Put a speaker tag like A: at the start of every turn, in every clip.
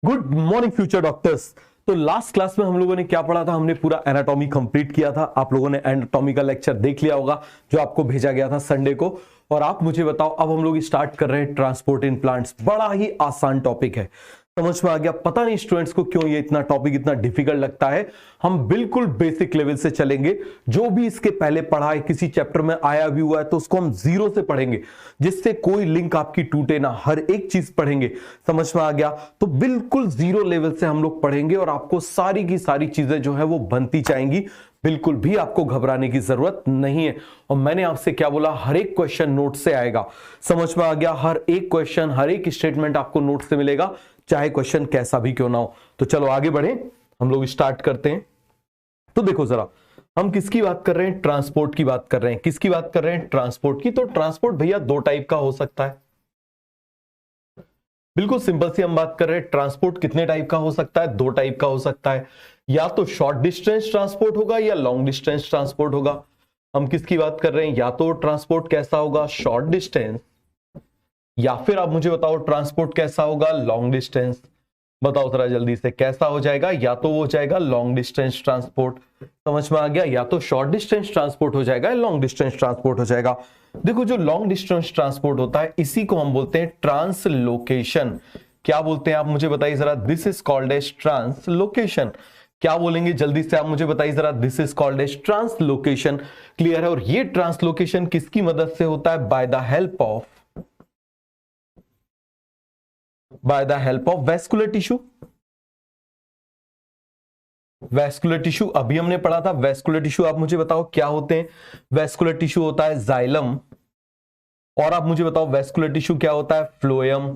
A: Good morning future doctors. तो last class में हम लोगों ने क्या पढ़ा था? हमने पूरा एनाटॉमी कंप्लीट किया था। आप लोगों ने एनाटॉमी का लेक्चर देख लिया होगा जो आपको भेजा गया था संडे को। और आप मुझे बताओ, अब हम लोग स्टार्ट कर रहे हैं ट्रांसपोर्ट इन प्लांट्स। बड़ा ही आसान टॉपिक है, समझ में आ गया? पता नहीं स्टूडेंट्स को क्यों ये इतना टॉपिक इतना डिफिकल्ट लगता है। हम बिल्कुल बेसिक लेवल से चलेंगे। जो भी इसके पहले पढ़ा है, किसी चैप्टर में आया भी हुआ है, तो उसको हम जीरो से पढ़ेंगे, जिससे कोई लिंक आपकी टूटे ना। हर एक चीज पढ़ेंगे, समझ में आ गया? तो बिल्कुल जीरो लेवल से हम लोग पढ़ेंगे और आपको सारी की सारी चीजें जो है वो बनती जाएंगी। बिल्कुल भी आपको घबराने की जरूरत नहीं है। और मैंने आपसे क्या बोला? हर एक क्वेश्चन नोट से आएगा, समझ में आ गया? हर एक क्वेश्चन, हर एक स्टेटमेंट आपको नोट से मिलेगा, चाहे क्वेश्चन कैसा भी क्यों ना हो। तो चलो आगे बढ़े, हम लोग स्टार्ट करते हैं। तो देखो जरा, हम किसकी बात कर रहे हैं? ट्रांसपोर्ट की बात कर रहे हैं। किसकी बात कर रहे हैं? ट्रांसपोर्ट की। तो ट्रांसपोर्ट भैया दो टाइप का हो सकता है। बिल्कुल सिंपल सी हम बात कर रहे हैं। ट्रांसपोर्ट कितने टाइप का हो सकता है? दो टाइप का हो सकता है। या तो शॉर्ट डिस्टेंस ट्रांसपोर्ट होगा या लॉन्ग डिस्टेंस ट्रांसपोर्ट होगा। हम किसकी बात कर रहे हैं? या तो ट्रांसपोर्ट कैसा होगा? Short distance. या फिर आप मुझे बताओ ट्रांसपोर्ट कैसा होगा? Long distance. बताओ जरा जल्दी से, कैसा हो जाएगा? या तो वो हो जाएगा लॉन्ग डिस्टेंस ट्रांसपोर्ट, समझ में आ गया? या तो शॉर्ट डिस्टेंस ट्रांसपोर्ट हो जाएगा, लॉन्ग डिस्टेंस ट्रांसपोर्ट हो जाएगा। देखो, जो लॉन्ग डिस्टेंस ट्रांसपोर्ट होता है, इसी को हम बोलते हैं ट्रांसलोकेशन। क्या बोलते हैं आप मुझे बताइए जरा? This is called as translocation. क्या बोलेंगे जल्दी से आप मुझे बताइए जरा? This is called as translocation. Clear है? और ये ट्रांसलोकेशन किसकी मदद से होता है? By the help of vascular tissue. Vascular tissue अभी हमने पढ़ा था। वैस्कुलर टिश्यू आप मुझे बताओ क्या होते हैं? वैस्कुलर टिश्यू होता है जाइलम। और आप मुझे बताओ वैस्कुलर टिश्यू क्या होता है? फ्लोएम।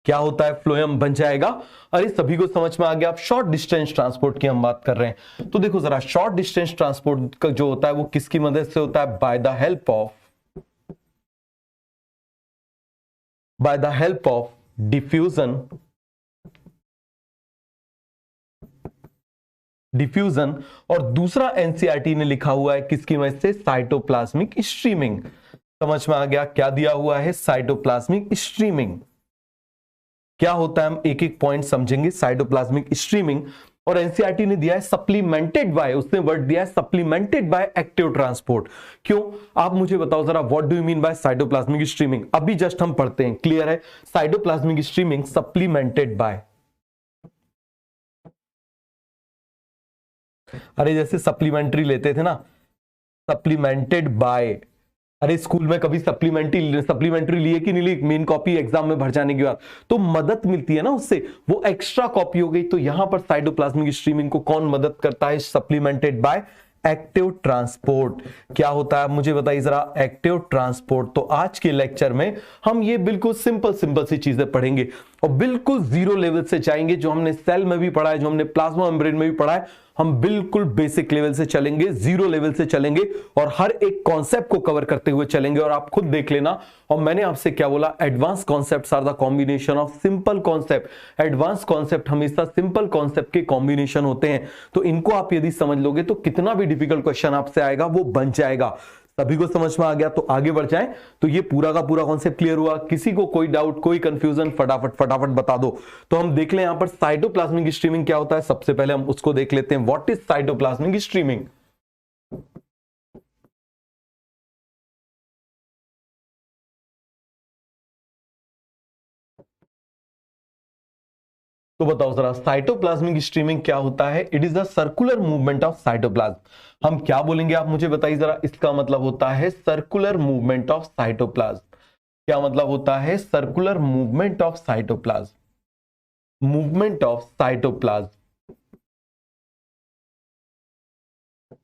A: क्या होता है? फ्लोएम बन जाएगा। अरे सभी को समझ में आ गया। आप शॉर्ट डिस्टेंस ट्रांसपोर्ट की हम बात कर रहे हैं। तो देखो जरा, शॉर्ट डिस्टेंस ट्रांसपोर्ट का जो होता है वो किसकी मदद से होता है? By the help of diffusion. और दूसरा एनसीईआरटी ने लिखा हुआ है किसकी वजह से? Cytoplasmic streaming. समझ में आ गया? क्या दिया हुआ है? Cytoplasmic streaming. क्या होता है हम एक एक पॉइंट समझेंगे। Cytoplasmic streaming. और एनसीईआरटी ने दिया है सप्लीमेंटेड बाय, उसने वर्ड दिया है सप्लीमेंटेड बाय एक्टिव ट्रांसपोर्ट। क्यों? आप मुझे बताओ जरा, what do you mean by cytoplasmic streaming? अभी जस्ट हम पढ़ते हैं, क्लियर है? साइटोप्लाज्मिक स्ट्रीमिंग सप्लीमेंटेड बाय, अरे जैसे सप्लीमेंट्री लेते थे ना, सप्लीमेंटेड बाय। अरे स्कूल में कभी सप्लीमेंट्री लिए कि नहीं लिए? मेन कॉपी एग्जाम में भर जाने के बाद तो मदद मिलती है ना उससे, वो एक्स्ट्रा कॉपी हो गई। तो यहां पर साइटोप्लाज्मिक स्ट्रीमिंग को कौन मदद करता है? Supplemented by active transport. क्या होता है मुझे बताइए जरा? Active transport. तो आज के लेक्चर में हम ये बिल्कुल सिंपल सी चीजें पढ़ेंगे और बिल्कुल जीरो लेवल से जाएंगे। जो हमने सेल में भी पढ़ा है, जो हमने प्लाज्मा मेम्ब्रेन में भी पढ़ा है, हम बिल्कुल बेसिक लेवल से चलेंगे, जीरो लेवल से चलेंगे और हर एक कॉन्सेप्ट को कवर करते हुए चलेंगे। और आप खुद देख लेना। और मैंने आपसे क्या बोला? Advance concepts are the combination of simple concept. Advance concept हमेशा सिंपल कॉन्सेप्ट के कॉम्बिनेशन होते हैं। तो इनको आप यदि समझ लोगे तो कितना भी डिफिकल्ट क्वेश्चन आपसे आएगा वो बन जाएगा। सभी को समझ में आ गया? तो आगे बढ़ जाए। तो ये पूरा का पूरा कॉन्सेप्ट क्लियर हुआ? किसी को कोई डाउट, कोई कंफ्यूजन? फटाफट बता दो। तो हम देख लें यहां पर साइटोप्लाज्मिक स्ट्रीमिंग क्या होता है। सबसे पहले हम उसको देख लेते हैं, व्हाट इज साइटोप्लाज्मिक स्ट्रीमिंग। तो बताओ जरा, साइटोप्लाज्मिक स्ट्रीमिंग क्या होता है? It is the circular movement of cytoplasm. हम क्या बोलेंगे आप मुझे बताइए जरा? इसका मतलब होता है सर्कुलर मूवमेंट ऑफ साइटोप्लाज्म। क्या मतलब होता है? Circular movement of cytoplasm. Movement of cytoplasm.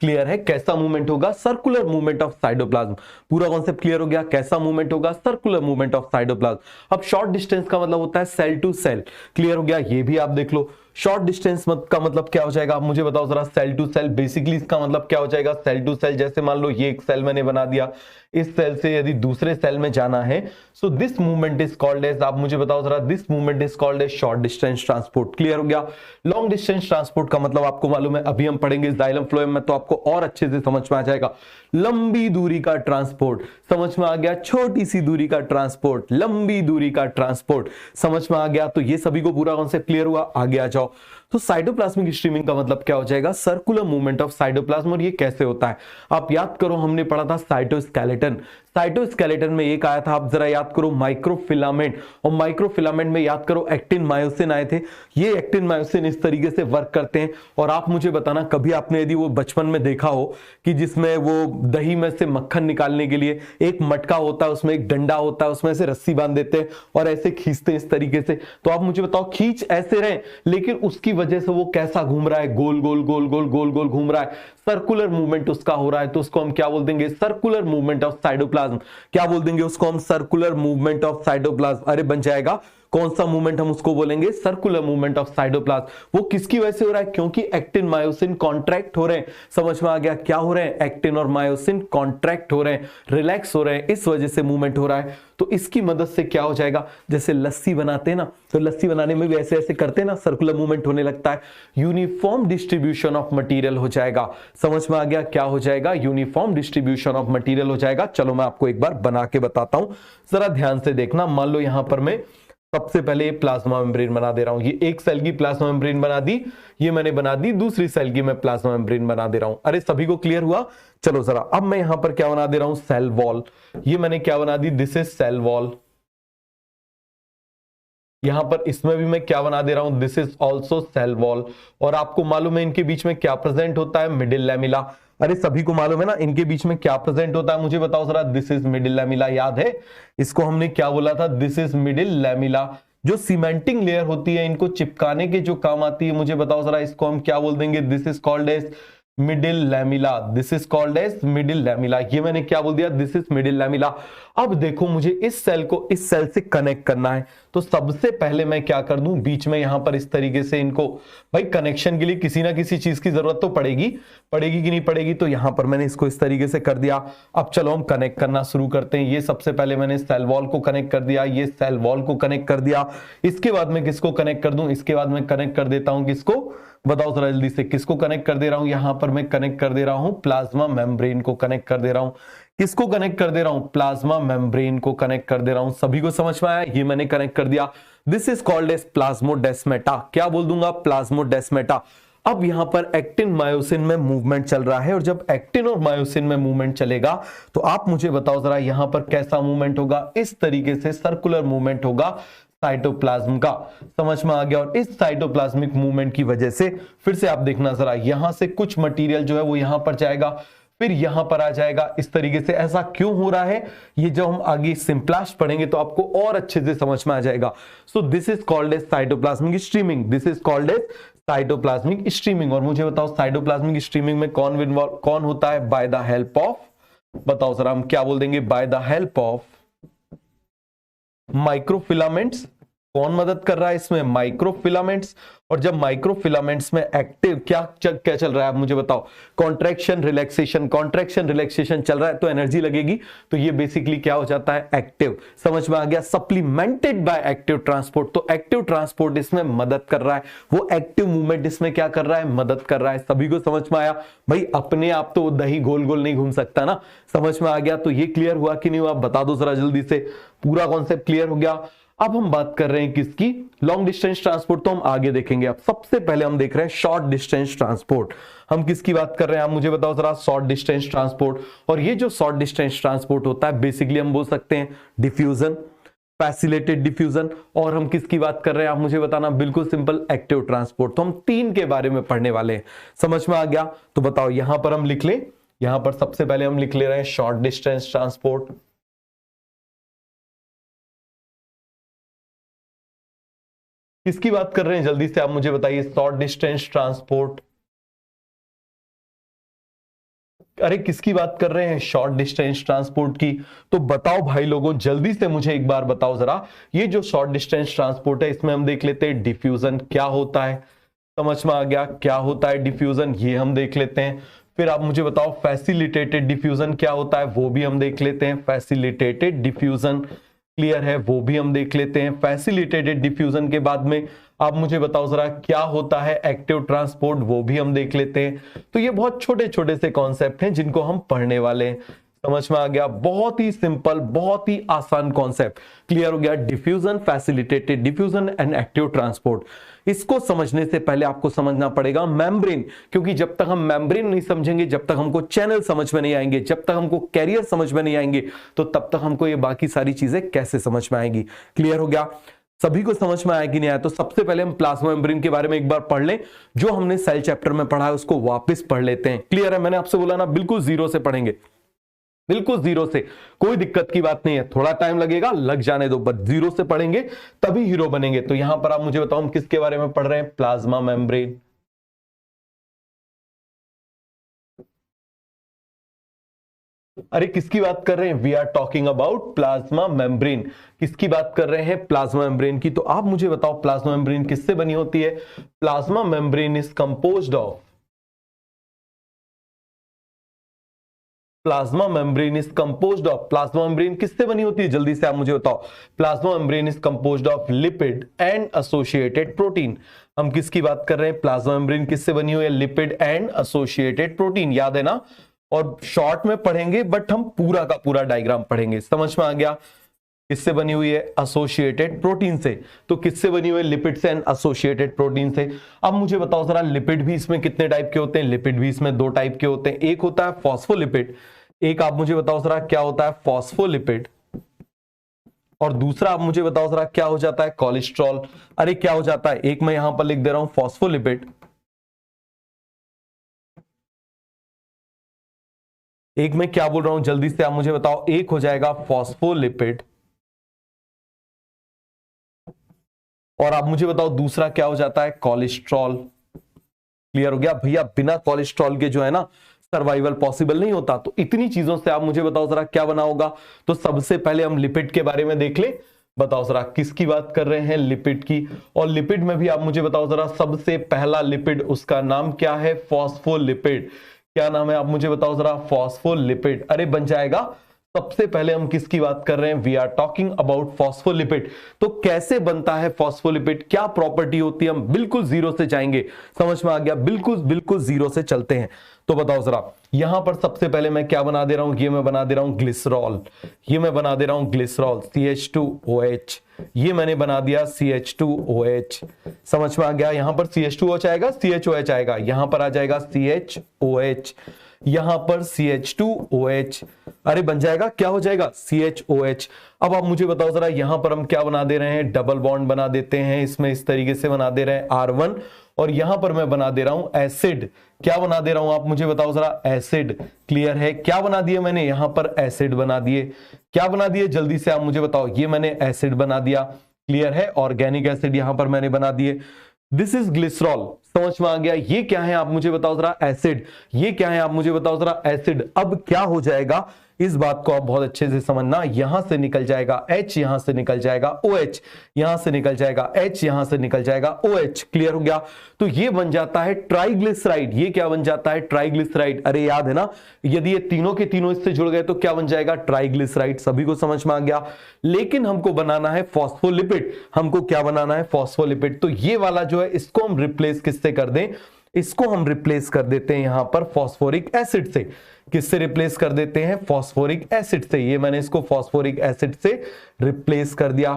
A: Clear है? कैसा मूवमेंट होगा? Circular movement of cytoplasm. पूरा कॉन्सेप्ट क्लियर हो गया? कैसा मूवमेंट होगा? Circular movement of cytoplasm. अब शॉर्ट डिस्टेंस का मतलब होता है सेल टू सेल। क्लियर हो गया? ये भी आप देख लो। शॉर्ट डिस्टेंस का मतलब क्या हो जाएगा, आप मुझे बताओ जरा। सेल टू सेल, बेसिकली इसका मतलब क्या हो जाएगा, सेल टू सेल। जैसे मान लो ये एक सेल मैंने बना दिया, इस सेल से यदि दूसरे सेल में जाना है, so this movement is called as, आप मुझे बताओ जरा, this movement is called as short distance transport. Clear हो गया। लॉन्ग डिस्टेंस ट्रांसपोर्ट का मतलब आपको मालूम है, अभी हम पढ़ेंगे जाइलम फ्लोएम में तो आपको और अच्छे से समझ में आ जाएगा। लंबी दूरी का ट्रांसपोर्ट, समझ में आ गया। छोटी सी दूरी का ट्रांसपोर्ट, लंबी दूरी का ट्रांसपोर्ट, समझ में आ गया। तो ये सभी को पूरा कॉन्सेप्ट क्लियर हुआ, आगे आ जाओ। तो साइटोप्लाज्मिक स्ट्रीमिंग का मतलब क्या हो जाएगा, सर्कुलर मूवमेंट ऑफ साइटोप्लाज्म। और ये कैसे होता है, आप याद करो, हमने पढ़ा था साइटोस्केलेटन। साइटोस्केलेटन में एक आया था, आप जरा याद करो, माइक्रोफिलामेंट। और माइक्रोफिलामेंट में याद करो एक्टिन मायोसिन आए थे। ये एक्टिन मायोसिन इस तरीके से वर्क करते हैं। और आप मुझे बताना, कभी आपने यदि वो बचपन में देखा हो कि जिसमें वो दही में से मक्खन निकालने के लिए एक मटका होता है, उसमें एक डंडा होता है, उसमें से रस्सी बांध देते हैं और ऐसे खींचते हैं इस तरीके से। तो आप मुझे बताओ, खींच ऐसे रहे, लेकिन उसकी वजह से वो कैसा घूम रहा है, गोल गोल गोल गोल गोल गोल घूम रहा है, सर्कुलर मूवमेंट उसका हो रहा है। तो उसको हम क्या बोल देंगे, सर्कुलर मूवमेंट ऑफ साइटोप्लाज्म। क्या बोल देंगे उसको हम, सर्कुलर मूवमेंट ऑफ साइटोप्लाज्म। अरे बन जाएगा, कौन सा मूवमेंट हम उसको बोलेंगे, सर्कुलर मूवमेंट ऑफ साइटोप्लाज्म। वो किसकी वजह से हो रहा है, क्योंकि एक्टिन मायोसिन कॉन्ट्रैक्ट हो रहे हैं। समझ में आ गया, क्या हो रहे हैं, एक्टिन और मायोसिन कॉन्ट्रैक्ट हो रहे हैं, रिलैक्स हो रहे हैं, इस वजह से मूवमेंट हो रहा है। तो इसकी मदद से क्या हो जाएगा, जैसे लस्सी बनाते हैं ना, तो लस्सी बनाने में भी ऐसे ऐसे करते हैं ना, सर्कुलर मूवमेंट होने लगता है। यूनिफॉर्म डिस्ट्रीब्यूशन ऑफ मटेरियल हो जाएगा। समझ में आ गया, क्या हो जाएगा, यूनिफॉर्म डिस्ट्रीब्यूशन ऑफ मटेरियल हो जाएगा। चलो मैं आपको एक बार बना के बताता हूं, जरा ध्यान से देखना। मान लो यहां पर मैं सबसे पहले प्लाज्मा मेम्ब्रेन बना दे रहा हूं। ये एक सेल की प्लाज्मा मेम्ब्रेन बना दी, ये मैंने बना दी दूसरी सेल की मैं प्लाज्मा मेम्ब्रेन बना दे रहा हूं। अरे सभी को क्लियर हुआ। चलो जरा, अब मैं यहां पर क्या बना दे रहा हूं, सेल वॉल। ये मैंने क्या बना दी, दिस इज सेल वॉल। यहां पर इसमें भी मैं क्या बना दे रहा हूं, this is also cell wall. और आपको मालूम है इनके बीच में क्या प्रेजेंट होता है, मिडिल लैमिला। अरे सभी को मालूम है ना, इनके बीच में क्या प्रेजेंट होता है, मुझे बताओ जरा। दिस इज मिडिल लैमिला, याद है इसको हमने क्या बोला था, दिस इज मिडिल लैमिला। जो सीमेंटिंग लेयर होती है, इनको चिपकाने के जो काम आती है, मुझे बताओ जरा, इसको हम क्या बोल देंगे, this is called as middle lamella. This is called as middle lamella. ये मैंने क्या बोल दिया, दिस इज मिडिल लैमिला। अब देखो, मुझे इस सेल को इस सेल से कनेक्ट करना है, तो सबसे पहले मैं क्या कर दूं, बीच में यहां पर इस तरीके से इनको, भाई कनेक्शन के लिए किसी ना किसी चीज की जरूरत तो पड़ेगी, पड़ेगी कि नहीं पड़ेगी। तो यहां पर मैंने इसको इस तरीके से कर दिया। अब चलो हम कनेक्ट करना शुरू करते हैं। ये सबसे पहले मैंने सेल वॉल को कनेक्ट कर दिया, ये सेल वॉल को कनेक्ट कर दिया। इसके बाद मैं किसको कनेक्ट कर दूं, इसके बाद मैं कनेक्ट कर देता हूं किसको, बताओ जरा जल्दी से, किसको कनेक्ट कर दे रहा हूं, यहां पर मैं कनेक्ट कर दे रहा हूं प्लाज्मा मेम्ब्रेन को कनेक्ट कर दे रहा हूं। किसको कनेक्ट कर दे रहा हूं, प्लाज्मा मेम्ब्रेन को कनेक्ट कर दे रहा हूं। सभी को समझ में आया, ये मैंने कनेक्ट कर दिया। This is called as plasmodesmata. क्या बोल दूंगा, प्लाज्मोडेस्मेटा। अब यहां पर एक्टिन मायोसिन में मूवमेंट चल रहा है, और जब एक्टिन और मायोसिन में मूवमेंट चलेगा तो आप मुझे बताओ जरा, यहां पर कैसा मूवमेंट होगा, इस तरीके से सर्कुलर मूवमेंट होगा साइटोप्लाज्म का। समझ में आ गया। और इस साइटोप्लाज्मिक मूवमेंट की वजह से फिर से आप देखना जरा, यहां से कुछ मटेरियल जो है वो यहां पर जाएगा, फिर यहां पर आ जाएगा इस तरीके से। ऐसा क्यों हो रहा है, ये जब हम आगे सिंप्लास्ट पढ़ेंगे तो आपको और अच्छे से समझ में आ जाएगा। So this is called as cytoplasmic streaming. This is called as cytoplasmic streaming. और मुझे बताओ, साइटोप्लाज्मिक स्ट्रीमिंग में कौन होता है, बाय द हेल्प ऑफ, बताओ जरा, हम क्या बोल देंगे, bye the help of microfilaments. कौन मदद कर रहा है इसमें, माइक्रोफिलामेंट्स। और जब माइक्रोफिलामेंट्स में एक्टिव क्या चल रहा है, आप मुझे बताओ, कॉन्ट्रैक्शन रिलैक्सेशन, कॉन्ट्रैक्शन रिलैक्सेशन चल रहा है तो एनर्जी लगेगी, तो ये बेसिकली क्या हो जाता है, एक्टिव। समझ में आ गया। सप्लीमेंटेड बाय एक्टिव ट्रांसपोर्ट, तो एक्टिव ट्रांसपोर्ट इसमें मदद कर रहा है, वो एक्टिव मूवमेंट इसमें क्या कर रहा है, मदद कर रहा है। सभी को समझ में आया। भाई अपने आप तो दही गोल गोल नहीं घूम सकता ना, समझ में आ गया। तो ये क्लियर हुआ कि नहीं हुआ, बता दो जरा जल्दी से। पूरा कॉन्सेप्ट क्लियर हो गया। अब हम बात कर रहे हैं किसकी, लॉन्ग डिस्टेंस ट्रांसपोर्ट, तो हम आगे देखेंगे। अब सबसे पहले हम देख रहे हैं शॉर्ट डिस्टेंस ट्रांसपोर्ट। हम किसकी बात कर रहे हैं, आप मुझे बताओ जरा, शॉर्ट डिस्टेंस ट्रांसपोर्ट। और ये जो शॉर्ट डिस्टेंस ट्रांसपोर्ट होता है, बेसिकली हम बोल सकते हैं डिफ्यूजन, फैसिलिटेटेड डिफ्यूजन। और हम किसकी बात कर रहे हैं, आप मुझे बताना, बिल्कुल सिंपल, एक्टिव ट्रांसपोर्ट। तो हम तीन के बारे में पढ़ने वाले हैं। समझ में आ गया। तो बताओ, यहां पर हम लिख लें, यहां पर सबसे पहले हम लिख ले रहे हैं शॉर्ट डिस्टेंस ट्रांसपोर्ट। किसकी बात कर रहे हैं, जल्दी से आप मुझे बताइए, शॉर्ट डिस्टेंस ट्रांसपोर्ट। अरे किसकी बात कर रहे हैं, शॉर्ट डिस्टेंस ट्रांसपोर्ट की। तो बताओ भाई लोगों, जल्दी से मुझे एक बार बताओ जरा, ये जो शॉर्ट डिस्टेंस ट्रांसपोर्ट है, इसमें हम देख लेते हैं डिफ्यूजन क्या होता है। समझ में आ गया क्या होता है डिफ्यूजन, ये हम देख लेते हैं। फिर आप मुझे बताओ फैसिलिटेटेड डिफ्यूजन क्या होता है, वो भी हम देख लेते हैं। फैसिलिटेटेड डिफ्यूजन क्लियर है, वो भी हम देख लेते हैं। फैसिलिटेटेड डिफ्यूजन के बाद में आप मुझे बताओ जरा क्या होता है एक्टिव ट्रांसपोर्ट, वो भी हम देख लेते हैं। तो ये बहुत छोटे छोटे से कॉन्सेप्ट हैं जिनको हम पढ़ने वाले हैं। समझ में आ गया, बहुत ही सिंपल, बहुत ही आसान कॉन्सेप्ट क्लियर हो गया। Diffusion, facilitated diffusion and active transport. इसको समझने से पहले आपको समझना पड़ेगा मेम्ब्रेन, क्योंकि जब तक हम मेम्ब्रेन नहीं समझेंगे, जब तक हमको चैनल समझ में नहीं आएंगे, जब तक हमको कैरियर समझ में नहीं आएंगे, तो तब तक हमको ये बाकी सारी चीजें कैसे समझ में आएंगी। क्लियर हो गया, सभी को समझ में आया कि नहीं आया? तो सबसे पहले हम प्लाज्मा मेम्ब्रेन के बारे में एक बार पढ़ लें, जो हमने सेल चैप्टर में पढ़ा है उसको वापस पढ़ लेते हैं। क्लियर है, मैंने आपसे बोला ना बिल्कुल जीरो से पढ़ेंगे, बिल्कुल जीरो से, कोई दिक्कत की बात नहीं है। थोड़ा टाइम लगेगा, लग जाने दो, बट जीरो से पढ़ेंगे तभी हीरो बनेंगे। तो यहां पर आप मुझे बताओ हम किसके बारे में पढ़ रहे हैं? Plasma membrane. अरे किसकी बात कर रहे हैं? We are talking about plasma membrane. किसकी बात कर रहे हैं? प्लाज्मा मेम्ब्रेन की। तो आप मुझे बताओ प्लाज्मा मेम्ब्रेन किससे बनी होती है? Plasma membrane is composed of, plasma membrane is composed of, plasma membrane किससे बनी होती है? जल्दी से आप मुझे बताओ। Plasma membrane is composed of lipid and associated protein. हम किसकी बात कर रहे हैं? प्लाज्मा मेम्ब्रेन किससे बनी हुई है? लिपिड एंड एसोसिएटेड प्रोटीन, याद है ना? और शॉर्ट में पढ़ेंगे, बट हम पूरा का पूरा डायग्राम पढ़ेंगे। समझ में आ गया? किससे बनी हुई है? एसोसिएटेड प्रोटीन से। तो किससे बनी हुई है? लिपिड से एंड एसोसिएटेड प्रोटीन से। अब मुझे बताओ जरा, लिपिड भी इसमें कितने टाइप के होते हैं? लिपिड भी इसमें दो टाइप के होते हैं। एक होता है फॉस्फोलिपिड, एक आप मुझे बताओ जरा क्या होता है? फॉस्फोलिपिड। और दूसरा आप मुझे बताओ जरा क्या हो जाता है? कोलेस्ट्रॉल। अरे क्या हो जाता है? एक मैं यहां पर लिख दे रहा हूं फॉस्फोलिपिड, एक मैं क्या बोल रहा हूं जल्दी से आप मुझे बताओ, एक हो जाएगा फॉस्फोलिपिड, और आप मुझे बताओ दूसरा क्या हो जाता है? कोलेस्ट्रॉल। क्लियर हो गया भैया? बिना कोलेस्ट्रॉल के जो है ना सर्वाइवल पॉसिबल नहीं होता। तो इतनी चीजों से आप मुझे बताओ जरा क्या बना होगा? तो सबसे पहले हम लिपिड के बारे में देख ले। बताओ जरा किसकी बात कर रहे हैं? लिपिड की। और लिपिड में भी आप मुझे बताओ जरा, सबसे पहला लिपिड उसका नाम क्या है? फॉस्फोलिपिड। क्या नाम है? आप मुझे बताओ जरा। फॉस्फोलिपिड। अरे बन जाएगा। सबसे पहले हम किसकी बात कर रहे हैं? We are talking about phospholipid. तो कैसे बनता है फॉस्फोलिपिड, क्या प्रॉपर्टी होती है? हम बिल्कुल जीरो से जाएंगे। समझ में आ गया? बिल्कुल बिल्कुल जीरो से चलते हैं। तो बताओ जरा, यहां पर सबसे पहले मैं क्या बना दे रहा हूं? ये मैं बना दे रहा हूं ग्लिसरॉल। ये मैं बना दे रहा हूं ग्लिसरॉल, CH2OH। ये मैंने बना दिया CH2OH। समझ में आ गया? यहां पर CH2OH आएगा, CHOH आएगा, यहां पर आ जाएगा CHOH, यहां पर CH2OH। अरे बन जाएगा, क्या हो जाएगा? CHOH। अब आप मुझे बताओ जरा, यहां पर हम क्या बना दे रहे हैं? डबल बॉन्ड बना देते हैं इसमें, इस तरीके से बना दे रहे हैं R1, और यहां पर मैं बना दे रहा हूं एसिड। क्या बना दे रहा हूं? आप मुझे बताओ जरा। एसिड। क्लियर है? क्या बना दिए मैंने? यहां पर एसिड बना दिए। क्या बना दिए? जल्दी से आप मुझे बताओ। ये मैंने एसिड बना दिया। क्लियर है? ऑर्गेनिक एसिड यहां पर मैंने बना दिए। This is glycerol. समझ में आ गया? ये क्या है? आप मुझे बताओ जरा। एसिड। ये क्या है? आप मुझे बताओ जरा। एसिड। अब क्या हो जाएगा? इस बात को आप बहुत अच्छे से समझना। यहां से निकल जाएगा H, यहां से निकल जाएगा OH, यहां से निकल जाएगा H, यहां से निकल जाएगा OH। क्लियर हो गया? तो ये बन जाता है ट्राइग्लिसराइड। ये क्या बन जाता है? ट्राइग्लिसराइड। अरे याद है ना, यदि ये तीनों के तीनों इससे जुड़ गए तो क्या बन जाएगा? ट्राइग्लिसराइड। सभी को समझ में आ गया? लेकिन हमको बनाना है फॉस्फोलिपिड। हमको क्या बनाना है? फॉस्फोलिपिड। तो ये वाला जो है इसको हम रिप्लेस किससे कर दें? इसको हम रिप्लेस कर देते हैं यहां पर फॉस्फोरिक एसिड से। किससे रिप्लेस कर देते हैं? फॉस्फोरिक एसिड से। ये मैंने इसको फॉस्फोरिक एसिड से रिप्लेस कर दिया।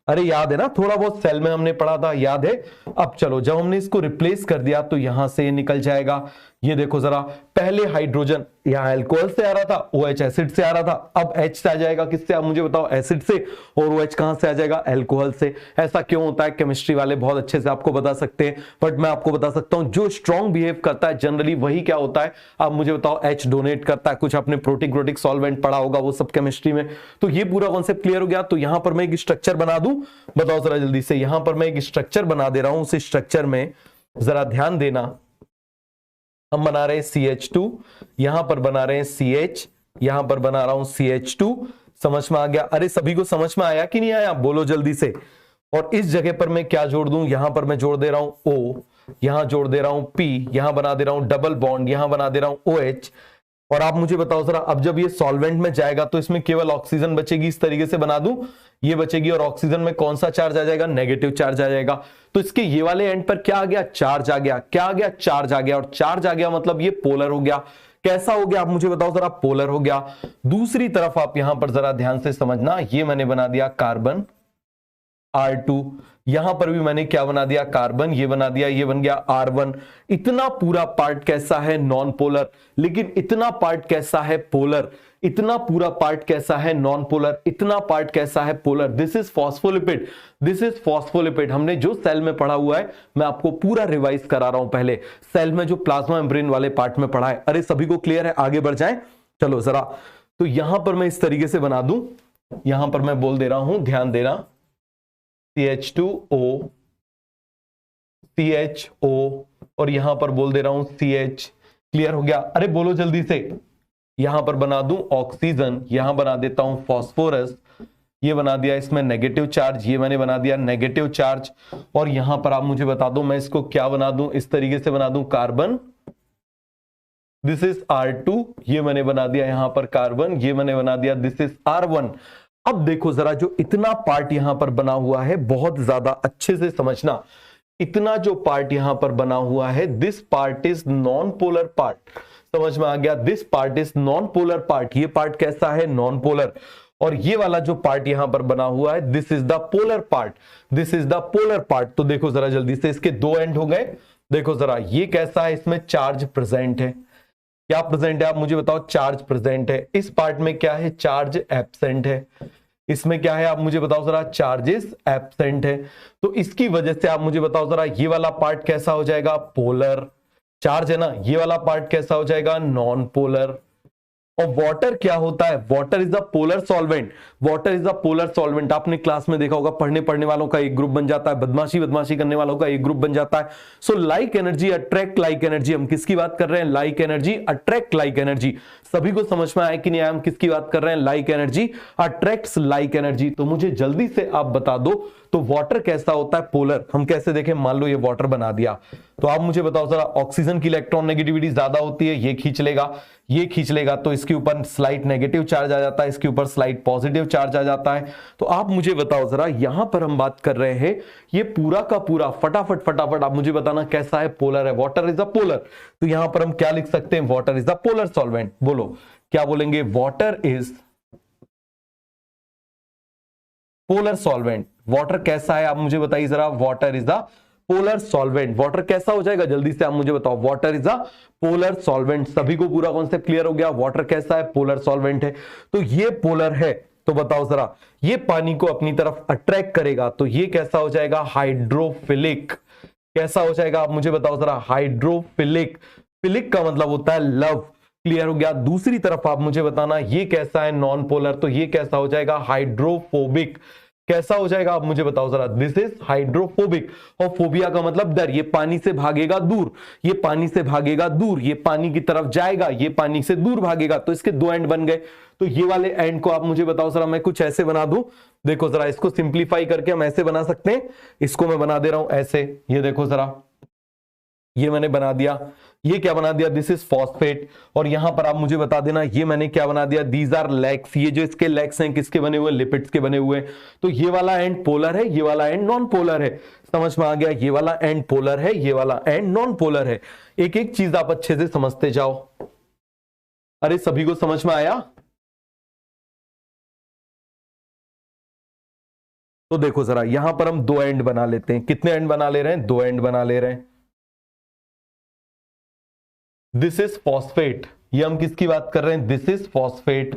A: अरे याद है ना, थोड़ा बहुत सेल में हमने पढ़ा था, याद है? अब चलो, जब हमने इसको रिप्लेस कर दिया तो यहां से निकल जाएगा। ये देखो जरा, पहले हाइड्रोजन यहां अल्कोहल से आ रहा था, OH एसिड से आ रहा था, अब H से आ जाएगा किससे? आप मुझे बताओ। एसिड से। और OH कहां से आ जाएगा? अल्कोहल से। ऐसा क्यों होता है? केमिस्ट्री वाले बहुत अच्छे से आपको बता सकते हैं, बट मैं आपको बता सकता हूं, जो स्ट्रॉन्ग बिहेव करता है जनरली वही क्या होता है? आप मुझे बताओ। H डोनेट करता है। कुछ आपने प्रोटिक सॉल्वेंट पढ़ा होगा वो सब केमिस्ट्री में। तो ये पूरा कॉन्सेप्ट क्लियर हो गया? तो यहां पर मैं एक स्ट्रक्चर बना दूं। बताओ जरा जल्दी से। यहां पर मैं एक स्ट्रक्चर बना दे रहा हूं। उस स्ट्रक्चर में जरा ध्यान देना, हम बना रहे हैं CH2, यहां पर बना रहे हैं CH, यहां पर बना रहा हूं CH2। समझ में आ गया? अरे सभी को समझ में आया कि नहीं आया? बोलो जल्दी से। और इस जगह पर मैं क्या जोड़ दूं? यहां पर मैं जोड़ दे रहा हूं O। यहां जोड़ दे रहा हूं P, यहां बना दे रहा हूं डबल बॉन्ड, यहां बना दे रहा हूं OH। और आप मुझे बताओ जरा, अब जब ये सॉल्वेंट में जाएगा तो इसमें केवल ऑक्सीजन बचेगी, इस तरीके से बना दूं, ये बचेगी, और ऑक्सीजन में कौन सा चार्ज आ जाएगा? नेगेटिव चार्ज आ जाएगा। तो इसके ये वाले एंड पर क्या आ गया? चार्ज आ गया। क्या आ गया? चार्ज आ गया। और चार्ज आ गया मतलब ये पोलर हो गया। कैसा हो गया आप मुझे बताओ जरा? पोलर हो गया। दूसरी तरफ आप यहां पर जरा ध्यान से समझना, ये मैंने बना दिया कार्बन R2, यहां पर भी मैंने क्या बना दिया? कार्बन, ये बना दिया, ये बन गया R1। इतना पूरा पार्ट कैसा है? Non polar. लेकिन इतना पार्ट कैसा है? पोलर। इतना पूरा पार्ट कैसा है? Non polar. इतना पार्ट कैसा है? Polar. This is phospholipid. This is phospholipid. हमने जो सेल में पढ़ा हुआ है, मैं आपको पूरा रिवाइज करा रहा हूं। पहले सेल में जो प्लाज्मा मेम्ब्रेन वाले पार्ट में पढ़ा है। अरे सभी को क्लियर है? आगे बढ़ जाए चलो जरा। तो यहां पर मैं इस तरीके से बना दूं, यहां पर मैं बोल दे रहा हूं, ध्यान देना, CH2O, CHO, और यहां पर बोल दे रहा हूं CH। क्लियर हो गया? अरे बोलो जल्दी से। यहां पर बना दूं ऑक्सीजन, यहां बना देता हूं फास्फोरस, ये बना दिया इसमें नेगेटिव चार्ज, ये मैंने बना दिया नेगेटिव चार्ज। और यहां पर आप मुझे बता दो मैं इसको क्या बना दूं? इस तरीके से बना दूं कार्बन, दिस इज R2, ये मैंने बना दिया यहां पर कार्बन, ये मैंने बना दिया दिस इज R1। अब देखो जरा, जो इतना पार्ट यहां पर बना हुआ है, बहुत ज्यादा अच्छे से समझना, इतना जो पार्ट यहां पर बना हुआ है, this part is non polar part. समझ में आ गया? This part is non polar part. ये पार्ट कैसा है? Non polar. और ये वाला जो पार्ट यहां पर बना हुआ है, this is the polar part. This is the polar part. तो देखो जरा जल्दी से, इसके दो एंड हो गए। देखो जरा, ये कैसा है? इसमें चार्ज प्रेजेंट है। क्या प्रेजेंट है आप मुझे बताओ? चार्ज प्रेजेंट है। इस पार्ट में क्या है? चार्ज एब्सेंट है। इसमें क्या है आप मुझे बताओ जरा? चार्जेस एब्सेंट है। तो इसकी वजह से आप मुझे बताओ जरा, ये वाला पार्ट कैसा हो जाएगा? पोलर। चार्ज है ना, ये वाला पार्ट कैसा हो जाएगा? Non polar. और वाटर क्या होता है? Water is the polar solvent. Water is the polar solvent. आपने क्लास में देखा होगा, पढ़ने वालों का एक ग्रुप बन जाता है, बदमाशी करने वालों का एक ग्रुप बन जाता है। So like energy attract like energy. हम किसकी बात कर रहे हैं? Like energy attract like energy. सभी को समझ में आया कि नहीं आया? हम किसकी बात कर रहे हैं? Like energy attracts like energy. तो मुझे जल्दी से आप बता दो, तो वाटर कैसा होता है? पोलर। हम कैसे देखें? मान लो ये वाटर बना दिया, तो आप मुझे बताओ जरा, ऑक्सीजन की इलेक्ट्रॉन नेगेटिविटी ज्यादा होती है, ये खींच लेगा, ये खींच लेगा, तो इसके ऊपर स्लाइट नेगेटिव चार्ज आ जाता है, इसके ऊपर स्लाइट पॉजिटिव चार्ज आ जाता है। तो आप मुझे बताओ जरा, यहां पर हम बात कर रहे हैं, ये पूरा का पूरा फटाफट आप मुझे बताना कैसा है? पोलर है। Water is a polar. तो यहां पर हम क्या लिख सकते हैं? Water is a polar solvent. बोलो क्या बोलेंगे? Water is polar solvent. Water कैसा है आप मुझे बताइए जरा? Water is a polar solvent. Water कैसा हो जाएगा? जल्दी से आप मुझे बताओ। Water is a polar solvent. सभी को पूरा कॉन्सेप्ट क्लियर हो गया? वाटर कैसा है? पोलर सॉल्वेंट है। तो ये पोलर है, तो बताओ जरा, ये पानी को अपनी तरफ अट्रैक्ट करेगा, तो ये कैसा हो जाएगा? हाइड्रोफिलिक। कैसा हो जाएगा आप मुझे बताओ जरा? हाइड्रोफिलिक। फिलिक का मतलब होता है लव। क्लियर हो गया? दूसरी तरफ आप मुझे बताना, ये कैसा है? Non polar. तो ये कैसा हो जाएगा? हाइड्रोफोबिक। कैसा हो जाएगा आप मुझे बताओ जरा? This is hydrophobic. और फोबिया का मतलब डर। ये पानी से भागेगा दूर, ये पानी से भागेगा दूर, ये पानी की तरफ जाएगा, ये पानी से दूर भागेगा। तो इसके दो एंड बन गए। तो ये वाले एंड को आप मुझे बताओ जरा, मैं कुछ ऐसे बना दूं। देखो जरा, इसको सिंप्लीफाई करके हम ऐसे बना सकते हैं। इसको मैं बना दे रहा हूं ऐसे, ये देखो जरा, ये मैंने बना दिया। ये क्या बना दिया? This is phosphate. और यहां पर आप मुझे बता देना, ये मैंने क्या बना दिया? These are legs. ये जो इसके लेग्स हैं किसके बने हुए? लिपिड्स के बने हुए। तो ये वाला एंड पोलर है, ये वाला एंड नॉन पोलर है। समझ में आ गया? ये वाला एंड पोलर है, ये वाला एंड नॉन पोलर है। एक एक चीज आप अच्छे से समझते जाओ। अरे सभी को समझ में आया? तो देखो जरा, यहां पर हम दो एंड बना लेते हैं। कितने एंड बना ले रहे हैं? दो एंड बना ले रहे हैं। This is phosphate. ये हम किसकी बात कर रहे हैं? This is phosphate.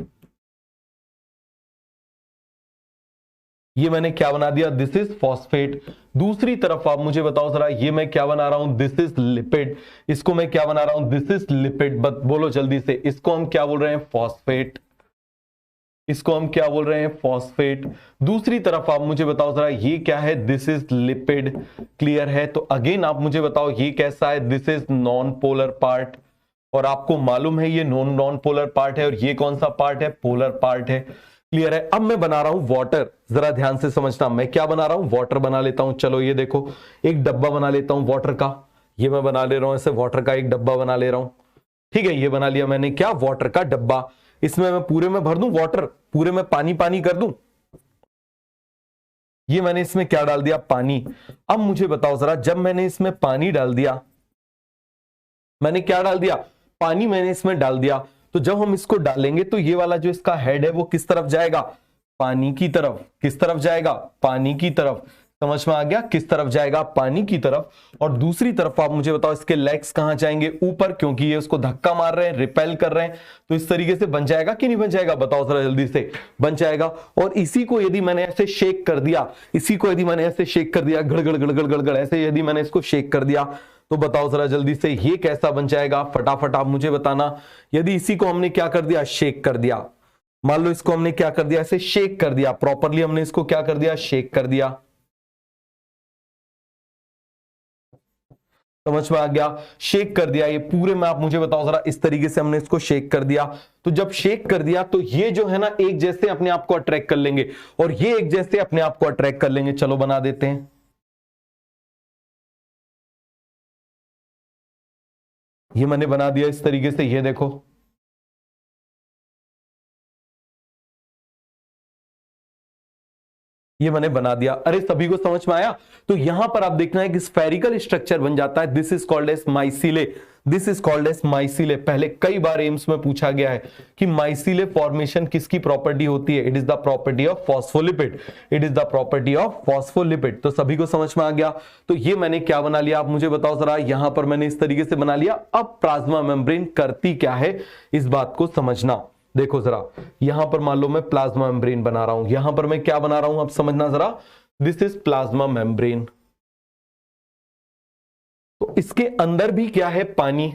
A: ये मैंने क्या बना दिया? This is phosphate. दूसरी तरफ आप मुझे बताओ जरा, ये मैं क्या बना रहा हूं? This is lipid. इसको मैं क्या बना रहा हूं? This is lipid. बट बोलो जल्दी से, इसको हम क्या बोल रहे हैं? फॉस्फेट। इसको हम क्या बोल रहे हैं? फॉस्फेट। दूसरी तरफ आप मुझे बताओ जरा, ये क्या है? This is lipid. क्लियर है? तो अगेन आप मुझे बताओ, ये कैसा है? This is non polar part. और आपको मालूम है ये नॉन पोलर पार्ट है, और ये कौन सा पार्ट है? पोलर पार्ट है। क्लियर है? अब मैं बना रहा हूं वाटर। जरा ध्यान से समझना, मैं क्या बना रहा हूं? वाटर बना लेता हूं। चलो ये देखो, एक डब्बा बना लेता हूं वाटर का। ये मैं बना ले रहा हूं ऐसे, वाटर का एक डब्बा बना ले रहा हूं। ठीक है, ये बना लिया मैंने, क्या, वाटर का डब्बा। इसमें मैं पूरे में भर दूं वाटर, पूरे में पानी पानी कर दूं। ये मैंने इसमें क्या डाल दिया, पानी। अब मुझे बताओ जरा, जब मैंने इसमें पानी डाल दिया, मैंने क्या डाल दिया, पानी मैंने इसमें डाल दिया, तो जब हम इसको डालेंगे तो ये वाला जो इसका हेड है वो किस तरफ जाएगा, पानी की तरफ। किस तरफ जाएगा, पानी की तरफ। समझ में आ गया, किस तरफ जाएगा, पानी की तरफ। और दूसरी तरफ आप मुझे बताओ इसके लेग्स कहां जाएंगे, ऊपर, क्योंकि ये उसको धक्का मार रहे हैं, रिपेल कर रहे हैं। तो इस तरीके से बन जाएगा कि नहीं बन जाएगा, बताओ जरा जल्दी से, बन जाएगा। और इसी को यदि मैंने ऐसे शेक कर दिया, इसी को यदि मैंने ऐसे शेक कर दिया, गड़गड़ गड़गड़ गड़गड़ ऐसे यदि मैंने इसको शेक कर दिया, तो बताओ जरा जल्दी से ये कैसा बन जाएगा, फटाफट आप मुझे बताना। यदि इसी को हमने क्या कर दिया, शेक कर दिया, मान लो इसको हमने क्या कर दिया, ऐसे शेक कर दिया, प्रॉपरली हमने इसको क्या कर दिया, शेक कर दिया। समझ में आ गया, शेक कर दिया। ये पूरे में आप मुझे बताओ जरा, इस तरीके से हमने इसको शेक कर दिया। तो जब शेक कर दिया तो ये जो है ना एक जैसे अपने आप को अट्रैक्ट कर लेंगे, और ये एक जैसे अपने आप को अट्रैक्ट कर लेंगे। चलो बना देते हैं। ये मैंने बना दिया इस तरीके से, ये देखो, ये मैंने बना दिया। अरे सभी को समझ में आया। तो यहां पर आप देखना है कि स्फेरिकल स्ट्रक्चर बन जाता है। This is called as micelle, this is called as micelle. पहले कई बार एम्स में पूछा गया है कि माइसिले फॉर्मेशन किसकी प्रॉपर्टी होती है, it is the property of phospholipid, it is the property of phospholipid. तो सभी को समझ में आ गया। तो ये मैंने क्या बना लिया, आप मुझे बताओ जरा, यहां पर मैंने इस तरीके से बना लिया। अब प्लाज्मा मेम्ब्रेन करती क्या है, इस बात को समझना। देखो जरा, यहां पर मान लो मैं प्लाज्मा मेम्ब्रेन बना रहा हूं, यहां पर मैं क्या बना रहा हूं, अब समझना जरा। This is plasma membrane. तो इसके अंदर भी क्या है, पानी।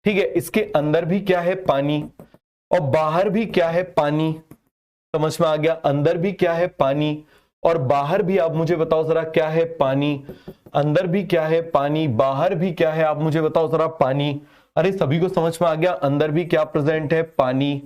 A: ठीक है, इसके अंदर भी क्या है, पानी, और बाहर भी क्या है, पानी। समझ में आ गया, अंदर भी क्या है, पानी, और बाहर भी आप मुझे बताओ जरा क्या है, पानी। अंदर भी क्या है, पानी, बाहर भी क्या है, आप मुझे बताओ जरा, पानी। अरे सभी को समझ में आ गया, अंदर भी क्या प्रेजेंट है, पानी।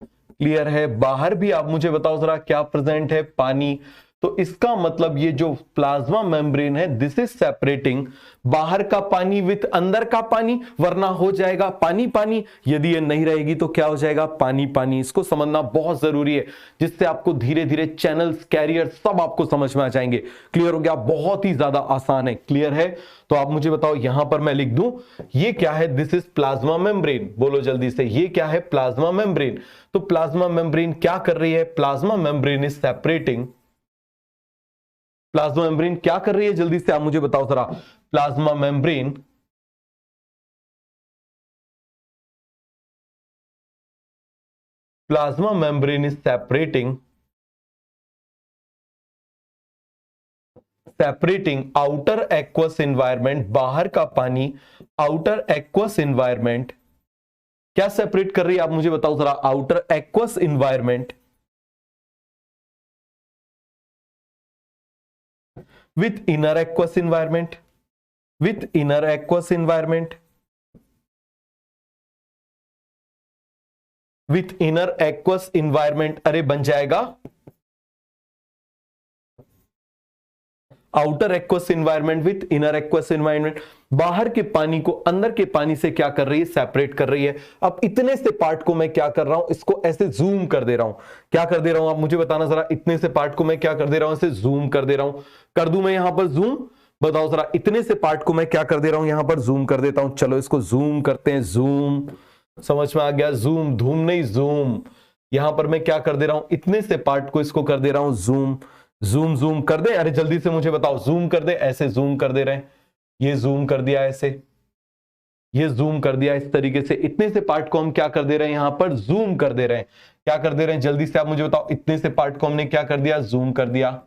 A: क्लियर है, बाहर भी आप मुझे बताओ जरा क्या प्रेजेंट है, पानी। तो इसका मतलब ये जो प्लाज्मा मेम्ब्रेन है, दिस इज सेपरेटिंग बाहर का पानी विथ अंदर का पानी, वरना हो जाएगा पानी पानी। यदि ये नहीं रहेगी तो क्या हो जाएगा, पानी पानी। इसको समझना बहुत जरूरी है, जिससे आपको धीरे धीरे चैनल्स, कैरियर सब आपको समझ में आ जाएंगे। क्लियर हो गया, बहुत ही ज्यादा आसान है। क्लियर है, तो आप मुझे बताओ, यहां पर मैं लिख दूं ये क्या है, दिस इज प्लाज्मा मेम्ब्रेन। बोलो जल्दी से, ये क्या है, प्लाज्मा मेम्ब्रेन। तो प्लाज्मा मेम्ब्रेन क्या कर रही है, plasma membrane is separating, plasma membrane क्या कर रही है, जल्दी से आप मुझे बताओ जरा। Plasma membrane plasma membrane is separating outer aqueous environment, बाहर का पानी, आउटर एक्वस एनवायरनमेंट। क्या सेपरेट कर रही है, आप मुझे बताओ जरा, outer aqueous environment with inner aqueous environment, with inner aqueous environment, with inner aqueous environment। अरे बन जाएगा outer aqueous environment with inner aqueous environment. बाहर के पानी को अंदर के पानी से क्या कर रही है, सेपरेट कर रही है। अब इतने से पार्ट को मैं क्या कर रहा हूं, इसको ऐसे जूम कर दे रहा हूं। क्या कर दे रहा हूं, आप मुझे बताना जरा। इतने से पार्ट को मैं क्या कर दे रहा हूं, ऐसे जूम कर दे रहा हूं। कर दूं मैं यहां पर जूम, बताओ जरा। इतने से पार्ट को मैं क्या कर दे रहा हूं, यहां पर जूम कर देता हूं। चलो इसको जूम करते हैं, जूम। समझ में आ गया, जूम, धूम नहीं, जूम। यहां पर मैं क्या कर दे रहा हूं, इतने से पार्ट को इसको कर दे रहा हूं जूम। जूम जूम कर दे, अरे जल्दी से मुझे बताओ, जूम कर दे, ऐसे जूम कर दे रहे हैं। ये जूम कर दिया ऐसे, ये जूम कर दिया इस तरीके से। इतने से पार्ट को हम क्या कर दे रहे हैं, यहां पर जूम कर दे रहे हैं। क्या कर दे रहे हैं, जल्दी से आप मुझे बताओ। इतने से पार्ट को हमने क्या कर दिया, जूम कर दिया।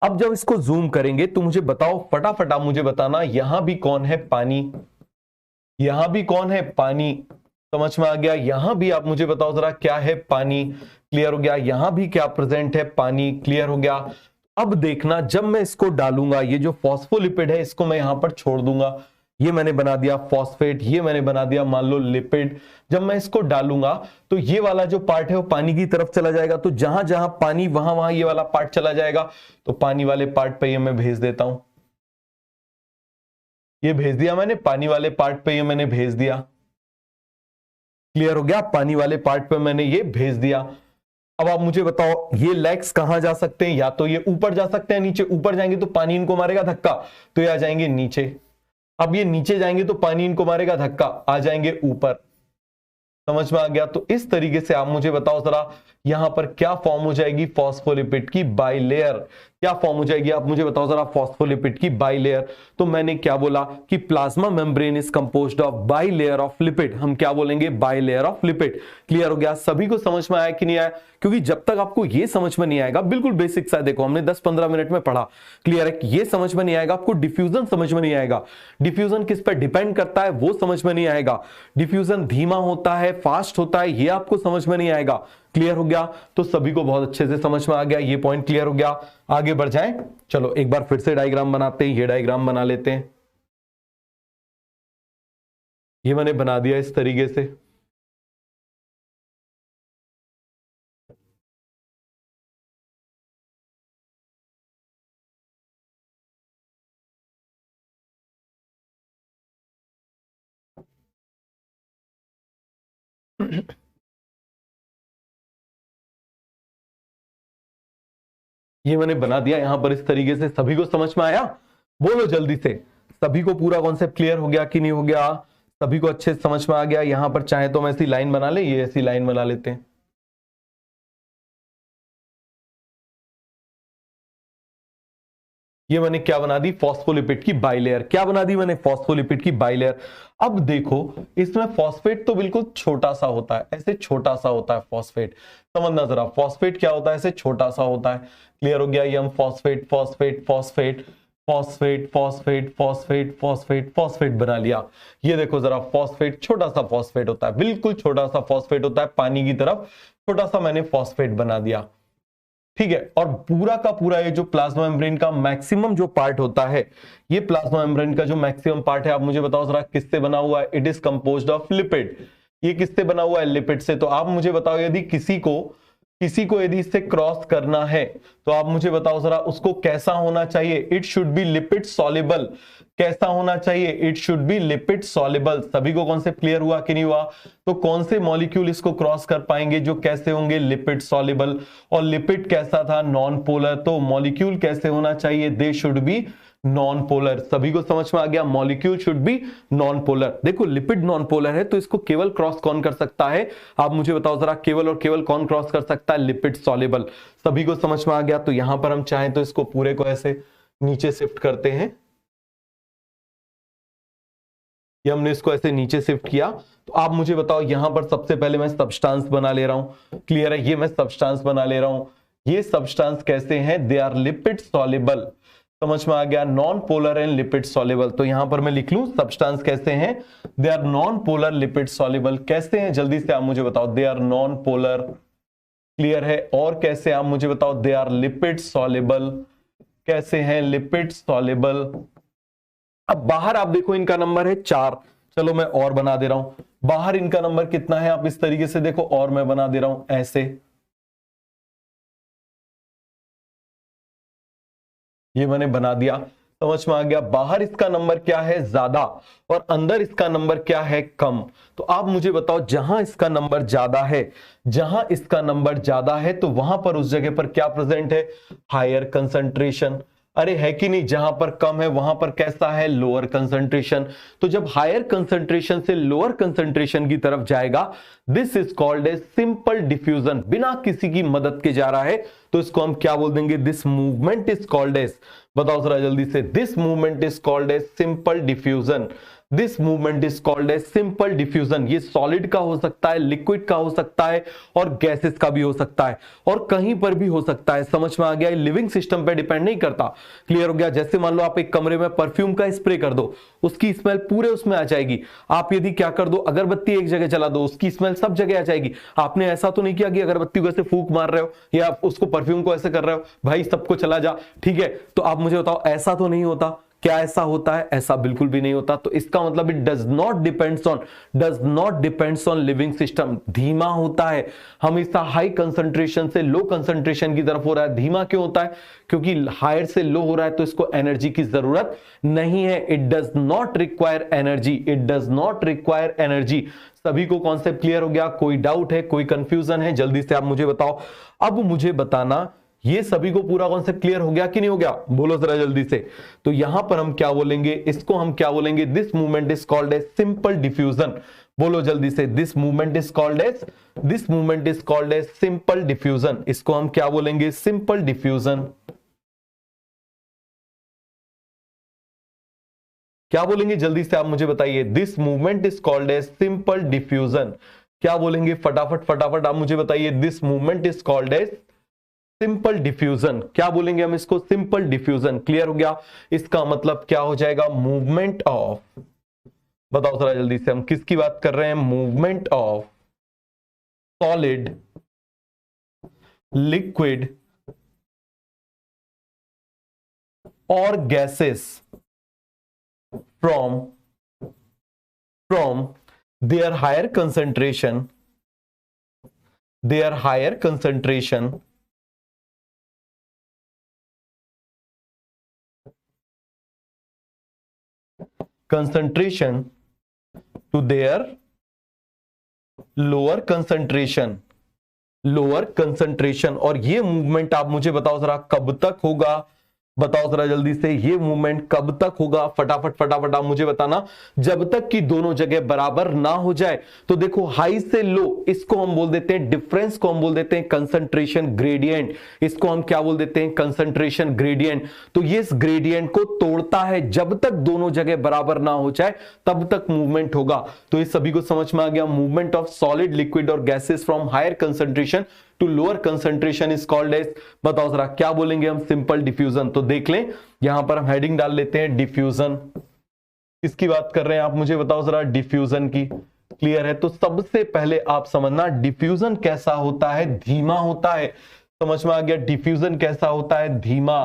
A: अब जब इसको जूम करेंगे तो मुझे बताओ, फटाफट आप मुझे बताना, यहां भी कौन है, पानी। यहां भी कौन है, पानी। समझ में आ गया, यहां भी आप मुझे बताओ जरा क्या है, पानी। क्लियर हो गया, यहां भी क्या प्रेजेंट है, पानी। क्लियर हो गया। अब देखना, जब मैं इसको डालूंगा, ये जो फॉस्फोलिपिड है इसको मैं यहां पर छोड़ दूंगा। ये मैंने बना दिया फॉस्फेट, ये मैंने बना दिया मान लो लिपिड। जब मैं इसको डालूंगा तो ये वाला जो पार्ट है वो पानी की तरफ चला जाएगा। तो जहां जहां पानी, वहां वहां ये वाला पार्ट चला जाएगा। तो पानी वाले पार्ट पे ये मैं भेज देता हूं। ये भेज दिया मैंने, पानी वाले पार्ट पे ये मैंने भेज दिया। क्लियर हो गया, पानी वाले पार्ट पे मैंने ये भेज दिया। अब आप मुझे बताओ ये लेग्स कहां जा सकते हैं, या तो ये ऊपर जा सकते हैं, नीचे। ऊपर जाएंगे तो पानी इनको मारेगा धक्का, तो ये आ जाएंगे नीचे। अब ये नीचे जाएंगे तो पानी इनको मारेगा धक्का, आ जाएंगे ऊपर। समझ में आ गया? तो इस तरीके से आप मुझे बताओ जरा, यहां पर क्या फॉर्म हो जाएगी फॉस्फोलिपिड की बाइलेयर। क्या फॉर्म हो जाएगी आप मुझे बताओ जरा, फॉस्फोलिपिड की बाइलेयर। तो मैंने क्या बोला कि plasma membrane is composed of bilayer of lipid. हम क्या बोलेंगे? Bilayer of lipid. क्लियर हो गया? सभी को समझ में आया कि नहीं आया? क्योंकि जब तक आपको ये समझ में नहीं आएगा, बिल्कुल बेसिक सा देखो हमने 10-15 मिनट में पढ़ा, क्लियर है? ये समझ में नहीं आएगा आपको, डिफ्यूजन समझ में नहीं आएगा। डिफ्यूजन किस पर डिपेंड करता है वो समझ में नहीं आएगा। डिफ्यूजन धीमा होता है, फास्ट होता है, ये आपको समझ में नहीं आएगा। क्लियर हो गया? तो सभी को बहुत अच्छे से समझ में आ गया, ये पॉइंट क्लियर हो गया। आगे बढ़ जाएं, चलो एक बार फिर से डायग्राम बनाते हैं। ये डायग्राम बना लेते हैं। ये मैंने बना दिया इस तरीके से। ये मैंने बना दिया यहां पर इस तरीके से। सभी को समझ में आया? बोलो जल्दी से, सभी को पूरा कॉन्सेप्ट क्लियर हो गया कि नहीं हो गया? सभी को अच्छे से समझ में आ गया? यहां पर चाहे तो हम ऐसी लाइन बना ले, ये ऐसी लाइन बना लेते हैं। ये मैंने क्या बना दी? फॉस्फोलिपिड की बाइलेयर। क्या बना दी मैंने? फॉस्फोलिपिड की बाइलेयर। अब देखो इसमें फॉस्फेट तो बिल्कुल छोटा सा होता है, ऐसे छोटा सा होता है फॉस्फेट। समझना जरा, फॉस्फेट क्या होता है? ऐसे छोटा सा होता है। क्लियर हो गया? ये हम phosphate phosphate phosphate phosphate phosphate phosphate phosphate phosphate बना लिया। ये देखो जरा, फॉस्फेट छोटा सा फॉस्फेट होता है, बिल्कुल छोटा सा फॉस्फेट होता है, पानी की तरफ छोटा सा मैंने फॉस्फेट बना दिया। ठीक है? और पूरा का पूरा ये जो प्लाज्मा मेम्ब्रेन का मैक्सिमम जो पार्ट होता है, ये प्लाज्मा मेम्ब्रेन का जो मैक्सिमम पार्ट है, आप मुझे बताओ जरा किससे बना हुआ है? It is composed of lipid. ये किससे बना हुआ है? लिपिड से। तो आप मुझे बताओ यदि किसी को यदि इससे क्रॉस करना है तो आप मुझे बताओ जरा उसको कैसा होना चाहिए? It should be lipid soluble. कैसा होना चाहिए? It should be lipid soluble. सभी को कॉन्सेप्ट क्लियर हुआ कि नहीं हुआ? तो कौन से मॉलिक्यूल इसको क्रॉस कर पाएंगे जो कैसे होंगे? Lipid soluble. और लिपिड कैसा था? Non polar. तो मॉलिक्यूल कैसे होना चाहिए? They should be non polar. सभी को समझ में आ गया? Molecule should be non polar. देखो लिपिड नॉन पोलर है तो इसको केवल क्रॉस कौन कर सकता है? आप मुझे बताओ जरा, केवल और केवल कौन क्रॉस कर सकता है? Lipid soluble. सभी को समझ में आ गया? तो यहां पर हम चाहें तो इसको पूरे को ऐसे नीचे शिफ्ट करते हैं। ये हमने इसको ऐसे नीचे शिफ्ट किया। तो आप मुझे बताओ यहां पर सबसे पहले मैं सब्सटेंस बना ले रहा हूं। क्लियर है? ये मैं सब्सटेंस बना ले रहा हूं। ये सब्सटेंस कैसे हैं? They are lipid soluble. समझ में आ गया? Non polar and lipid soluble. तो यहां पर मैं लिख लूं सब्सटेंस कैसे हैं? They are non polar lipid soluble. कैसे हैं जल्दी से आप मुझे बताओ? They are non polar. Clear है? और कैसे आप मुझे बताओ? They are lipid soluble. कैसे हैं? Lipid soluble. अब बाहर आप देखो इनका नंबर है 4। चलो मैं और बना दे रहा हूं। बाहर इनका नंबर कितना है? आप इस तरीके से देखो, और मैं बना दे रहा हूं ऐसे। ये मैंने बना दिया। समझ में आ गया? बाहर इसका नंबर क्या है? ज्यादा, और अंदर इसका नंबर क्या है? कम। तो आप मुझे बताओ जहां इसका नंबर ज्यादा है, जहां इसका नंबर ज्यादा है तो वहां पर उस जगह पर क्या प्रेजेंट है? Higher concentration. अरे है कि नहीं? जहां पर कम है वहां पर कैसा है? Lower concentration. तो जब हायर कंसंट्रेशन से लोअर कंसंट्रेशन की तरफ जाएगा, this is called a simple diffusion. बिना किसी की मदद के जा रहा है तो इसको हम क्या बोल देंगे? This movement is called as, बताओ जरा जल्दी से, this movement is called as simple diffusion. This movement is called a simple diffusion. ये सॉलिड का हो सकता है, लिक्विड का हो सकता है, और गैसेस का भी हो सकता है, और कहीं पर भी हो सकता है। समझ में आ गया? लिविंग सिस्टम पे डिपेंड नहीं करता। क्लियर हो गया? जैसे मान लो आप एक कमरे में परफ्यूम का स्प्रे कर दो, उसकी स्मेल पूरे उसमें आ जाएगी। आप यदि क्या कर दो, अगरबत्ती एक जगह जला दो, उसकी स्मेल सब जगह आ जाएगी। आपने ऐसा तो नहीं किया कि अगरबत्ती को ऐसे फूंक मार रहे हो या उसको परफ्यूम को ऐसे कर रहे हो, भाई सबको चला जा, ठीक है? तो आप मुझे बताओ, ऐसा तो नहीं होता। क्या ऐसा होता है? ऐसा बिल्कुल भी नहीं होता। तो इसका मतलब it does not depends on living system. धीमा होता है, हमेशा हाई कंसंट्रेशन से लो कंसंट्रेशन की तरफ हो रहा है। धीमा क्यों होता है? क्योंकि हायर से लो हो रहा है तो इसको एनर्जी की जरूरत नहीं है। It does not require energy. सभी को कॉन्सेप्ट क्लियर हो गया? कोई डाउट है, कोई कंफ्यूजन है? जल्दी से आप मुझे बताओ। अब मुझे बताना ये सभी को पूरा कॉन्सेप्ट क्लियर हो गया कि नहीं हो गया? बोलो जरा जल्दी से। तो यहां पर हम क्या बोलेंगे? इसको हम क्या बोलेंगे? This movement is called as simple diffusion. बोलो जल्दी से। This movement is called as simple diffusion. इसको हम क्या बोलेंगे? Simple diffusion. क्या बोलेंगे? जल्दी से आप मुझे बताइए। This movement is called as simple diffusion. क्या बोलेंगे? फटाफट फटाफट आप मुझे बताइए। This movement is called as simple diffusion. क्या बोलेंगे हम इसको? Simple diffusion. क्लियर हो गया? इसका मतलब क्या हो जाएगा? मूवमेंट ऑफ, बताओ जरा जल्दी से, हम किसकी बात कर रहे हैं? मूवमेंट ऑफ सॉलिड, लिक्विड और gases from their higher concentration to their lower concentration। और ये मूवमेंट आप मुझे बताओ जरा कब तक होगा? बताओ जरा जल्दी से, ये मूवमेंट कब तक होगा? फटाफट फटाफट आप मुझे बताना। जब तक कि दोनों जगह बराबर ना हो जाए। तो देखो, हाई से लो, इसको हम बोल देते हैं डिफरेंस, को हम बोल देते हैं कंसंट्रेशन ग्रेडियंट। इसको हम क्या बोल देते हैं? Concentration gradient. तो ये इस ग्रेडियंट को तोड़ता है। जब तक दोनों जगह बराबर ना हो जाए तब तक मूवमेंट होगा। तो ये सभी को समझ में आ गया? मूवमेंट ऑफ सॉलिड, लिक्विड और gases from higher concentration to lower concentration is called as, बताओ जरा क्या बोलेंगे हम? Simple diffusion. तो देख लें, यहां पर हम हेडिंग डाल लेते हैं डिफ्यूजन। किसकी बात कर रहे हैं आप मुझे बताओ जरा? डिफ्यूजन की। क्लियर है? तो सबसे पहले आप समझना डिफ्यूजन कैसा होता है? धीमा होता है। समझ में आ गया? डिफ्यूजन कैसा होता है? धीमा।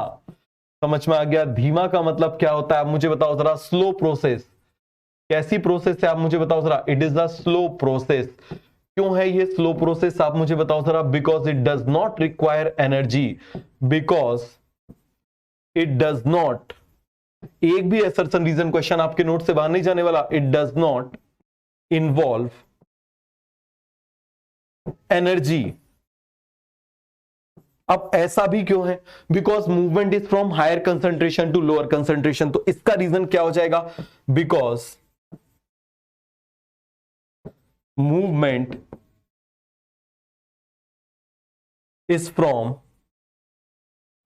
A: समझ में आ गया? धीमा का मतलब क्या होता है? आप मुझे बताओ जरा। Slow process. कैसी प्रोसेस है? आप मुझे बताओ जरा। It is a slow process. क्यों है ये स्लो प्रोसेस? आप मुझे बताओ जरा। Because it does not require energy. Because it does not, एक भी असर्शन रीजन क्वेश्चन आपके नोट से बाहर नहीं जाने वाला। It does not involve energy. अब ऐसा भी क्यों है? Because movement is from higher concentration to lower concentration. तो इसका रीजन क्या हो जाएगा? बिकॉज मूवमेंट इज फ्रॉम,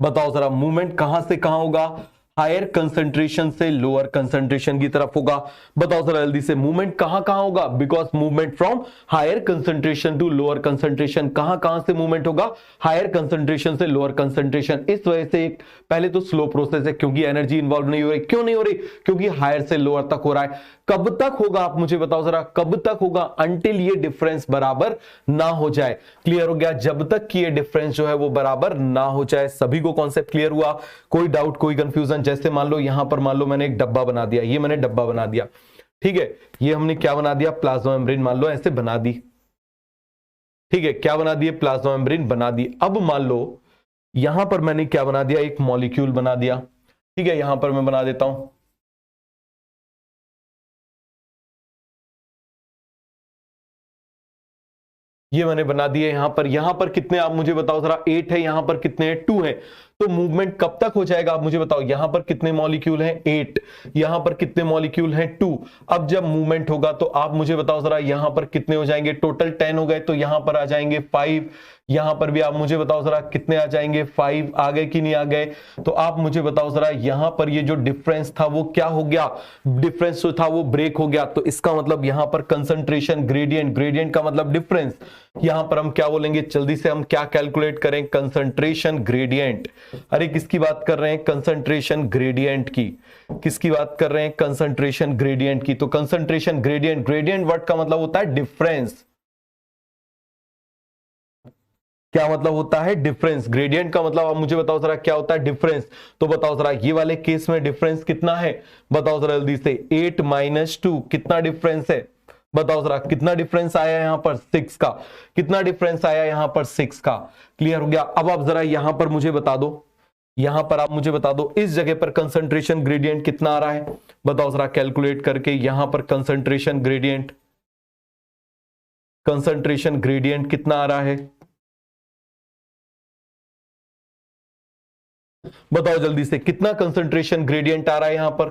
A: बताओ जरा, मूवमेंट कहां से कहां होगा? हायर कंसंट्रेशन से लोअर कंसंट्रेशन की तरफ होगा। बताओ जरा जल्दी से, मूवमेंट कहां कहां होगा? Because movement from higher concentration to lower concentration. कहां कहां से मूवमेंट होगा? हायर कंसंट्रेशन से लोअर कंसंट्रेशन। इस वजह से एक पहले तो स्लो प्रोसेस है, क्योंकि एनर्जी इंवॉल्व नहीं हो रही। क्यों नहीं हो रही? क्योंकि हायर से लोअर तक हो रहा है। कब तक होगा? आप मुझे बताओ जरा, कब तक होगा? अंटिल ये डिफरेंस बराबर ना हो जाए। क्लियर हो गया? जब तक कि ये डिफरेंस जो है वो बराबर ना हो जाए। सभी को कॉन्सेप्ट क्लियर हुआ? कोई डाउट, कोई कंफ्यूजन? जैसे मान लो यहां पर, मान लो मैंने एक डब्बा बना दिया, ये मैंने डब्बा बना दिया, ठीक है। ये हमने क्या बना दिया? प्लाज्मा मेम्ब्रेन मान लो ऐसे बना दी, ठीक है। क्या बना दिए? प्लाज्मा मेम्ब्रेन बना दी। अब मान लो यहां पर मैंने क्या बना दिया? एक मॉलिक्यूल बना दिया, ठीक है। यहां पर मैं बना देता हूं, ये मैंने बना दिए यहां पर कितने आप मुझे बताओ जरा? 8 है। यहां पर कितने हैं? 2 है। तो मूवमेंट कब तक हो जाएगा? आप मुझे बताओ। यहां पर कितने मॉलिक्यूल हैं? 8। यहां पर कितने मॉलिक्यूल हैं? 2। अब जब मूवमेंट होगा तो आप मुझे बताओ जरा, यहां पर कितने हो जाएंगे? टोटल 10 हो गए, तो यहां पर आ जाएंगे 5। यहां पर भी आप मुझे बताओ जरा कितने आ जाएंगे? 5। आ गए कि नहीं आ गए? तो आप मुझे बताओ जरा, यहां पर ये जो डिफरेंस था वो क्या हो गया? डिफरेंस जो था वो ब्रेक हो गया। तो इसका मतलब यहां पर कंसंट्रेशन ग्रेडियंट, ग्रेडियंट का मतलब डिफरेंस, यहां पर हम क्या बोलेंगे? जल्दी से हम क्या कैलकुलेट करें? Concentration gradient. अरे किसकी बात कर रहे हैं? कंसंट्रेशन ग्रेडियंट की। किसकी बात कर रहे हैं? कंसंट्रेशन ग्रेडियंट की। तो कंसंट्रेशन ग्रेडियंट, ग्रेडियंट वर्ड का मतलब होता है डिफरेंस। क्या मतलब होता है डिफरेंस। ग्रेडियंट का मतलब आप मुझे बताओ जरा क्या होता है डिफरेंस। तो बताओ जरा ये वाले केस में डिफरेंस कितना है, बताओ जरा जल्दी से। 8 - 2 कितना डिफरेंस है, बताओ जरा कितना डिफरेंस आया यहां पर 6 का, कितना डिफरेंस आया यहां पर 6 का। क्लियर हो गया। अब आप जरा यहां पर मुझे बता दो, यहां पर आप मुझे बता दो इस जगह पर कंसंट्रेशन ग्रेडियंट कितना आ रहा है, बताओ जरा कैलकुलेट करके। यहां पर कंसंट्रेशन ग्रेडियंट, कंसंट्रेशन ग्रेडियंट कितना आ रहा है, बताओ जल्दी से कितना कंसंट्रेशन ग्रेडियंट आ रहा है यहां पर।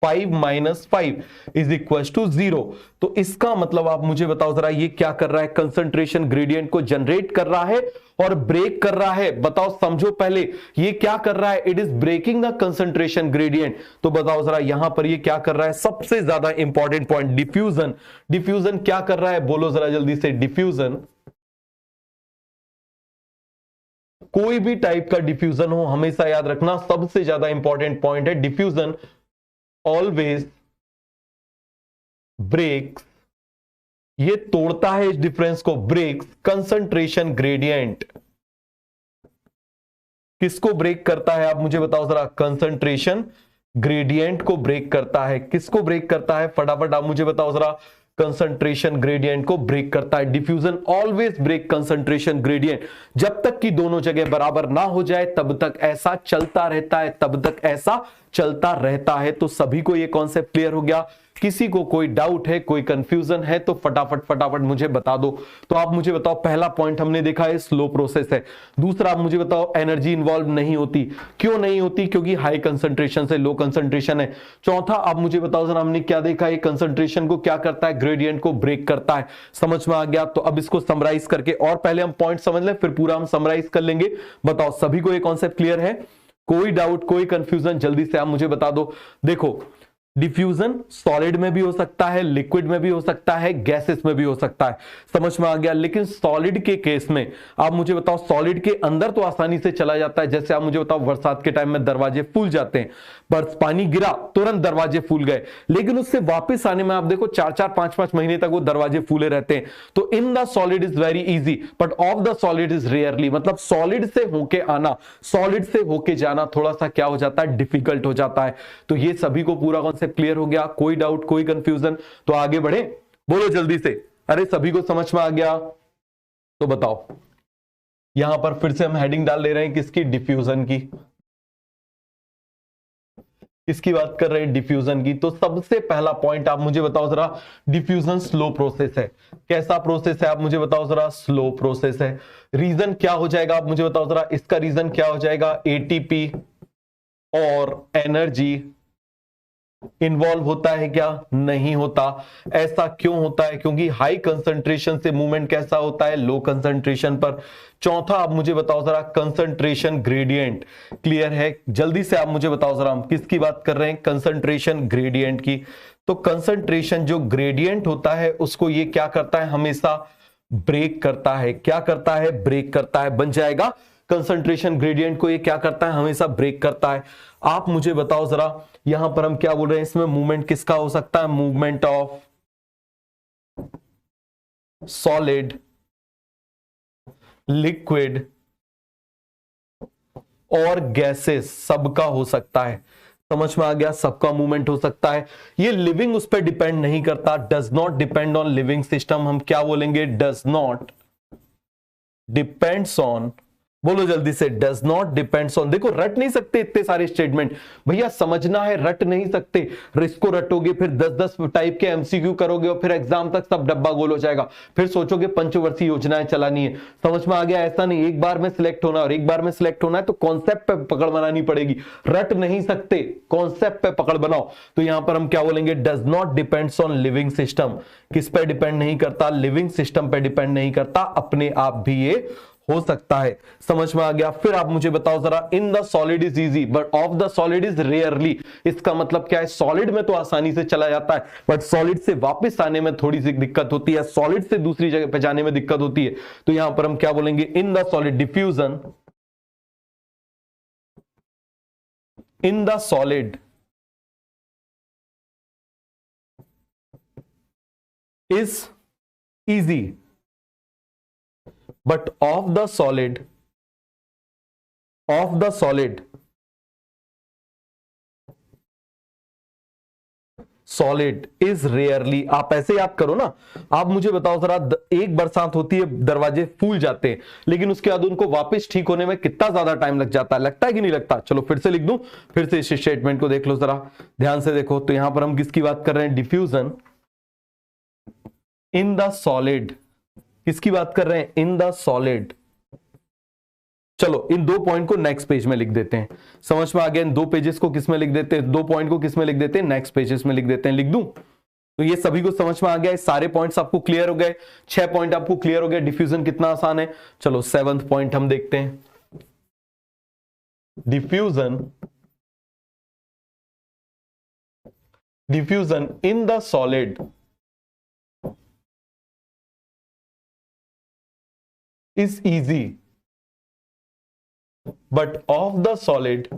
A: 5 - 5 इज इक्वल टू 0। तो इसका मतलब आप मुझे बताओ जरा ये क्या कर रहा है, कंसंट्रेशन ग्रेडियंट को जनरेट कर रहा है और ब्रेक कर रहा है। बताओ समझो पहले ये क्या कर रहा है, it is breaking the concentration gradient. तो बताओ जरा यहां पर ये क्या कर रहा है, सबसे ज्यादा इंपॉर्टेंट पॉइंट डिफ्यूजन। डिफ्यूजन क्या कर रहा है, बोलो जरा जल्दी से। डिफ्यूजन, कोई भी टाइप का डिफ्यूजन हो हमेशा याद रखना सबसे ज्यादा इंपॉर्टेंट पॉइंट है डिफ्यूजन ऑलवेज ब्रेक्स, ये तोड़ता है इस डिफरेंस को, ब्रेक्स कंसंट्रेशन ग्रेडियंट। किसको ब्रेक करता है आप मुझे बताओ जरा, कंसंट्रेशन ग्रेडियंट को ब्रेक करता है। किसको ब्रेक करता है, फटाफट आप मुझे बताओ जरा। कंसंट्रेशन ग्रेडियंट को ब्रेक करता है। Diffusion always break concentration gradient. जब तक कि दोनों जगह बराबर ना हो जाए तब तक ऐसा चलता रहता है, तब तक ऐसा चलता रहता है। तो सभी को यह कॉन्सेप्ट क्लियर हो गया। किसी को कोई डाउट है, कोई कंफ्यूजन है तो फटाफट फटाफट मुझे बता दो। तो आप मुझे बताओ पहला पॉइंट हमने देखा है स्लो प्रोसेस है। दूसरा आप मुझे बताओ एनर्जी इन्वॉल्व नहीं होती। क्यों नहीं होती, क्योंकि हाई कंसंट्रेशन से लो कंसंट्रेशन है। चौथा आप मुझे बताओ जरा हमने क्या देखा है, कंसंट्रेशन को क्या करता है, ग्रेडियंट को ब्रेक करता है। समझ में आ गया। तो अब इसको समराइज करके, और पहले हम पॉइंट समझ लें फिर पूरा हम समराइज कर लेंगे। बताओ सभी को ये कॉन्सेप्ट क्लियर है, कोई डाउट कोई कंफ्यूजन जल्दी से आप मुझे बता दो। देखो डिफ्यूजन सॉलिड में भी हो सकता है, लिक्विड में भी हो सकता है, गैसेस में भी हो सकता है। समझ में आ गया। लेकिन सॉलिड के केस में आप मुझे बताओ, सॉलिड के अंदर तो आसानी से चला जाता है। जैसे आप मुझे बताओ बरसात के टाइम में दरवाजे फूल जाते हैं, बर्फ पानी गिरा तुरंत दरवाजे फूल गए, लेकिन उससे वापस आने में आप देखो 4-4 5-5 महीने तक वो दरवाजे फूले रहते हैं। तो in the solid is very easy but of the solid is rarely. मतलब सॉलिड से होके आना, सॉलिड से होके जाना थोड़ा सा क्या हो जाता है, डिफिकल्ट हो जाता है। तो ये सभी को पूरा कॉन्सेप्ट क्लियर हो गया, कोई डाउट कोई कंफ्यूजन। तो आगे बढ़े, बोलो जल्दी से। अरे सभी को समझ में आ गया तो बताओ। यहां पर फिर से हम हेडिंग डाल ले रहे हैं किसकी, डिफ्यूजन की। किसकी बात कर रहे हैं, डिफ्यूजन की। तो सबसे पहला पॉइंट आप मुझे बताओ जरा, डिफ्यूजन स्लो प्रोसेस है। कैसा प्रोसेस है आप मुझे बताओ जरा, स्लो प्रोसेस है। रीजन क्या हो जाएगा आप मुझे बताओ जरा, इसका रीजन क्या हो जाएगा, एटीपी और एनर्जी इन्वॉल्व होता है क्या, नहीं होता। ऐसा क्यों होता है, क्योंकि हाई कंसंट्रेशन से मूवमेंट कैसा होता है, लो कंसंट्रेशन पर। चौथा आप मुझे बताओ जरा, कंसंट्रेशन ग्रेडियंट। क्लियर है, जल्दी से आप मुझे बताओ जरा, हम किसकी बात कर रहे हैं, कंसंट्रेशन ग्रेडियंट की। तो कंसंट्रेशन जो ग्रेडियंट होता है उसको ये क्या करता है, हमेशा ब्रेक करता है। क्या करता है, ब्रेक करता है। बन जाएगा कंसंट्रेशन ग्रेडियंट को ये क्या करता है, हमेशा ब्रेक करता है। आप मुझे बताओ जरा, यहां पर हम क्या बोल रहे हैं, इसमें मूवमेंट किसका हो सकता है, मूवमेंट ऑफ सॉलिड, लिक्विड और गैसेस, सबका हो सकता है। समझ में आ गया, सबका मूवमेंट हो सकता है। ये लिविंग उस पर डिपेंड नहीं करता, does not depend on living system. हम क्या बोलेंगे, डज नॉट डिपेंड्स ऑन, बोलो जल्दी से, डज नॉट डिपेंड्स ऑन। देखो रट नहीं सकते इतने सारे स्टेटमेंट, भैया समझना है, रट नहीं सकते। इसको रटोगे फिर 10-10 टाइप के एमसीक्यू करोगे और फिर एग्जाम तक सब डब्बा गोल हो जाएगा। फिर सोचोगे पंचवर्षीय योजनाएं चलानी है। समझ में आ गया, ऐसा नहीं एक बार में सिलेक्ट होना और एक बार में सिलेक्ट होना है तो कॉन्सेप्ट पे पकड़ बनानी पड़ेगी। रट नहीं सकते, कॉन्सेप्ट पे पकड़ बनाओ। तो यहां पर हम क्या बोलेंगे, does not depends on living system. किस पे डिपेंड नहीं करता, लिविंग सिस्टम पे डिपेंड नहीं करता, अपने आप भी ये हो सकता है। समझ में आ गया। फिर आप मुझे बताओ जरा, in the solid is easy but of the solid is rarely. इसका मतलब क्या है, सॉलिड में तो आसानी से चला जाता है बट सॉलिड से वापस आने में थोड़ी सी दिक्कत होती है, सॉलिड से दूसरी जगह पे जाने में दिक्कत होती है। तो यहां पर हम क्या बोलेंगे, in the solid diffusion, in the solid is easy but of the solid solid is rarely, आप ऐसे याद करो ना, आप मुझे बताओ जरा, एक बरसात होती है, दरवाजे फूल जाते हैं, लेकिन उसके बाद उनको वापस ठीक होने में कितना ज्यादा टाइम लग जाता है, लगता है कि नहीं लगता? चलो फिर से लिख दूं, फिर से इस स्टेटमेंट को देख लो जरा ध्यान से देखो। तो यहां पर हम किसकी बात कर रहे हैं? Diffusion in the solid. किसकी बात कर रहे हैं? In the solid. चलो इन दो पॉइंट को नेक्स्ट पेज में लिख देते हैं। समझ में आ गया? इन दो पेजेस को किस में लिख देते हैं? दो पॉइंट को किस में लिख देते हैं? नेक्स्ट पेजेस में लिख देते हैं। लिख दूं? तो ये सभी को समझ में आ गया, सारे पॉइंट्स आपको क्लियर हो गए, 6 पॉइंट आपको क्लियर हो गए। डिफ्यूजन कितना आसान है। चलो 7th पॉइंट हम देखते हैं। Diffusion in the solid is easy, but of the solid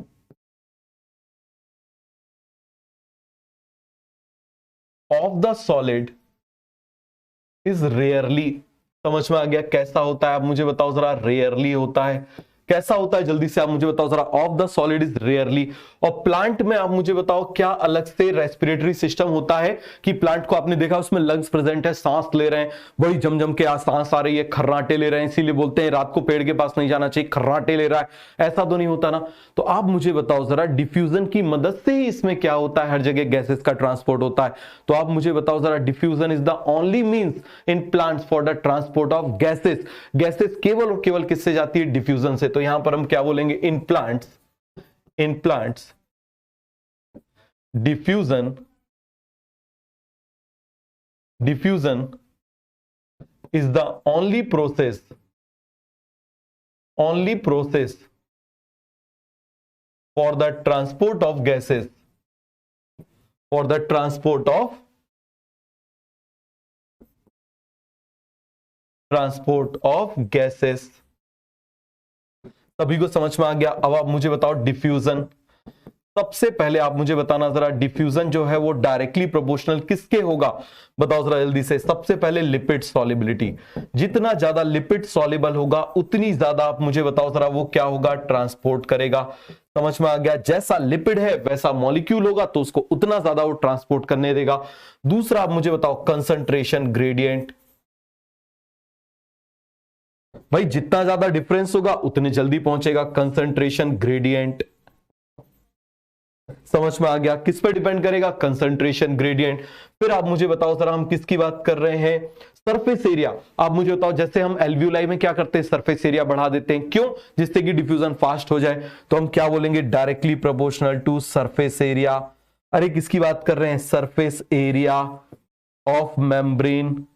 A: is rarely। समझ में आ गया कैसा होता है? आप मुझे बताओ जरा, रेयरली होता है। कैसा होता है जल्दी से आप मुझे बताओ जरा। Of the solid is rarely. और प्लांट में आप मुझे बताओ क्या अलग से रेस्पिरेटरी सिस्टम होता है कि प्लांट को आपने देखा उसमें लंग्स प्रेजेंट है, सांस ले रहे हैं, बड़ी जम के सांस आ रही है, खर्राटे ले रहे हैं, इसीलिए बोलते हैं रात को पेड़ के पास नहीं जाना चाहिए, खर्राटे ले रहा है। ऐसा तो नहीं होता ना। तो आप मुझे बताओ जरा, डिफ्यूजन की मदद से ही इसमें क्या होता है? हर जगह गैसेस का ट्रांसपोर्ट होता है। तो आप मुझे बताओ जरा, diffusion is the only means in plants for the transport of gases. Gases केवल और केवल किससे जाती है? डिफ्यूजन से। तो यहां पर हम क्या बोलेंगे? In plants diffusion is the only process for the transport of gases, सभी को समझ में आ गया। अब आप मुझे बताओ डिफ्यूजन। सबसे पहले आप मुझे बताना जरा, डिफ्यूजन जो है वो डायरेक्टली प्रोपोर्शनल किसके होगा? बताओ जरा जल्दी से। सबसे पहले लिपिड सॉलिबिलिटी। जितना ज्यादा लिपिड सॉल्युबल होगा उतनी ज्यादा आप मुझे बताओ जरा वो क्या होगा? ट्रांसपोर्ट करेगा। समझ में आ गया? जैसा लिपिड है वैसा मॉलिक्यूल होगा तो उसको उतना ज्यादा वो ट्रांसपोर्ट करने देगा। दूसरा आप मुझे बताओ कंसंट्रेशन ग्रेडियंट। भाई जितना ज्यादा डिफरेंस होगा उतने जल्दी पहुंचेगा, कंसंट्रेशन ग्रेडियंट। समझ में आ गया? किस पे डिपेंड करेगा? Concentration gradient. फिर आप मुझे बताओ जरा, हम किसकी बात कर रहे हैं? Surface area. आप मुझे बताओ, जैसे हम एल्वियोलाई में क्या करते हैं? सरफेस एरिया बढ़ा देते हैं। क्यों? जिससे कि डिफ्यूजन फास्ट हो जाए। तो हम क्या बोलेंगे? Directly proportional to surface area. अरे किसकी बात कर रहे हैं? Surface area of membrane.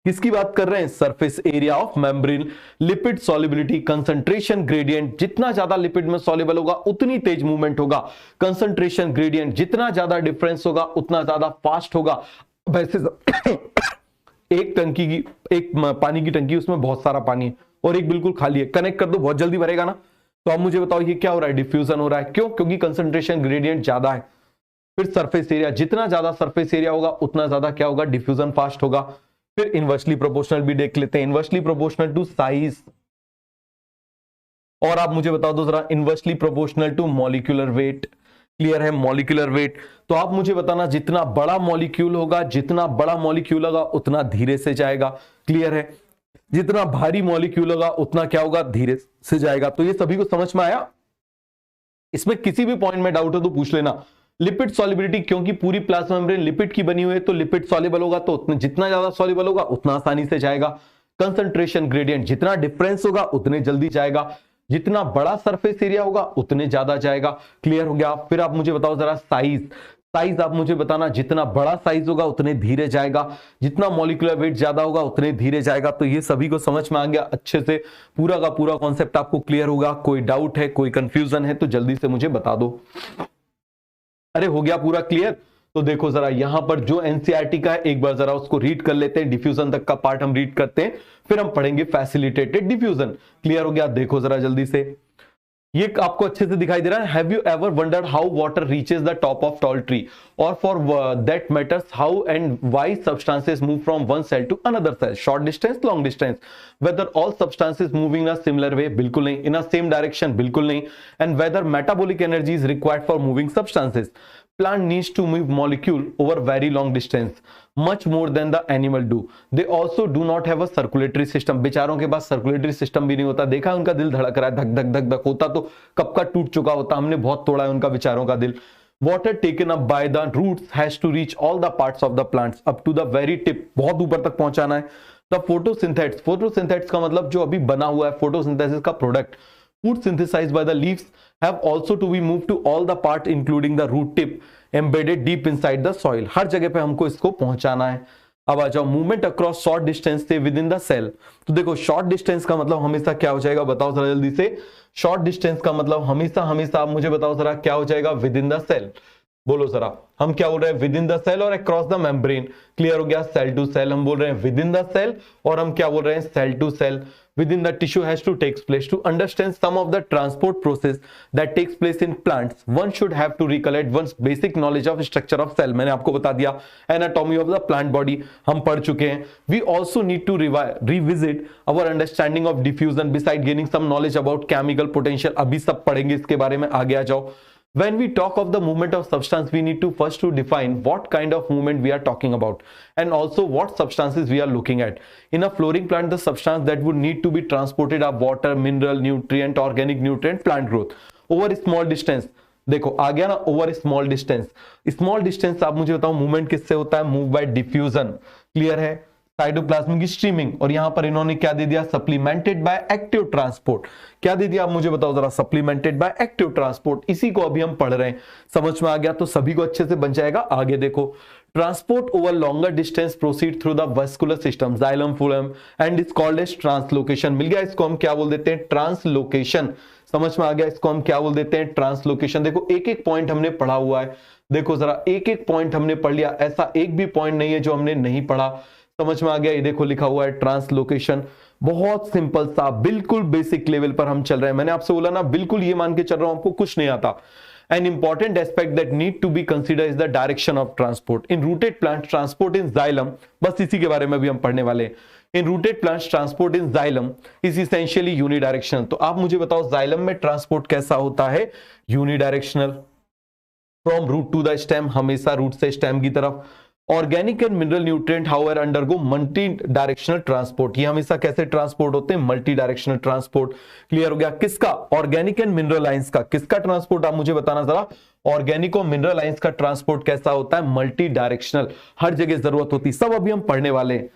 A: किसकी बात कर रहे हैं? Surface area of membrane. Lipid solubility, concentration gradient. जितना ज्यादा लिपिड में सॉल्युबल होगा उतनी तेज मूवमेंट होगा। कंसंट्रेशन ग्रेडियंट, जितना ज्यादा डिफरेंस होगा उतना ज्यादा फास्ट होगा। वैसे एक टंकी की, एक पानी की टंकी, उसमें बहुत सारा पानी है और एक बिल्कुल खाली है, कनेक्ट कर दो, बहुत जल्दी भरेगा ना। तो आप मुझे बताओ ये क्या हो रहा है? डिफ्यूजन हो रहा है। क्यों? क्योंकि कंसंट्रेशन ग्रेडियंट ज्यादा है। फिर सरफेस एरिया, जितना ज्यादा सरफेस एरिया होगा उतना ज्यादा क्या होगा? डिफ्यूजन फास्ट होगा। फिर इनवर्सली प्रोपोर्शनल भी देख लेते हैं। Inversely proportional to size. और आप मुझे बता दो जरा, inversely proportional to molecular weight. Clear है? Molecular weight. तो आप मुझे बताना, जितना बड़ा मॉलिक्यूल होगा उतना धीरे से जाएगा। क्लियर है? जितना भारी मॉलिक्यूल होगा उतना क्या होगा? धीरे से जाएगा। तो ये सभी को समझ में आया? इसमें किसी भी पॉइंट में डाउट हो तो पूछ लेना। लिपिड सॉल्युबिलिटी, क्योंकि पूरी प्लाज्मा मेम्ब्रेन लिपिड की बनी हुई है तो लिपिड सॉल्युबल होगा, तो उतना जितना ज्यादा सॉल्युबल होगा उतना आसानी से जाएगा। कंसंट्रेशन ग्रेडियंट, जितना डिफरेंस होगा उतने जल्दी जाएगा। जितना बड़ा सरफेस एरिया होगा उतने ज्यादा जाएगा। क्लियर हो गया? फिर आप मुझे बताओ जरा साइज। साइज आप मुझे बताना, जितना बड़ा साइज होगा उतने धीरे जाएगा, जितना मॉलिक्यूलर वेट ज्यादा होगा उतने धीरे जाएगा। तो ये सभी को समझ में आ गया अच्छे से? पूरा का पूरा कॉन्सेप्ट आपको क्लियर होगा? कोई डाउट है, कोई कंफ्यूजन है तो जल्दी से मुझे बता दो। अरे हो गया पूरा क्लियर? तो देखो जरा, यहां पर जो एनसीईआरटी का है एक बार जरा उसको रीड कर लेते हैं। डिफ्यूजन तक का पार्ट हम रीड करते हैं, फिर हम पढ़ेंगे फैसिलिटेटेड डिफ्यूजन। क्लियर हो गया? देखो जरा जल्दी से। ये आपको अच्छे से दिखाई दे रहा है। Have you ever wondered how water reaches the top of tall tree, और for that matters how and why substances move from one cell to another cell, short distance, long distance, whether all substances moving in a similar way, बिल्कुल नहीं, in a same direction, बिल्कुल नहीं, and whether metabolic energy is required for moving substances, plant needs to move molecule over very long distance, much more than the animal do. They also do not have a circulatory system. बेचारों के पास circulatory system भी नहीं होता। देखा उनका दिल धड़क रहा है, धक धक धक धक, होता तो कब का टूट चुका होता, हमने बहुत तोड़ा है उनका बेचारों का दिल। Water taken up by the roots has to reach all the parts of the plants up to the very tip, बहुत ऊपर तक पहुंचाना है। The photosynthetes, photosynthetes का मतलब जो अभी बना हुआ है फोटोसिंथेसिस का product, food synthesized by the leaves have also to be moved to all the part including the root tip embedded deep inside the soil। हर जगह पे हमको इसको पहुंचाना है। अब आ जाओ मूवमेंट अक्रॉस शॉर्ट डिस्टेंस से विद इन द सेल। तो देखो शॉर्ट डिस्टेंस का मतलब हमेशा क्या हो जाएगा, बताओ जरा जल्दी से। शॉर्ट डिस्टेंस का मतलब हमेशा हमेशा आप मुझे बताओ जरा क्या हो जाएगा, विद इन द सेल। बोलो जरा, हम क्या बोल रहे हैं, विद इन द सेल और अक्रॉस द मेम्ब्रेन। क्लियर हो गया, सेल टू सेल हम बोल रहे हैं विद इन द सेल, और हम क्या बोल रहे हैं, cell to cell. within the tissue has to take place. To understand some of the transport process that takes place in plants, one should have to recollect one's basic knowledge of structure of cell। मैंने आपको बता दिया anatomy of the plant body हम पढ़ चुके हैं। We also need to revisit our understanding of diffusion beside gaining some knowledge about chemical potential। अभी सब पढ़ेंगे इसके बारे में, आगे आ जाओ। When we talk of the movement of substance, we need to first to define what kind of movement we are talking about and also what substances we are looking at. In a flowering plant, the substance that would need to be transported are water, mineral, nutrient, organic nutrient, plant growth over a small distance। देखो आ गया ना, over small distance. Small distance आप मुझे बताओ movement किससे होता है, move by diffusion. Clear है, साइटोप्लाज्म की स्ट्रीमिंग, और यहां पर इन्होंने क्या दे दिया, सप्लीमेंटेड बाय एक्टिव ट्रांसपोर्ट। क्या दे दिया आप मुझे बताओ जरा, सप्लीमेंटेड बाय एक्टिव ट्रांसपोर्ट। इसी को अभी हम पढ़ रहे हैं, समझ में आ गया तो सभी को अच्छे से बन जाएगा। आगे देखो, transport over longer distance proceed through the vascular system, xylem phloem, and is called as translocation. मिल गया, इसको हम क्या बोल देते हैं, ट्रांसलोकेशन। समझ में आ गया, इसको हम क्या बोल देते हैं, ट्रांसलोकेशन। देखो एक एक पॉइंट हमने पढ़ा हुआ है, देखो जरा एक एक पॉइंट हमने पढ़ लिया, ऐसा एक भी पॉइंट नहीं है जो हमने नहीं पढ़ा। समझ में आ गया, ये देखो लिखा हुआ है ट्रांसलोकेशन। बहुत सिंपल सा, बिल्कुल बेसिक लेवल पर हम चल रहे हैं। मैंने आपसे बोला ना, बिल्कुल ये मान के चल रहा हूं आपको कुछ नहीं आता। An important aspect that need to be considered is the direction of transport. In rooted plants, transport in xylem, बस इसी के बारे में भी हम पढ़ने वाले हैं। In rooted plants, transport in xylem is essentially unidirectional। तो आप मुझे बताओ xylem में ट्रांसपोर्ट कैसा होता है, unidirectional, from root to the stem, हमेशा रूट से स्टेम की तरफ। Organic and mineral nutrient however undergo multi directional transport, ये हमेशा कैसे ट्रांसपोर्ट होते हैं, मल्टी डायरेक्शनल ट्रांसपोर्ट। क्लियर हो गया, किसका, ऑर्गेनिक एंड मिनरल आइंस का, किसका ट्रांसपोर्ट आप मुझे बताना जरा, ऑर्गेनिक और मिनरल आइंस का ट्रांसपोर्ट कैसा होता है, मल्टी डायरेक्शनल, हर जगह जरूरत होती है, सब अभी हम पढ़ने वाले हैं।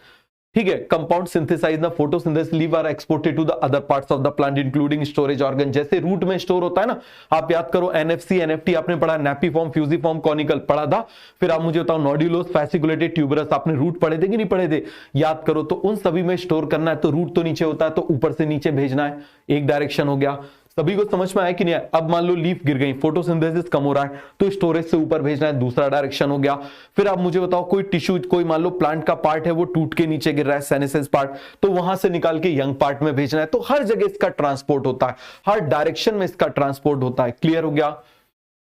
A: ठीक है, कंपाउंड सिंथेसाइज ना photosynthesis leave are exported to the other parts of the plant including storage organ. जैसे रूट में स्टोर होता है ना, आप याद करो एनएफसी एनएफटी आपने पढ़ा, नेपीफॉर्म फ्यूजिफॉर्म कॉनिकल पढ़ा था। फिर आप मुझे बताओ नोड्यूलोस फैसिकुलेटेड ट्यूबरस, आपने रूट पढ़े थे कि नहीं पढ़े थे, याद करो। तो उन सभी में स्टोर करना है, तो रूट तो नीचे होता है, तो ऊपर से नीचे भेजना है, एक डायरेक्शन हो गया। सभी को समझ में आया कि नहीं आया। अब मान लो लीफ गिर गई, फोटोसिंथेसिस कम हो रहा है, तो स्टोरेज से ऊपर भेजना है, दूसरा डायरेक्शन हो गया। फिर आप मुझे बताओ कोई टिश्यू, कोई मान लो प्लांट का पार्ट है वो टूट के नीचे गिर रहा है, सेनेसिस पार्ट, तो वहां से निकाल के यंग पार्ट में भेजना है। तो हर जगह इसका ट्रांसपोर्ट होता है, हर डायरेक्शन में इसका ट्रांसपोर्ट होता है। क्लियर हो गया।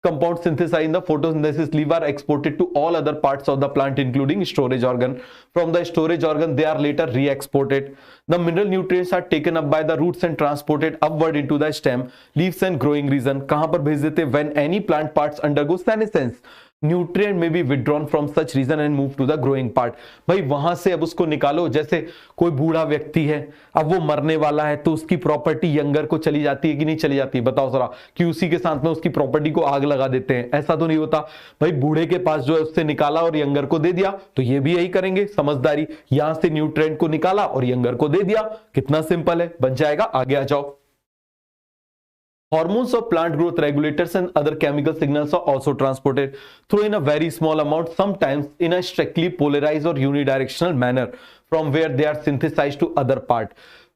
A: Compound synthesized in the photosynthesis leaf are exported to all other parts of the plant including storage organ. From the storage organ they are later re-exported. The mineral nutrients are taken up by the roots and transported upward into the stem, leaves and growing region। कहां पर भेज देते, when any plant parts undergo senescence, nutrient may be withdrawn from such region and move to the growing part. भाई वहां से अब उसको निकालो, जैसे कोई बूढ़ा व्यक्ति है, अब वो मरने वाला है, तो उसकी प्रॉपर्टी यंगर को चली जाती है कि नहीं चली जाती है, बताओ जरा, कि उसी के साथ में उसकी प्रॉपर्टी को आग लगा देते हैं, ऐसा तो नहीं होता। भाई बूढ़े के पास जो है उससे निकाला और यंगर को दे दिया, तो ये भी यही करेंगे, समझदारी। यहां से न्यूट्रिएंट को निकाला और यंगर को दे दिया, कितना सिंपल है, बन जाएगा। आगे आ जाओ। Hormones of plant growth regulators and other chemical signals are also transported through in a very small amount, sometimes in a strictly polarized or unidirectional manner from where they are synthesized to other part।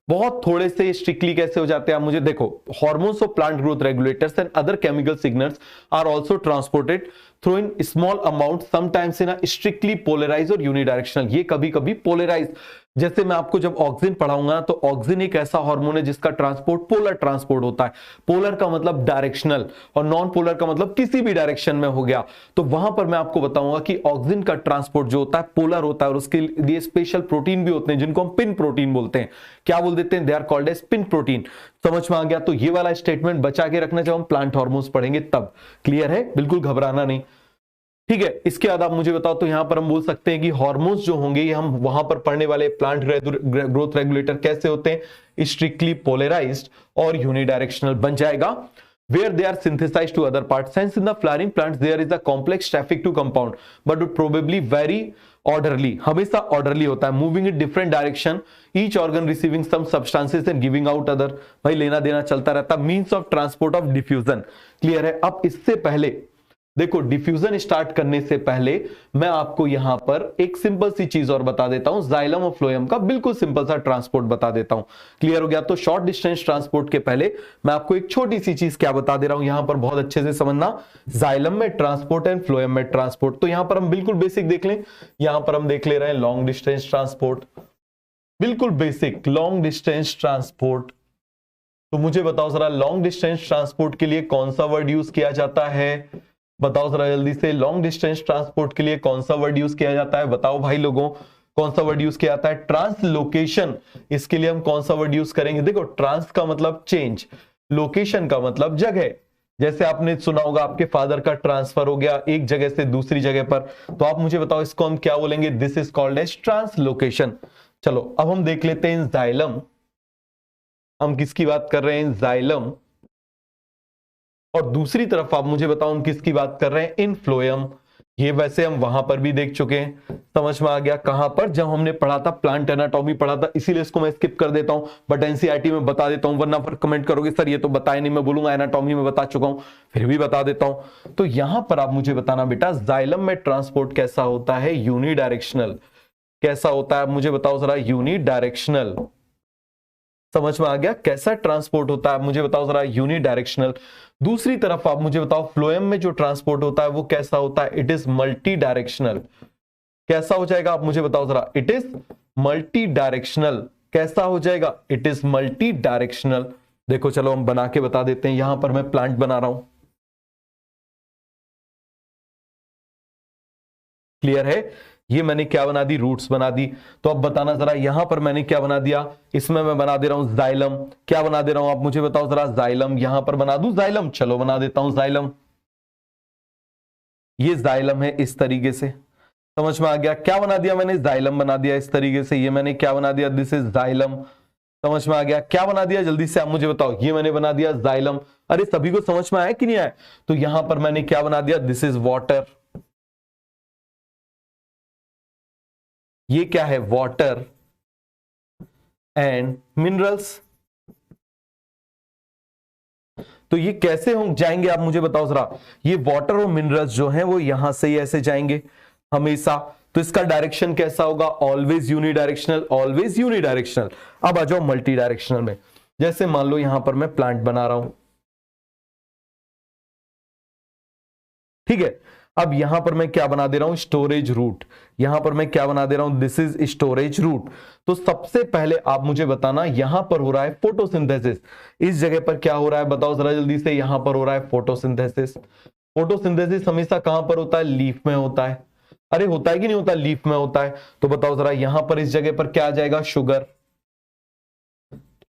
A: बहुत थोड़े से strictly कैसे हो जाते हैं आप मुझे देखो, hormones of plant growth regulators and other chemical signals are also transported through in small amount, sometimes in a strictly polarize और यूनिडायरेक्शनल। ये कभी कभी पोलराइज जैसे मैं आपको जब ऑक्सिन पढ़ाऊंगा तो ऑक्सिन एक ऐसा हार्मोन है जिसका ट्रांसपोर्ट पोलर ट्रांसपोर्ट होता है। पोलर का मतलब डायरेक्शनल और नॉन पोलर का मतलब किसी भी डायरेक्शन में हो गया। तो वहां पर मैं आपको बताऊंगा कि ऑक्सिन का ट्रांसपोर्ट जो होता है पोलर होता है और उसके लिए स्पेशल प्रोटीन भी होते हैं जिनको हम पिन प्रोटीन बोलते हैं। क्या बोल देते हैं? They are called as PIN protein. समझ में आ गया? तो ये वाला स्टेटमेंट बचा के रखना जब हम प्लांट हार्मोन्स पढ़ेंगे तब। क्लियर है? बिल्कुल घबराना नहीं। ठीक है, इसके बाद आप मुझे बताओ, तो यहां पर हम बोल सकते हैं कि हार्मोन्स जो होंगे ये हम वहां पर पढ़ने वाले प्लांट ग्रोथ रेगुलेटर कैसे होते हैं? स्ट्रिक्टली पोलराइज्ड और यूनिडायरेक्शनल बन जाएगा। Where they are synthesized to other parts, sense in the flowering plants there is a complex traffic to compound but probably very orderly, हमेशा ऑर्डरली होता है, moving in different direction, each organ receiving some substances and giving out other. भाई लेना देना चलता रहता। Means of transport of diffusion. Clear है? अब इससे पहले देखो, डिफ्यूजन स्टार्ट करने से पहले मैं आपको यहां पर एक सिंपल सी चीज और बता देता हूं, जाइलम और फ्लोएम का बिल्कुल सिंपल सा ट्रांसपोर्ट बता देता हूं। क्लियर हो गया? तो शॉर्ट डिस्टेंस ट्रांसपोर्ट के पहले मैं आपको एक छोटी सी चीज क्या बता दे रहा हूं, यहां पर बहुत अच्छे से समझना। जाइलम में ट्रांसपोर्ट एंड फ्लोएम में ट्रांसपोर्ट। तो यहां पर हम बिल्कुल बेसिक देख लें। यहां पर हम देख ले रहे हैं लॉन्ग डिस्टेंस ट्रांसपोर्ट, बिल्कुल बेसिक लॉन्ग डिस्टेंस ट्रांसपोर्ट। तो मुझे बताओ जरा, लॉन्ग डिस्टेंस ट्रांसपोर्ट के लिए कौन सा वर्ड यूज किया जाता है? बताओ जरा जल्दी से, लॉन्ग डिस्टेंस ट्रांसपोर्ट के लिए कौन सा वर्ड यूज किया जाता है? बताओ भाई लोगों, कौन सा वर्ड यूज किया जाता है? ट्रांसलोकेशन। इसके लिए हम कौन सा वर्ड यूज करेंगे? देखो, ट्रांस का मतलब चेंज, लोकेशन का मतलब जगह। जैसे आपने सुना होगा आपके फादर का ट्रांसफर हो गया एक जगह से दूसरी जगह पर, तो आप मुझे बताओ इसको हम क्या बोलेंगे? This is called as translocation. चलो अब हम देख लेते हैं जाइलम। हम किसकी बात कर रहे हैं? जाइलम। और दूसरी तरफ आप मुझे बताओ हम किसकी बात कर रहे हैं? इन फ्लोएम। ये वैसे हम वहां पर भी देख चुके हैं। समझ में आ गया? कहां पर? जब हमने पढ़ा था प्लांट एनाटॉमी पढ़ा था, इसीलिए इसको मैं स्किप कर देता हूं, बट एनसीईआरटी में बता देता हूं, वरना पर कमेंट करोगे सर ये तो बताया नहीं। मैं बोलूंगा एनाटॉमी में बता चुका हूं, फिर भी बता देता हूं। तो यहां पर आप मुझे बताना बेटा, जाइलम में ट्रांसपोर्ट कैसा होता है? यूनिडायरेक्शनल। कैसा होता है मुझे बताओ जरा? यूनिडायरेक्शनल। समझ में आ गया कैसा ट्रांसपोर्ट होता है? मुझे बताओ जरा, यूनिडायरेक्शनल। दूसरी तरफ आप मुझे बताओ, फ्लोएम में जो ट्रांसपोर्ट होता है वो कैसा होता है? It is multi directional. कैसा हो जाएगा आप मुझे बताओ जरा? It is multi directional. कैसा हो जाएगा? It is multi directional. देखो चलो हम बना के बता देते हैं। यहां पर मैं प्लांट बना रहा हूं। क्लियर है? ये मैंने क्या बना दी? रूट्स बना दी। तो अब बताना जरा, यहां पर मैंने क्या बना दिया? इसमें मैं बना दे रहा हूं जाइलम। क्या बना दे रहा हूं आप मुझे बताओ जरा? जाइलम। यहां पर बना दूं जाइलम? चलो बना देता हूं जाइलम। ये जाइलम है इस तरीके से। समझ में आ गया? क्या बना दिया मैंने? जाइलम बना दिया इस तरीके से। ये मैंने क्या बना दिया? This is xylem. समझ में आ गया? क्या बना दिया जल्दी से आप मुझे बताओ? ये मैंने बना दिया जाइलम। अरे सभी को समझ में आया कि नहीं आया? तो यहां पर मैंने क्या बना दिया? This is water. ये क्या है? Water and minerals. तो ये कैसे हो जाएंगे आप मुझे बताओ जरा? ये वाटर और मिनरल्स जो हैं वो यहां से ही ऐसे जाएंगे हमेशा। तो इसका डायरेक्शन कैसा होगा? Always unidirectional, always unidirectional. अब आ जाओ मल्टी डायरेक्शनल में। जैसे मान लो यहां पर मैं प्लांट बना रहा हूं, ठीक है। अब यहां पर मैं क्या बना दे रहा हूं? Storage root. यहां पर मैं क्या बना दे रहा हूं? This is storage root. तो सबसे पहले आप मुझे बताना, यहां पर हो रहा है फोटोसिंथेसिस। इस जगह पर क्या हो रहा है बताओ जरा जल्दी से? यहां पर हो रहा है फोटोसिंथेसिस। फोटोसिंथेसिस हमेशा कहां पर होता है? लीफ में होता है। अरे होता है कि नहीं होता? लीफ में होता है। तो बताओ जरा, यहां पर इस जगह पर क्या आ जाएगा? शुगर।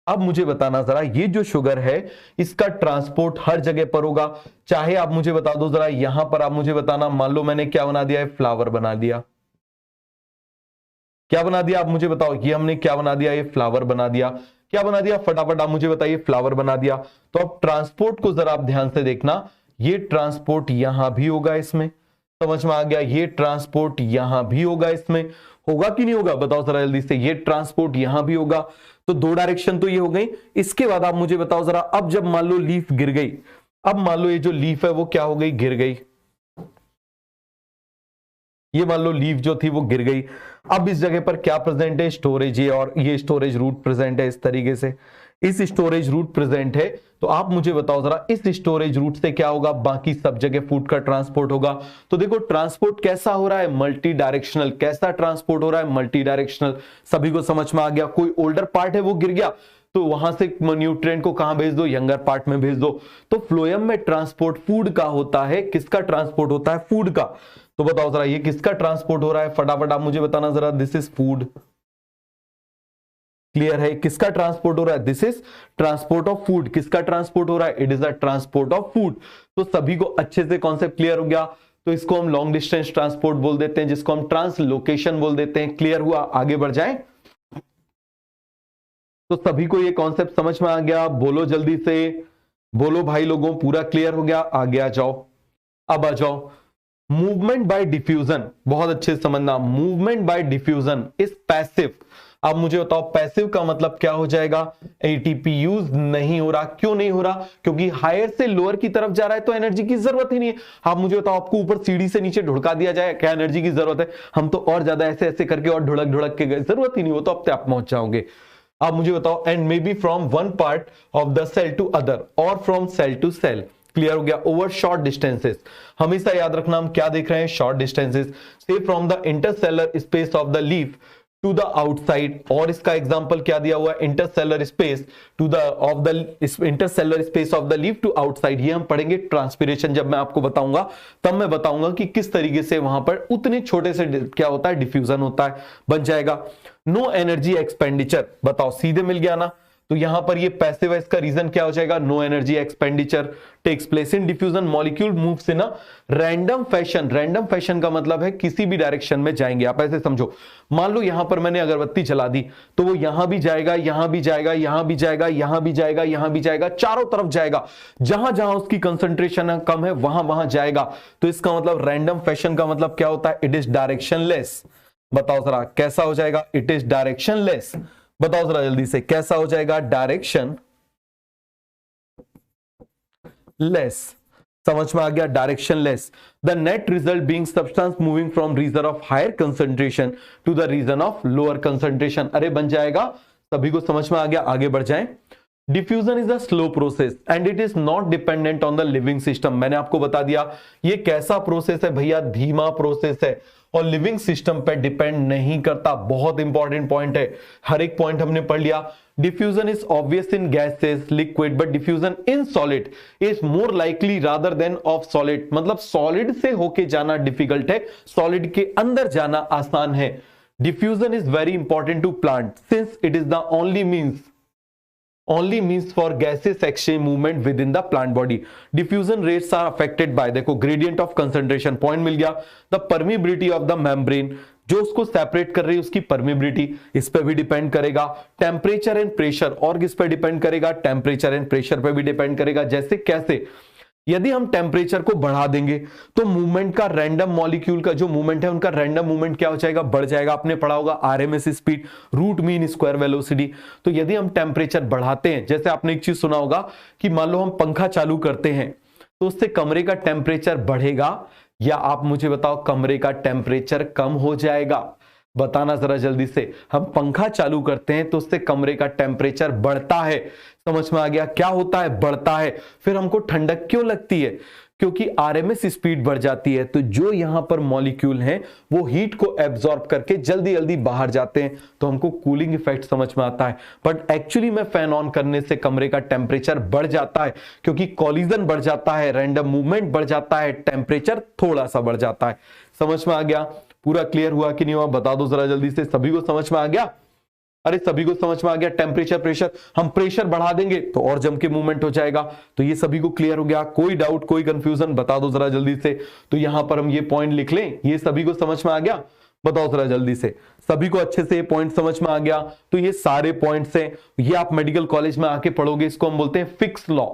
A: अब मुझे बताना जरा, ये जो शुगर है इसका ट्रांसपोर्ट हर जगह पर होगा। चाहे आप मुझे बता दो जरा, यहां पर आप मुझे बताना, मान लो मैंने क्या बना दिया है? फ्लावर बना दिया। क्या बना दिया आप मुझे बताओ? ये हमने क्या बना दिया? ये फ्लावर बना दिया। क्या बना दिया? फटाफट आप मुझे बताइए। फ्लावर बना दिया। तो अब ट्रांसपोर्ट को जरा आप ध्यान से देखना, ये ट्रांसपोर्ट यहां भी होगा इसमें। समझ में आ गया? ये ट्रांसपोर्ट यहां भी होगा इसमें। होगा कि नहीं होगा? बताओ जरा जल्दी से। ये ट्रांसपोर्ट यहां भी होगा। तो दो डायरेक्शन तो ये हो गई। इसके बाद आप मुझे बताओ जरा, अब जब मान लो लीफ गिर गई, अब मान लो ये जो लीफ है वो क्या हो गई? गिर गई। ये मान लो लीफ जो थी वो गिर गई। अब इस जगह पर क्या प्रेजेंट है? स्टोरेज। ये और ये स्टोरेज रूट प्रेजेंट है इस तरीके से। इस स्टोरेज रूट प्रेजेंट है, तो आप मुझे बताओ जरा इस स्टोरेज रूट से क्या होगा, बाकी सब जगह फूड का ट्रांसपोर्ट होगा। तो देखो ट्रांसपोर्ट कैसा हो रहा है, मल्टी डायरेक्शनल। कैसा ट्रांसपोर्ट हो रहा है, मल्टी डायरेक्शनल। सभी को समझ में आ गया। कोई ओल्डर पार्ट है वो गिर गया, तो वहां से न्यूट्रिएंट को कहां भेज दो, यंगर पार्ट में भेज दो। तो फ्लोएम में ट्रांसपोर्ट फूड का होता है। किसका ट्रांसपोर्ट होता है, फूड का। तो बताओ जरा ये किसका ट्रांसपोर्ट हो रहा है, फटाफट आप मुझे बताना जरा। दिस इज फूड, क्लियर है। किसका ट्रांसपोर्ट हो रहा है, this is transport of food. किसका ट्रांसपोर्ट हो रहा है, it is the transport of food. तो सभी को अच्छे से कॉन्सेप्ट क्लियर हो गया। तो इसको हम लॉन्ग डिस्टेंस ट्रांसपोर्ट बोल देते हैं, जिसको हम ट्रांसलोकेशन बोल देते हैं। क्लियर हुआ, आगे बढ़ जाएं। तो सभी को ये कॉन्सेप्ट समझ में आ गया, बोलो जल्दी से, बोलो भाई लोगों, पूरा क्लियर हो गया। आगे आ जाओ, अब आ जाओ। मूवमेंट बाय डिफ्यूजन, बहुत अच्छे से समझना। Movement by diffusion is passive. अब मुझे बताओ पैसिव का मतलब क्या हो जाएगा, एटीपी यूज नहीं हो रहा। क्यों नहीं हो रहा, क्योंकि हायर से लोअर की तरफ जा रहा है तो एनर्जी की जरूरत ही नहीं है। आप मुझे बताओ आपको ऊपर सीढ़ी से नीचे ढुड़का दिया जाए, क्या एनर्जी की जरूरत है, हम तो और ज्यादा ऐसे ऐसे करके और ढुड़क ढुड़क के गए, जरूरत ही नहीं, वो तो अपने आप पहुंच जाओगे। आप मुझे बताओ, and may be from one part of the cell to other or from cell to cell. Clear हो गया, ओवर शॉर्ट डिस्टेंसेस। हमेशा याद रखना हम क्या देख रहे हैं, शॉर्ट डिस्टेंसेस। से from the intercellular space of the leaf to the outside. और इसका एग्जांपल क्या दिया हुआ है, intercellular space to the of the intercellular space of the leaf to outside. ये हम पढ़ेंगे ट्रांसपिरेशन, जब मैं आपको बताऊंगा तब मैं बताऊंगा कि किस तरीके से वहां पर उतने छोटे से क्या होता है, डिफ्यूजन होता है, बन जाएगा। नो एनर्जी एक्सपेंडिचर, बताओ सीधे मिल गया ना। तो यहां पर ये पैसिव है, इसका रीजन क्या हो जाएगा, no energy expenditure takes place in diffusion. Molecule moves in a random fashion. Random fashion का मतलब है किसी भी डायरेक्शन में जाएंगे। आप ऐसे समझो, मान लो यहां पर मैंने अगरबत्ती जला दी, तो वो यहां भी जाएगा, यहां भी जाएगा, यहां भी जाएगा, यहां भी जाएगा, यहां भी जाएगा, चारों तरफ जाएगा। जहां जहां उसकी कंसंट्रेशन कम है वहां वहां जाएगा। तो इसका मतलब रैंडम फैशन का मतलब क्या होता है, इट इज डायरेक्शनलेस। बताओ जरा कैसा हो जाएगा, इट इज डायरेक्शनलेस। बताओ जरा जल्दी से कैसा हो जाएगा, डायरेक्शन लेस। समझ में आ गया, directionless. The net result being substance moving from region of higher concentration to the region of lower concentration. अरे बन जाएगा, सभी को समझ में आ गया, आगे बढ़ जाएं। Diffusion is a slow process and it is not dependent on the living system. मैंने आपको बता दिया ये कैसा प्रोसेस है भैया, धीमा प्रोसेस है और लिविंग सिस्टम पे डिपेंड नहीं करता। बहुत इंपॉर्टेंट पॉइंट है, हर एक पॉइंट हमने पढ़ लिया। Diffusion is obvious in gases liquid, but diffusion in solid is more likely rather than of solid. मतलब सॉलिड से होके जाना डिफिकल्ट है, सॉलिड के अंदर जाना आसान है। Diffusion is very important to plant since it is the only means for gaseous exchange movement within the plant body. Diffusion rates are affected by, देखो gradient of concentration, पॉइंट मिल गया। The permeability of the membrane, जो उसको separate कर रही है उसकी permeability, इस पे भी डिपेंड करेगा। टेम्परेचर एंड प्रेशर, और किस पे डिपेंड करेगा, टेम्परेचर एंड प्रेशर पे भी डिपेंड करेगा। जैसे कैसे, यदि हम टेम्परेचर को बढ़ा देंगे तो मूवमेंट का, रैंडम मॉलिक्यूल का जो मूवमेंट है उनका रैंडम मूवमेंट क्या हो जाएगा, बढ़ जाएगा। आपने पढ़ा होगा RMS speed root mean square velocity. तो यदि हम टेम्परेचर बढ़ाते हैं, जैसे आपने एक चीज सुना होगा कि मान लो हम पंखा चालू करते हैं तो उससे कमरे का टेम्परेचर बढ़ेगा, या आप मुझे बताओ कमरे का टेम्परेचर कम हो जाएगा। बताना जरा जल्दी से। हम पंखा चालू करते हैं तो उससे कमरे का टेम्परेचर बढ़ता है। समझ में आ गया, क्या होता है, बढ़ता है। फिर हमको ठंडक क्यों लगती है, क्योंकि आरएमएस स्पीड बढ़ जाती है। तो जो यहां पर मॉलिक्यूल हैं वो हीट को एब्जॉर्ब करके जल्दी जल्दी बाहर जाते हैं, तो हमको कूलिंग इफेक्ट समझ में आता है। बट एक्चुअली में फैन ऑन करने से कमरे का टेम्परेचर बढ़ जाता है, क्योंकि कॉलिजन बढ़ जाता है, रैंडम मूवमेंट बढ़ जाता है, टेम्परेचर थोड़ा सा बढ़ जाता है। समझ में आ गया, पूरा क्लियर हुआ कि नहीं हुआ, बता दो जरा जल्दी से। सभी को समझ में आ गया, अरे सभी को समझ में आ गया। टेम्परेचर प्रेशर, हम प्रेशर बढ़ा देंगे तो और जम के मूवमेंट हो जाएगा। तो ये सभी को क्लियर हो गया, कोई डाउट कोई कंफ्यूजन, बता दो जरा जल्दी से। तो यहां पर हम ये पॉइंट लिख लें, ये सभी को समझ में आ गया, बताओ जरा जल्दी से। सभी को अच्छे से ये पॉइंट समझ में आ गया। तो ये सारे पॉइंट्स हैं, ये आप मेडिकल कॉलेज में आके पढ़ोगे, इसको हम बोलते हैं फिक्स लॉ।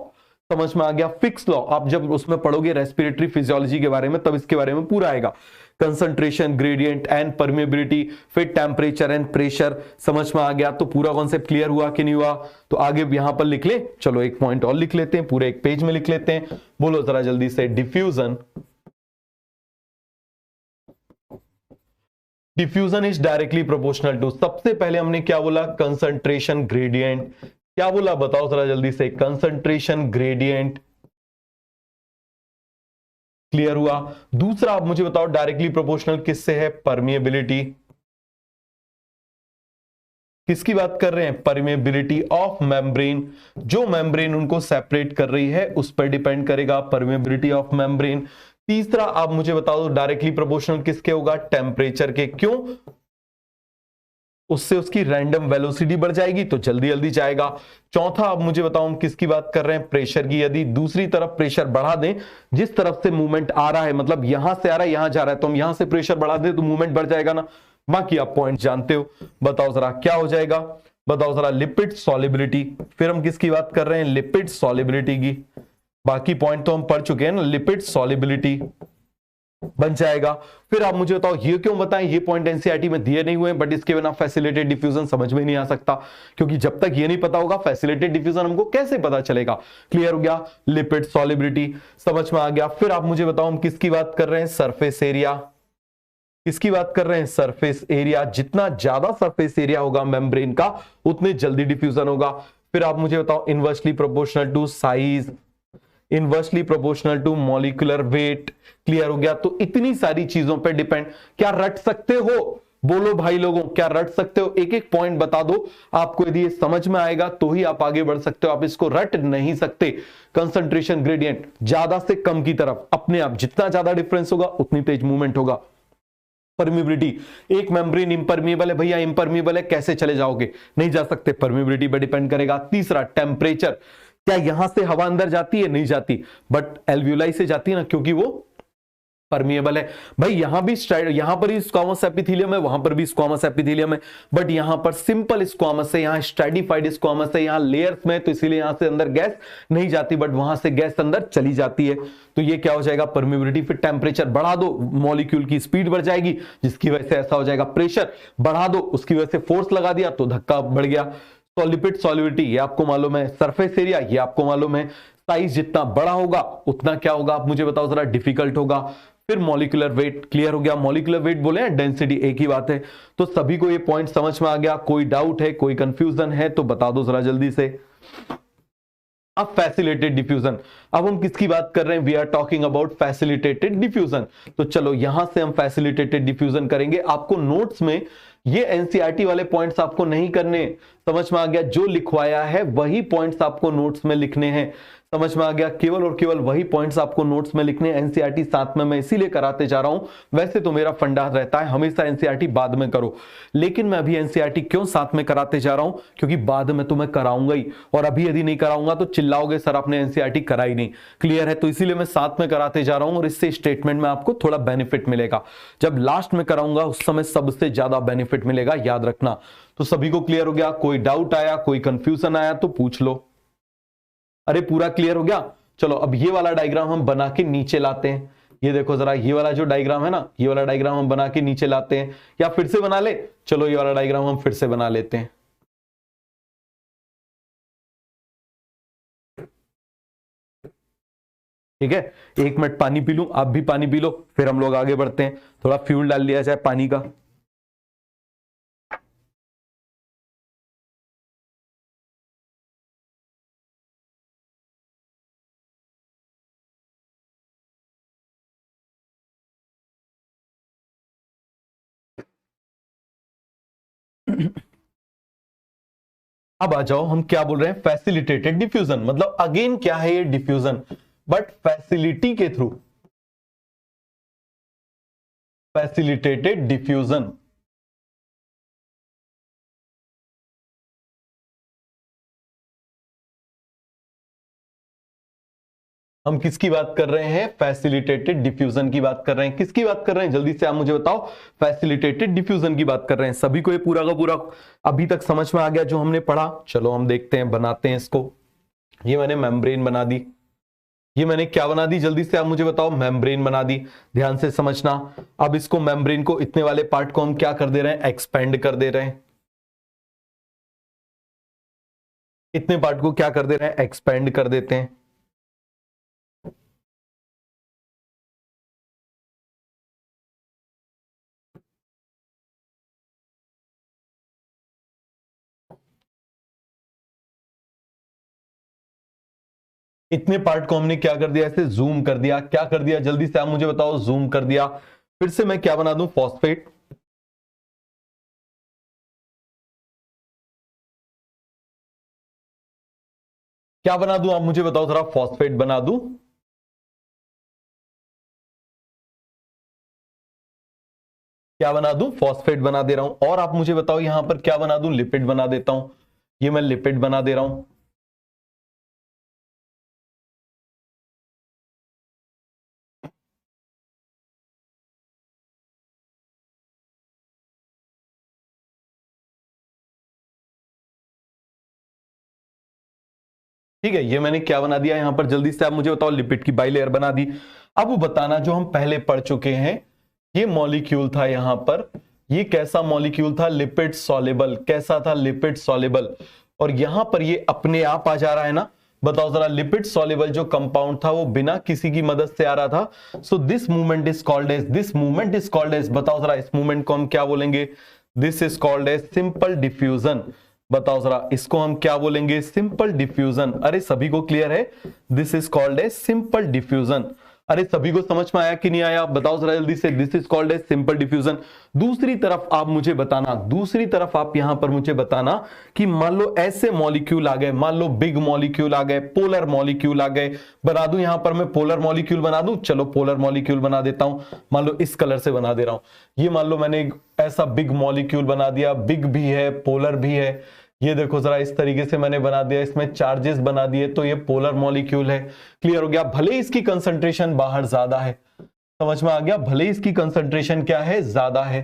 A: समझ में आ गया, फिक्स लॉ। आप जब उसमें पढ़ोगे रेस्पिरेटरी फिजियोलॉजी के बारे में, तब इसके बारे में पूरा आएगा। कंसंट्रेशन, ग्रेडियंट एंड परमेबिलिटी, फिर टेम्परेचर एंड प्रेशर। समझ में आ गया, तो पूरा कॉन्सेप्ट क्लियर हुआ कि नहीं हुआ। तो आगे यहां पर लिख ले, चलो एक पॉइंट और लिख लेते हैं, पूरे एक पेज में लिख लेते हैं। बोलो जरा जल्दी से, diffusion is directly proportional to, सबसे पहले हमने क्या बोला, कंसंट्रेशन ग्रेडियंट क्या बोला बताओ जरा जल्दी से, कंसंट्रेशन ग्रेडियंट। क्लियर हुआ। दूसरा आप मुझे बताओ डायरेक्टली प्रोपोर्शनल किससे है, परमिएबिलिटी। किसकी बात कर रहे हैं, परमेबिलिटी ऑफ मेम्ब्रेन। जो मेम्ब्रेन उनको सेपरेट कर रही है उस पर डिपेंड करेगा, परमेबिलिटी ऑफ मेम्ब्रेन। तीसरा आप मुझे बता दो डायरेक्टली प्रोपोर्शनल किसके होगा, टेम्परेचर के। क्यों, उससे उसकी रैंडम वेलोसिटी बढ़ जाएगी तो जल्दी जल्दी जाएगा। चौथा आप मुझे बताओ हम किसकी बात कर रहे हैं, प्रेशर की। यदि दूसरी तरफ प्रेशर बढ़ा दें, जिस तरफ से मूवमेंट आ रहा है, मतलब यहां से आ रहा है यहां जा रहा है, तो हम यहां से प्रेशर बढ़ा दें तो मूवमेंट बढ़ जाएगा ना। बाकी आप पॉइंट जानते हो, बताओ जरा क्या हो जाएगा, बताओ जरा। Lipid solubility. फिर हम किसकी बात कर रहे हैं, लिपिड सॉलिबिलिटी की। बाकी पॉइंट तो हम पढ़ चुके हैं ना, लिपिड सॉलिबिलिटी बन जाएगा। फिर आप मुझे बताओ ये क्यों बताएं, ये पॉइंट एनसीईआरटी में दिए नहीं हुए, बट इसके बिना फैसिलिटेटेड डिफ्यूजन समझ में नहीं आ सकता, क्योंकि जब तक ये नहीं पता होगा फैसिलिटेटेड डिफ्यूजन हमको कैसे पता चलेगा। क्लियर हो गया, लिपिड सॉलिबिलिटी समझ में आ गया। फिर आप मुझे बताओ हम किसकी बात कर रहे हैं, सरफेस एरिया। किसकी बात कर रहे हैं, सरफेस एरिया। जितना ज्यादा सरफेस एरिया होगा मेम्ब्रेन का, उतने जल्दी डिफ्यूजन होगा। फिर आप मुझे बताओ inversely proportional to size, inversely proportional to molecular weight. Clear हो गया। तो इतनी सारी चीजों पे डिपेंड। क्या रट सकते हो, बोलो भाई लोगों, क्या रट सकते हो, एक एक पॉइंट बता दो आपको। यदि ये समझ में आएगा तो ही आप आगे बढ़ सकते हो, आप इसको रट नहीं सकते। कंसंट्रेशन ग्रेडियंट ज्यादा से कम की तरफ अपने आप, जितना ज्यादा डिफरेंस होगा उतनी तेज मूवमेंट होगा। परमिबिलिटी, एक मेम्ब्रेन इम्परमिएबल है भैया, इम्परमिएबल है, कैसे चले जाओगे, नहीं जा सकते, परमिबिलिटी पर डिपेंड करेगा। तीसरा टेम्परेचर, क्या यहां से हवा अंदर जाती है, नहीं जाती, बट एल्वियोलाई से जाती है ना, क्योंकि वो परमिएबल है। भाई यहां भी यहां पर ही स्क्वामस एपिथेलियम है, वहां पर भी स्क्वामस एपिथेलियम है, बट यहां पर सिंपल स्क्वामस है, यहां स्ट्रेटिफाइड स्क्वामस है, यहां लेयर्स में, तो इसीलिए यहां से अंदर गैस नहीं जाती, बट वहां से गैस अंदर चली जाती है। तो ये क्या हो जाएगा, परमिबिलिटी। फिर टेम्परेचर बढ़ा दो, मॉलिक्यूल की स्पीड बढ़ जाएगी, जिसकी वजह से ऐसा हो जाएगा। प्रेशर बढ़ा दो, उसकी वजह से फोर्स लगा दिया तो धक्का बढ़ गया। लिपिड सॉल्युबिलिटी ये आपको मालूम है, सरफेस एरिया ये आपको मालूम है। साइज जितना बड़ा होगा उतना क्या होगा, आप मुझे बताओ जरा, डिफिकल्ट होगा। फिर मॉलिक्यूलर वेट, क्लियर हो गया। मॉलिक्यूलर वेट बोले हैं, डेंसिटी एक ही बात है। तो सभी को ये पॉइंट समझ में आ गया, कोई डाउट है, कोई कंफ्यूजन है तो बता दो जरा जल्दी से। अब फैसिलिटेटेड डिफ्यूजन, अब हम किसकी बात कर रहे हैं, we are talking about facilitated diffusion. तो चलो यहां से हम फैसिलिटेटेड डिफ्यूजन करेंगे। आपको नोट्स में ये एनसीईआरटी वाले पॉइंट्स आपको नहीं करने, समझ में आ गया, जो लिखवाया है वही पॉइंट्स आपको नोट्स में लिखने हैं। समझ में आ गया, केवल और केवल वही पॉइंट्स आपको नोट्स में लिखने हैं। एनसीईआरटी साथ में मैं इसीलिए कराते जा रहा हूं, वैसे तो मेरा फंडा रहता है हमेशा एनसीईआरटी बाद में करो, लेकिन मैं अभी एनसीईआरटी क्यों साथ में कराते जा रहा हूं, क्योंकि बाद में तो मैं कराऊंगा ही, और अभी यदि नहीं कराऊंगा तो चिल्लाओगे सर आपने एनसीईआरटी कराई नहीं। क्लियर है, तो इसीलिए मैं साथ में कराते जा रहा हूं, और इससे स्टेटमेंट में आपको थोड़ा बेनिफिट मिलेगा। जब लास्ट में कराऊंगा उस समय सबसे ज्यादा बेनिफिट मिलेगा, याद रखना। तो सभी को क्लियर हो गया, कोई डाउट आया, कोई कंफ्यूजन आया तो पूछ लो। अरे पूरा क्लियर हो गया। चलो अब ये वाला डायग्राम हम बना के नीचे लाते हैं। ये देखो जरा, ये वाला जो डायग्राम है ना, ये वाला डायग्राम हम बना के नीचे लाते हैं, या फिर से बना ले, चलो ये वाला डायग्राम हम फिर से बना लेते हैं। ठीक है, एक मिनट पानी पी लूं, आप भी पानी पी लो, फिर हम लोग आगे बढ़ते हैं। थोड़ा फ्यूल डाल लिया जाए पानी का। अब आ जाओ, हम क्या बोल रहे हैं, फैसिलिटेटेड डिफ्यूजन। मतलब अगेन क्या है ये, डिफ्यूजन, बट फैसिलिटी के थ्रू, फैसिलिटेटेड डिफ्यूजन। हम किसकी बात कर रहे हैं, फैसिलिटेटेड डिफ्यूजन की बात कर रहे हैं। किसकी बात कर रहे हैं, जल्दी से आप मुझे बताओ, फैसिलिटेटेड डिफ्यूजन की बात कर रहे हैं। सभी को ये पूरा का पूरा अभी तक समझ में आ गया जो हमने पढ़ा। चलो हम देखते हैं, बनाते हैं इसको। ये मैंने मेम्ब्रेन बना दी, ये मैंने क्या बना दी, जल्दी से आप मुझे बताओ, मेम्ब्रेन बना दी। ध्यान से समझना। अब इसको मेम्ब्रेन को, इतने वाले पार्ट को हम क्या कर दे रहे हैं, एक्सपेंड कर दे रहे हैं। इतने पार्ट को क्या कर दे रहे हैं, एक्सपेंड कर देते हैं। इतने पार्ट को हमने क्या कर दिया, ऐसे जूम कर दिया। क्या कर दिया, जल्दी से आप मुझे बताओ, जूम कर दिया। फिर से मैं क्या बना दूं, फॉस्फेट। क्या बना दूं, आप मुझे बताओ जरा, फॉस्फेट बना दूं। क्या बना दूं, फॉस्फेट बना दे रहा हूं। और आप मुझे बताओ यहां पर क्या बना दूं, लिपिड बना देता हूं। ये मैं लिपिड बना दे रहा हूं। ठीक है, ये मैंने क्या बना दिया यहां पर, जल्दी से आप मुझे बताओ, लिपिड की बाइलेयर बना दी। अब वो बताना, जो हम पहले पढ़ चुके हैं, ये मॉलिक्यूल था यहां पर, ये कैसा मॉलिक्यूल था, लिपिड सॉल्युबल। कैसा था, लिपिड सॉल्युबल। और यहां पर ये अपने आप आ जा रहा है ना। बताओ जरा, लिपिड सॉल्युबल जो कंपाउंड था वो बिना किसी की मदद से आ रहा था। So this movement is called as, this movement is called as, बताओ जरा इस मूवमेंट को हम क्या बोलेंगे, this is called as simple diffusion. बताओ जरा इसको हम क्या बोलेंगे, सिंपल डिफ्यूजन। अरे सभी को क्लियर है, this is called as simple diffusion. अरे सभी को समझ में आया कि नहीं आया, बताओ जरा जल्दी से, this is called as simple diffusion. दूसरी तरफ आप मुझे बताना, दूसरी तरफ आप यहां पर मुझे बताना कि मान लो ऐसे मॉलिक्यूल आ गए, मान लो बिग मॉलिक्यूल आ गए, पोलर मॉलिक्यूल आ गए। बना दूं यहां पर मैं पोलर मॉलिक्यूल बना दूं, चलो पोलर मॉलिक्यूल बना देता हूं। मान लो इस कलर से बना दे रहा हूं। ये मान लो मैंने एक ऐसा बिग मॉलिक्यूल बना दिया, बिग भी है, पोलर भी है। ये देखो जरा, इस तरीके से मैंने बना दिया, इसमें चार्जेस बना दिए, तो ये पोलर मॉलिक्यूल है। क्लियर हो गया, भले इसकी कंसंट्रेशन बाहर ज्यादा है। समझ में आ गया, भले इसकी कंसंट्रेशन क्या है, ज्यादा है।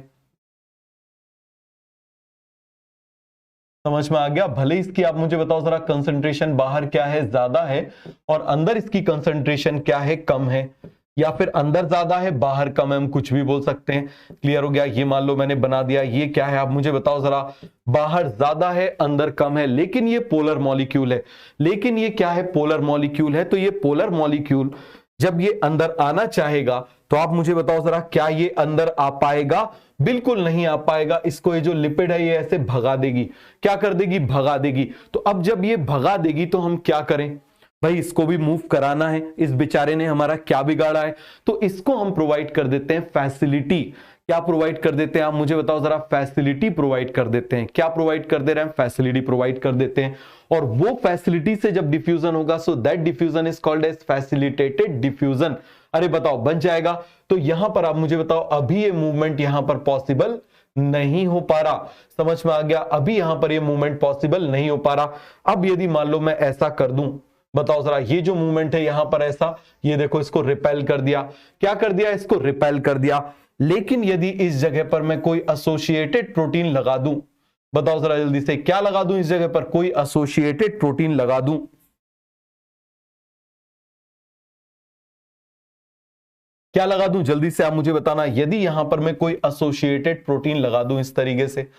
A: समझ में आ गया, भले इसकी आप मुझे बताओ जरा, कंसंट्रेशन बाहर क्या है, ज्यादा है, और अंदर इसकी कंसंट्रेशन क्या है, कम है। या फिर अंदर ज्यादा है, बाहर कम है, हम कुछ भी बोल सकते हैं। क्लियर हो गया, ये मान लो मैंने बना दिया, ये क्या है आप मुझे बताओ जरा, बाहर ज्यादा है, अंदर कम है, लेकिन ये पोलर मॉलिक्यूल है। लेकिन ये क्या है, पोलर मॉलिक्यूल है। तो ये पोलर मॉलिक्यूल जब ये अंदर आना चाहेगा, तो आप मुझे बताओ जरा, क्या ये अंदर आ पाएगा? बिल्कुल नहीं आ पाएगा। इसको ये जो लिपिड है ये ऐसे भगा देगी। क्या कर देगी, भगा देगी। तो अब जब ये भगा देगी तो हम क्या करें भाई, इसको भी मूव कराना है। इस बेचारे ने हमारा क्या बिगाड़ा है, तो इसको हम प्रोवाइड कर देते हैं फैसिलिटी। क्या प्रोवाइड कर देते हैं आप मुझे बताओ जरा, फैसिलिटी प्रोवाइड कर देते हैं। क्या प्रोवाइड कर दे रहे हैं, फैसिलिटी प्रोवाइड कर देते हैं। और वो फैसिलिटी से जब डिफ्यूजन होगा, so that diffusion is called as facilitated diffusion. अरे बताओ, बन जाएगा। तो यहां पर आप मुझे बताओ, अभी ये मूवमेंट यहां पर पॉसिबल नहीं हो पा रहा। समझ में आ गया, अभी यहां पर ये मूवमेंट पॉसिबल नहीं हो पा रहा। अब यदि मान लो मैं ऐसा कर दूं, बताओ जरा, ये जो मूवमेंट है यहां पर ऐसा, ये देखो इसको रिपेल कर दिया। क्या कर दिया, इसको रिपेल कर दिया। लेकिन यदि इस जगह पर मैं कोई एसोसिएटेड प्रोटीन लगा दूं, बताओ जरा जल्दी से, क्या लगा दूं इस जगह पर, कोई एसोसिएटेड प्रोटीन लगा दूं। क्या लगा दूं, जल्दी से आप मुझे बताना। यदि यहां पर मैं कोई एसोसिएटेड प्रोटीन लगा दूं इस तरीके से,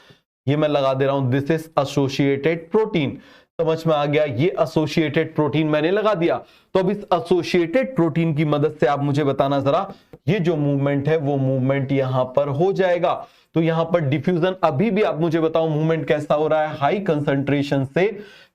A: ये मैं लगा दे रहा हूं, दिस इज एसोसिएटेड प्रोटीन। समझ में आ गया, ये एसोसिएटेड प्रोटीन मैंने लगा दिया। तो अब इस एसोसिएटेड प्रोटीन की मदद से आप मुझे बताना जरा, ये जो मूवमेंट है वो मूवमेंट यहां पर हो जाएगा। तो यहां पर डिफ्यूजन, अभी भी आप मुझे बताओ मूवमेंट कैसा हो रहा है, हाई कंसंट्रेशन से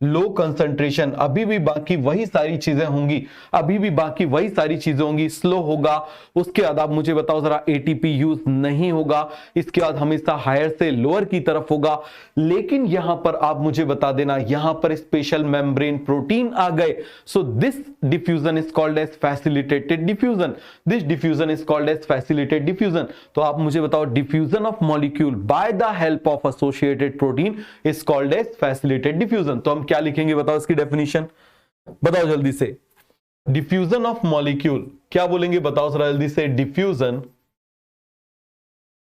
A: लो कंसंट्रेशन। अभी भी बाकी वही सारी चीजें होंगी, अभी भी बाकी वही सारी चीजें होंगी। स्लो होगा, उसके बाद आप मुझे बताओ जरा, एटीपी यूज नहीं होगा। इसके बाद हमेशा हायर से लोअर की तरफ होगा। लेकिन यहां पर आप मुझे बता देना, यहां पर स्पेशल मेम्ब्रेन प्रोटीन आ गए। So this diffusion is called as facilitated diffusion. This diffusion is called as facilitated diffusion. तो आप मुझे बताओ, diffusion of molecule by the help of associated protein is called as facilitated diffusion. तो हम क्या लिखेंगे बताओ इसकी डेफिनेशन, बताओ जल्दी से। डिफ्यूजन ऑफ मॉलिक्यूल क्या बोलेंगे, बताओ जरा जल्दी से। Diffusion,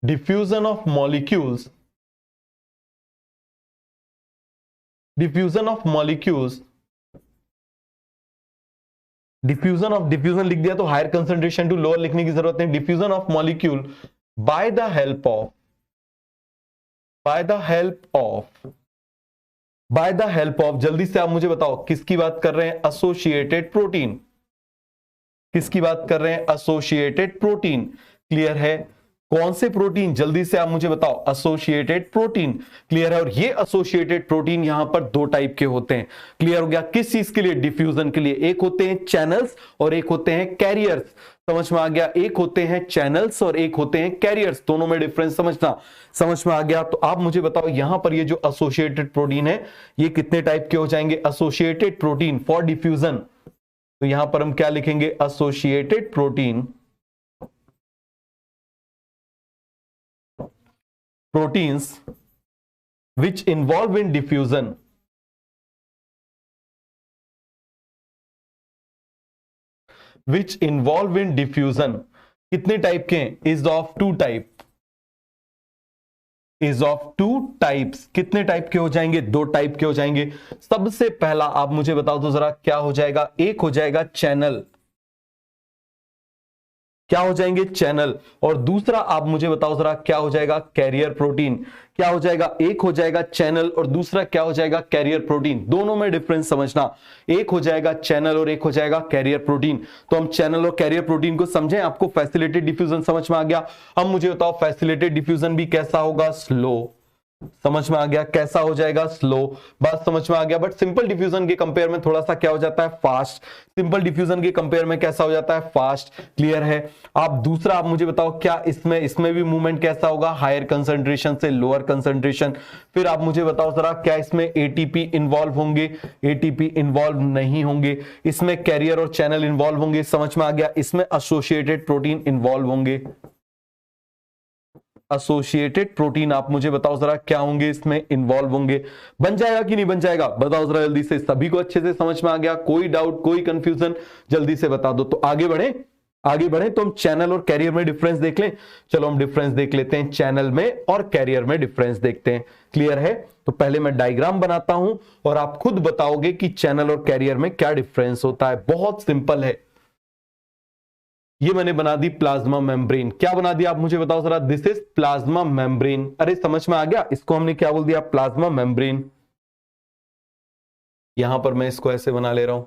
A: diffusion of molecules, diffusion of molecules, diffusion of, diffusion लिख दिया तो हायर कंसंट्रेशन टू लोअर लिखने की जरूरत नहीं। Diffusion of molecule by the help of, bye the help of, bye the help of, जल्दी से आप मुझे बताओ किसकी बात कर रहे हैं, एसोसिएटेड प्रोटीन। किसकी बात कर रहे हैं, एसोसिएटेड प्रोटीन। क्लियर है, कौन से प्रोटीन, जल्दी से आप मुझे बताओ, एसोसिएटेड प्रोटीन। क्लियर है। और ये एसोसिएटेड प्रोटीन यहां पर दो टाइप के होते हैं। क्लियर हो गया। किस चीज के लिए? डिफ्यूजन के लिए। एक होते हैं चैनल्स और एक होते हैं कैरियर्स। समझ में आ गया। एक होते हैं चैनल्स और एक होते हैं कैरियर्स, दोनों में डिफरेंस समझना। समझ में आ गया। तो आप मुझे बताओ यहां पर ये जो एसोसिएटेड प्रोटीन है ये कितने टाइप के हो जाएंगे? एसोसिएटेड प्रोटीन फॉर डिफ्यूजन, तो यहां पर हम क्या लिखेंगे? Associated protein, proteins which involve in diffusion, which involve in diffusion कितने टाइप के हैं? Is of two type, is of two types. कितने टाइप के हो जाएंगे? दो टाइप के हो जाएंगे। सबसे पहला आप मुझे बताओ तो जरा क्या हो जाएगा? एक हो जाएगा चैनल, क्या हो जाएंगे? चैनल। और दूसरा आप मुझे बताओ जरा क्या हो जाएगा? Carrier protein. क्या हो जाएगा? एक हो जाएगा चैनल और दूसरा क्या हो जाएगा? Carrier protein. दोनों में डिफरेंस समझना, एक हो जाएगा चैनल और एक हो जाएगा कैरियर प्रोटीन। तो हम चैनल और कैरियर प्रोटीन को समझें। आपको फैसिलिटेड डिफ्यूजन समझ में आ गया। अब मुझे बताओ फैसिलिटेड डिफ्यूजन भी कैसा होगा? स्लो। समझ में आ गया। कैसा हो जाएगा? स्लो। बात समझ में आ गया। बट सिंपल डिफ्यूजन के कंपेयर में थोड़ा सा क्या हो जाता है? फास्ट। सिंपल डिफ्यूजन के कंपेयर में कैसा हो जाता है? फास्ट। क्लियर है। आप दूसरा आप मुझे बताओ क्या इसमें भी मूवमेंट कैसा होगा? हायर कंसंट्रेशन से लोअर कंसंट्रेशन। फिर आप मुझे बताओ जरा क्या इसमें एटीपी इन्वॉल्व होंगे? एटीपी इन्वॉल्व नहीं होंगे। इसमें कैरियर और चैनल इन्वॉल्व होंगे। समझ में आ गया। इसमें एसोसिएटेड प्रोटीन इन्वॉल्व होंगे। एसोसिएटेड प्रोटीन आप मुझे बताओ जरा क्या होंगे? इसमें इन्वॉल्व होंगे। बन जाएगा कि नहीं बन जाएगा? बताओ जरा जल्दी से। सभी को अच्छे से समझ में आ गया? कोई डाउट, कोई कंफ्यूजन? जल्दी से बता दो। तो आगे बढ़े, आगे बढ़े तो हम चैनल और कैरियर में डिफरेंस देख लें। चलो हम डिफरेंस देख लेते हैं, चैनल में और कैरियर में डिफरेंस देखते हैं। क्लियर है। तो पहले मैं डायग्राम बनाता हूं और आप खुद बताओगे कि चैनल और कैरियर में क्या डिफरेंस होता है। बहुत सिंपल है। ये मैंने बना दी प्लाज्मा मेम्ब्रेन। क्या बना दिया आप मुझे बताओ जरा? This is plasma membrane. अरे समझ में आ गया। इसको हमने क्या बोल दिया? Plasma membrane. यहां पर मैं इसको ऐसे बना ले रहा हूं।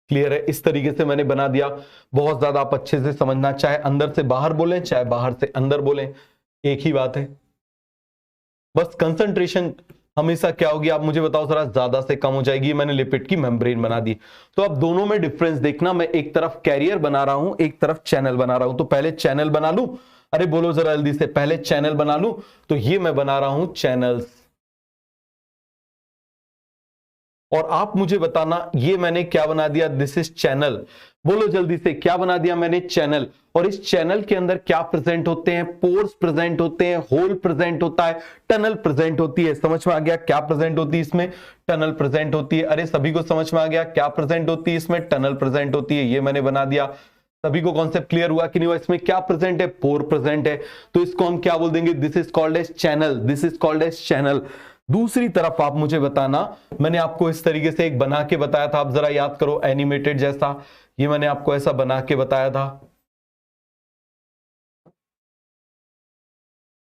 A: क्लियर है। इस तरीके से मैंने बना दिया। बहुत ज्यादा आप अच्छे से समझना, चाहे अंदर से बाहर बोलें चाहे बाहर से अंदर बोलें, एक ही बात है। बस कंसंट्रेशन हमेशा क्या होगी आप मुझे बताओ जरा? ज्यादा से कम हो जाएगी। मैंने लिपिड की मेम्ब्रेन बना दी। तो अब दोनों में डिफरेंस देखना। मैं एक तरफ कैरियर बना रहा हूं, एक तरफ चैनल बना रहा हूं। तो पहले चैनल बना लूं। अरे बोलो जरा जल्दी से। पहले चैनल बना लूं। तो ये मैं बना रहा हूं चैनल्स। और आप मुझे बताना ये मैंने क्या बना दिया? This is channel. बोलो जल्दी से क्या बना दिया मैंने? चैनल। और इस चैनल के अंदर क्या प्रेजेंट होते हैं? पोर्स प्रेजेंट होते हैं, होल प्रेजेंट होता है, टनल प्रेजेंट होती है। समझ में आ गया? क्या प्रेजेंट होती है इसमें? टनल प्रेजेंट होती है। अरे सभी को समझ में आ गया? क्या प्रेजेंट होती है इसमें? टनल प्रेजेंट होती है। ये मैंने बना दिया। सभी को कॉन्सेप्ट क्लियर हुआ कि नहीं हुआ? इसमें क्या प्रेजेंट है? पोर प्रेजेंट है। तो इसको हम क्या बोल देंगे? This is called as channel. This is called as channel. दूसरी तरफ आप मुझे बताना, मैंने आपको इस तरीके से एक बना के बताया था। आप जरा याद करो, एनिमेटेड जैसा। ये मैंने आपको ऐसा बना के बताया था।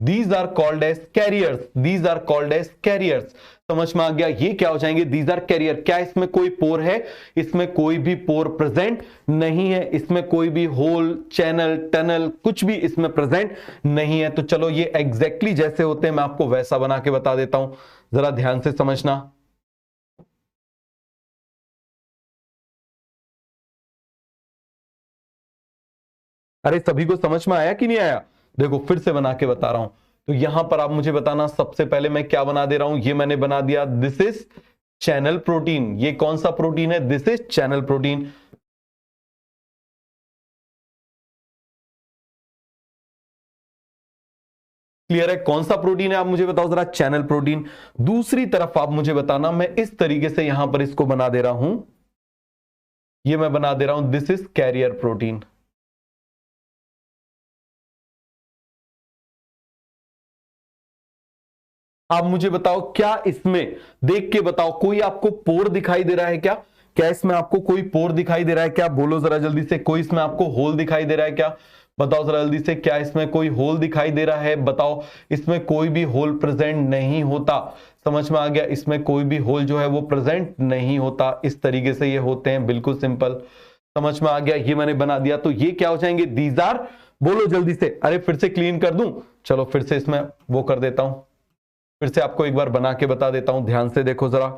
A: These are called as carriers. These are called as carriers. समझ में आ गया? ये क्या हो जाएंगे? These are carrier। क्या इसमें कोई पोर है? इसमें कोई भी पोर प्रेजेंट नहीं है। इसमें कोई भी होल, चैनल, टनल कुछ भी इसमें प्रेजेंट नहीं है। तो चलो ये एग्जैक्टली जैसे होते हैं मैं आपको वैसा बना के बता देता हूं। जरा ध्यान से समझना। अरे सभी को समझ में आया कि नहीं आया? देखो फिर से बना के बता रहा हूं। तो यहां पर आप मुझे बताना, सबसे पहले मैं क्या बना दे रहा हूं? ये मैंने बना दिया दिस इज चैनल प्रोटीन। ये कौन सा प्रोटीन है? This is channel protein. Clear है? कौन सा प्रोटीन है आप मुझे बताओ जरा? Channel protein. दूसरी तरफ आप मुझे बताना, मैं इस तरीके से यहां पर इसको बना दे रहा हूं। ये मैं बना दे रहा हूं दिस इज कैरियर प्रोटीन। आप मुझे बताओ क्या इसमें देख के बताओ, कोई आपको पोर दिखाई दे रहा है क्या? क्या इसमें आपको कोई पोर दिखाई दे रहा है क्या? बोलो जरा जल्दी से। कोई इसमें आपको होल दिखाई दे रहा है क्या? बताओ जरा जल्दी से, क्या इसमें कोई होल दिखाई दे रहा है? बताओ, इसमें कोई भी होल प्रेजेंट नहीं होता। समझ में आ गया? इसमें कोई भी होल जो है वो प्रेजेंट नहीं होता। इस तरीके से ये होते हैं, बिल्कुल सिंपल। समझ में आ गया? ये मैंने बना दिया, तो ये क्या हो जाएंगे? दीज आर, बोलो जल्दी से। अरे फिर से क्लीन कर दूं? चलो फिर से इसमें वो कर देता हूं, फिर से आपको एक बार बना के बता देता हूं। ध्यान से देखो जरा,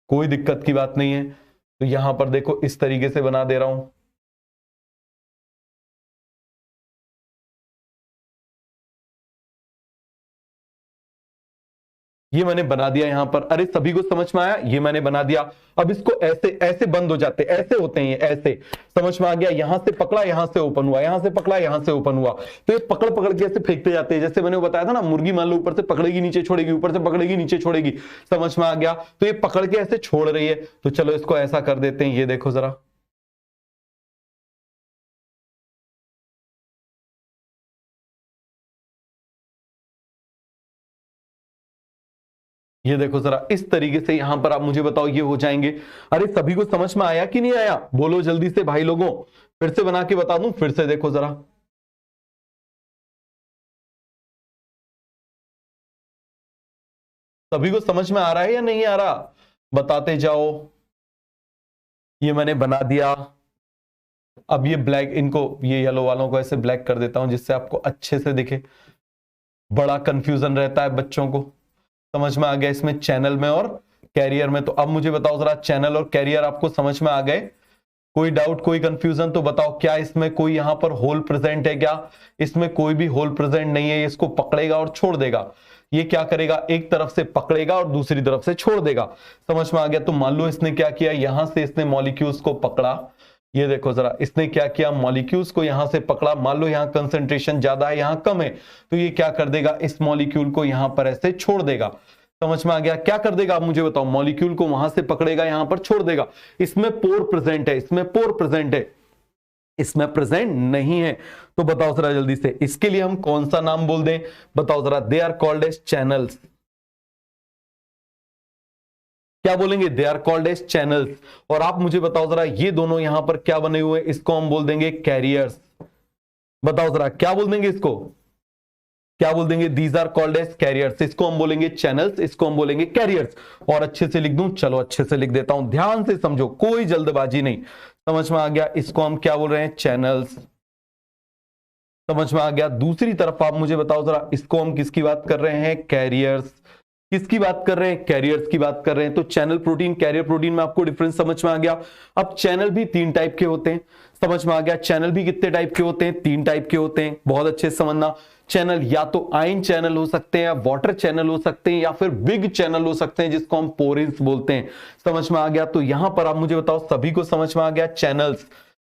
A: कोई दिक्कत की बात नहीं है। तो यहां पर देखो, इस तरीके से बना दे रहा हूं। ये मैंने बना दिया यहां पर। अरे सभी को समझ में आया? ये मैंने बना दिया। अब इसको ऐसे ऐसे बंद हो जाते, ऐसे होते हैं ये, ऐसे। समझ में आ गया? यहां से पकड़ा, यहां से ओपन हुआ, यहां से पकड़ा, यहां से ओपन हुआ। तो ये पकड़ पकड़ के ऐसे फेंकते जाते हैं। जैसे मैंने बताया था ना, मुर्गी मान लो ऊपर से पकड़ेगी नीचे छोड़ेगी, ऊपर से पकड़ेगी नीचे छोड़ेगी। समझ में आ गया? तो ये पकड़ के ऐसे छोड़ रही है। तो चलो इसको ऐसा कर देते हैं। ये देखो जरा, ये देखो जरा, इस तरीके से यहां पर आप मुझे बताओ ये हो जाएंगे। अरे सभी को समझ में आया कि नहीं आया? बोलो जल्दी से भाई लोगों। फिर से बना के बता दूं? फिर से देखो जरा, सभी को समझ में आ रहा है या नहीं आ रहा? बताते जाओ। ये मैंने बना दिया। अब ये ब्लैक, इनको, ये येलो वालों को ऐसे ब्लैक कर देता हूं जिससे आपको अच्छे से दिखे। बड़ा कंफ्यूजन रहता है बच्चों को। समझ में आ गया इसमें चैनल में और कैरियर में? तो अब मुझे बताओ जरा, चैनल और कैरियर आपको समझ में आ गए? कोई डाउट, कोई कंफ्यूजन? तो बताओ, क्या इसमें कोई यहां पर होल प्रेजेंट है क्या? इसमें कोई भी होल प्रेजेंट नहीं है। इसको पकड़ेगा और छोड़ देगा। ये क्या करेगा? एक तरफ से पकड़ेगा और दूसरी तरफ से छोड़ देगा। समझ में आ गया? तो मान लो इसने क्या किया, यहां से इसने मॉलिक्यूल्स को पकड़ा। ये देखो जरा, इसने क्या किया, मॉलिक्यूल्स को यहां से पकड़ा। मान लो यहां कंसंट्रेशन ज्यादा है, यहां कम है, तो ये क्या कर देगा, इस मॉलिक्यूल को यहां पर ऐसे छोड़ देगा। समझ में आ गया? क्या कर देगा आप मुझे बताओ? मॉलिक्यूल को वहां से पकड़ेगा, यहां पर छोड़ देगा। इसमें पोर प्रेजेंट है, इसमें पोर प्रेजेंट है, इसमें प्रेजेंट नहीं है। तो बताओ जरा जल्दी से, इसके लिए हम कौन सा नाम बोल दें? बताओ जरा। They are called as channels. क्या बोलेंगे? They are called as channels. और आप मुझे बताओ जरा, ये दोनों यहां पर क्या बने हुए हैं? इसको हम बोल देंगे कैरियर्स। बताओ जरा, क्या बोल देंगे इसको? क्या बोल देंगे? These are called as carriers. इसको हम बोलेंगे चैनल्स, इसको हम बोलेंगे कैरियर्स। और अच्छे से लिख दूं? चलो अच्छे से लिख देता हूं, ध्यान से समझो, कोई जल्दबाजी नहीं। समझ में आ गया? इसको हम क्या बोल रहे हैं? चैनल्स। समझ में आ गया? दूसरी तरफ आप मुझे बताओ जरा, इसको हम किसकी बात कर रहे हैं? कैरियर्स। किसकी बात कर रहे हैं? कैरियर्स की बात कर रहे हैं। तो चैनल प्रोटीन, कैरियर प्रोटीन में आपको डिफरेंस समझ में आ गया। अब चैनल भी 3 टाइप के होते हैं। समझ में आ गया? चैनल भी कितने टाइप के होते हैं? 3 टाइप के होते हैं। बहुत अच्छे से समझना। चैनल या तो आयन चैनल हो सकते हैं, या वाटर चैनल हो सकते हैं, या फिर बिग चैनल हो सकते हैं जिसको हम पोरेंस बोलते हैं। समझ में आ गया? तो यहां पर आप मुझे बताओ, सभी को समझ में आ गया? चैनल्स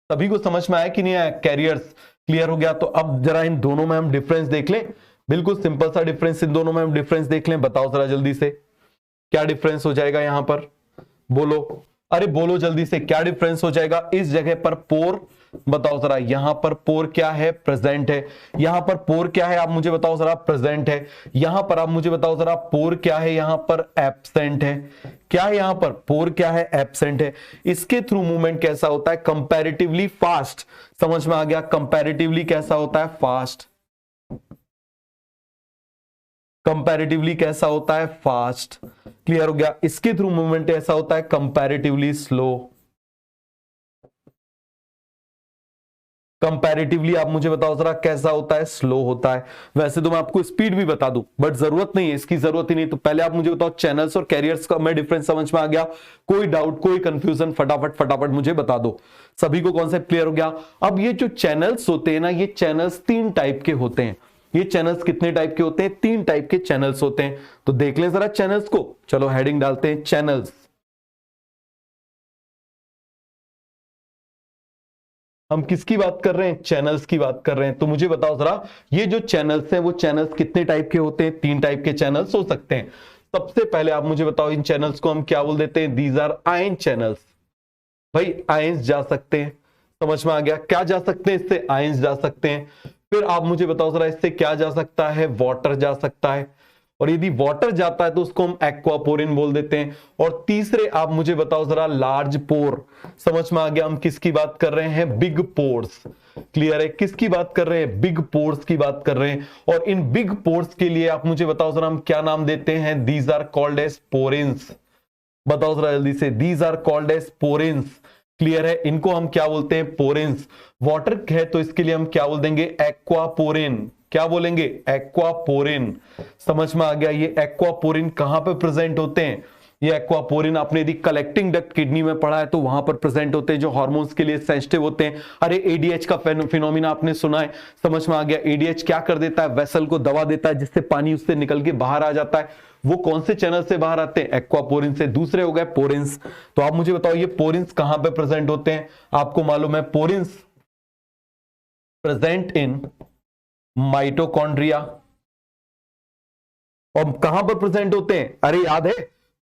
A: सभी को समझ में आया कि नहीं आया? कैरियर्स क्लियर हो गया? तो अब जरा इन दोनों में हम डिफरेंस देख लें। बिल्कुल सिंपल सा डिफरेंस, इन दोनों में हम डिफरेंस देख लें। बताओ जरा जल्दी से, क्या डिफरेंस हो जाएगा यहां पर? बोलो, अरे बोलो जल्दी से, क्या डिफरेंस हो जाएगा? इस जगह पर पोर, बताओ जरा, यहां पर पोर क्या है? प्रेजेंट है। यहां पर पोर क्या है? आप मुझे बताओ जरा। प्रेजेंट है। यहां पर आप मुझे बताओ जरा, पोर क्या है? यहां पर एब्सेंट है। क्या है यहां पर? पोर क्या है? एब्सेंट है। इसके थ्रू मूवमेंट कैसा होता है? Comparatively fast. समझ में आ गया? कंपैरेटिवली कैसा होता है? फास्ट। कंपैरेटिवली कैसा होता है? फास्ट। क्लियर हो गया? इसके थ्रू मूवमेंट ऐसा होता है, कंपैरेटिवली स्लो। कंपैरेटिवली आप मुझे बताओ जरा, कैसा होता है? स्लो होता है। वैसे तो मैं आपको स्पीड भी बता दूं, बट जरूरत नहीं है, इसकी जरूरत ही नहीं। तो पहले आप मुझे बताओ, चैनल्स और कैरियर्स का मैं डिफरेंस समझ में आ गया? कोई डाउट, कोई कंफ्यूजन? फटाफट फटाफट मुझे बता दो। सभी को कॉन्सेप्ट क्लियर हो गया? अब ये जो चैनल्स होते हैं ना, ये चैनल्स 3 टाइप के होते हैं। ये चैनल्स कितने टाइप के होते हैं? 3 टाइप के चैनल्स होते हैं। तो देख लें जरा चैनल्स को। चलो हेडिंग डालते हैं, चैनल्स। हम किसकी बात कर रहे हैं? चैनल्स की बात कर रहे हैं। तो मुझे बताओ जरा, ये जो चैनल्स हैं वो चैनल्स कितने टाइप के होते हैं? 3 टाइप के चैनल्स हो सकते हैं। सबसे पहले आप मुझे बताओ, इन चैनल्स को हम क्या बोल देते हैं? These are ion channels. भाई आयंस जा सकते हैं। समझ में आ गया? क्या जा सकते हैं? इससे आयंस जा सकते हैं। फिर आप मुझे बताओ जरा, इससे क्या जा सकता है? वाटर जा सकता है। और यदि वाटर जाता है तो उसको हम एक्वापोरिन बोल देते हैं। और तीसरे आप मुझे बताओ जरा, लार्ज पोर। समझ में आ गया हम किसकी बात कर रहे हैं? Big pores. क्लियर है? किसकी बात कर रहे हैं? बिग पोर्स की बात कर रहे हैं। और इन बिग पोर्स के लिए आप मुझे बताओ जरा, हम क्या नाम देते हैं? These are called as porins. बताओ जरा जल्दी से, these are called as porins. Clear है? इनको हम क्या बोलते हैं? पोरेंस। वाटर है तो इसके लिए हम क्या बोल देंगे? एक्वापोरिन। क्या बोलेंगे? एक्वापोरिन। समझ में आ गया? ये एक्वापोरिन कहां पे प्रेजेंट होते हैं? ये एक्वापोरिन आपने यदि कलेक्टिंग डक्ट किडनी में पढ़ा है तो वहां पर प्रेजेंट होते हैं, जो हार्मोन्स के लिए सेंसिटिव होते हैं। अरे एडीएच का फिनोमिना आपने सुना है, समझ में आ गया? एडीएच क्या कर देता है? वेसल को दबा देता है जिससे पानी उससे निकल के बाहर आ जाता है। वो कौन से चैनल से बाहर आते हैं? एक्वापोरिन से। दूसरे हो गए पोरेंस। तो आप मुझे बताओ ये पोरेंस कहां पे प्रेजेंट होते हैं? आपको मालूम है पोरेंस प्रेजेंट इन माइटोकॉन्ड्रिया। और कहां पर प्रेजेंट होते हैं? अरे याद है,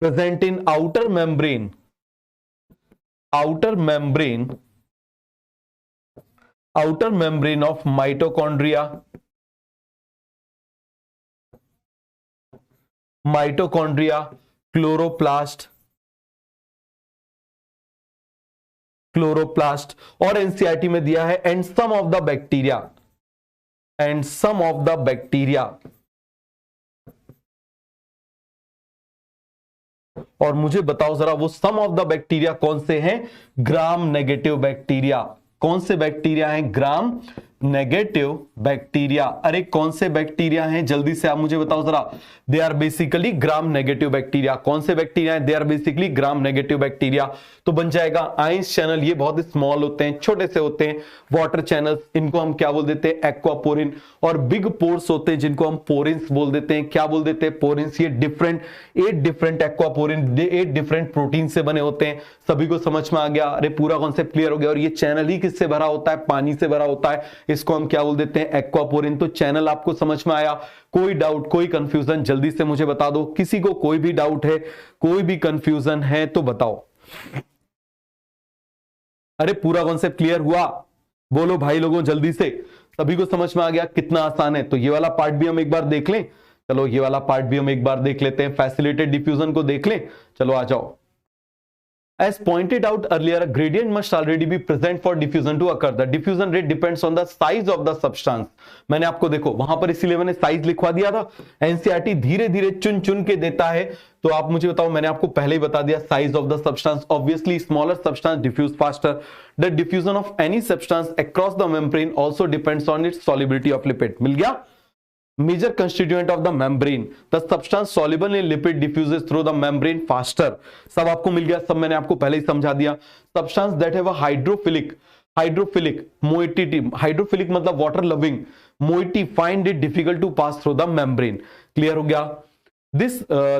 A: present in outer membrane. Outer membrane, outer membrane of mitochondria. Mitochondria, chloroplast, chloroplast. और एनसीईआरटी में दिया है and some of the bacteria, and some of the bacteria. और मुझे बताओ जरा वो सम ऑफ द बैक्टीरिया कौन से हैं? ग्राम नेगेटिव बैक्टीरिया। कौन से बैक्टीरिया हैं? ग्राम नेगेटिव बैक्टीरिया। अरे कौन से बैक्टीरिया हैं? जल्दी से आप मुझे बताओ जरा। They are basically gram negative bacteria. कौन से बैक्टीरिया हैं? They are basically gram negative bacteria. तो बन जाएगा आइंस चैनल। ये बहुत स्मॉल होते हैं, छोटे से होते हैं। वाटर चैनल्स, इनको हम क्या बोल देते हैं? एक्वापोरिन। और बिग पोर्स होते हैं जिनको हम पोरेंस बोल देते हैं। क्या बोल देते हैं? पोरेंस। ये different 8 different aquaporin 8 different protein से बने होते हैं। सभी को समझ में आ गया? अरे पूरा कॉन्सेप्ट क्लियर हो गया। और ये चैनल ही किससे भरा होता है? पानी से भरा होता है। इसको हम क्या बोल देते हैं? एक्वापोरिन। तो चैनल आपको समझ में आया? कोई डाउट, कोई कंफ्यूजन जल्दी से मुझे बता दो। किसी को कोई भी डाउट है, कोई भी कंफ्यूजन है तो बताओ। अरे पूरा कॉन्सेप्ट क्लियर हुआ? बोलो भाई लोगों जल्दी से। सभी को समझ में आ गया कितना आसान है? तो ये वाला पार्ट भी हम एक बार देख लें। चलो ये वाला पार्ट भी हम एक बार देख लेते हैं। फैसिलिटेड डिफ्यूजन को देख लें। चलो आ जाओ। As pointed out earlier, a gradient must already be present for diffusion to occur. The diffusion rate depends on the size of the substance. मैंने आपको देखो वहां पर इसीलिए मैंने साइज लिखवा दिया था। एनसीईआरटी धीरे धीरे चुन चुन के देता है। तो आप मुझे बताओ, मैंने आपको पहले ही बता दिया size of the substance. Obviously smaller substance diffuse faster. The diffusion of any substance across the membrane also depends on its solubility of lipid. मिल गया? Major constituent of the membrane, the substance soluble in lipid diffuses through the membrane faster. सब आपको मिल गया, सब मैंने आपको पहले ही समझा दिया। Substance that have a hydrophilic moiety, hydrophilic मतलब water loving moiety find it difficult to pass through the membrane. Clear हो गया? This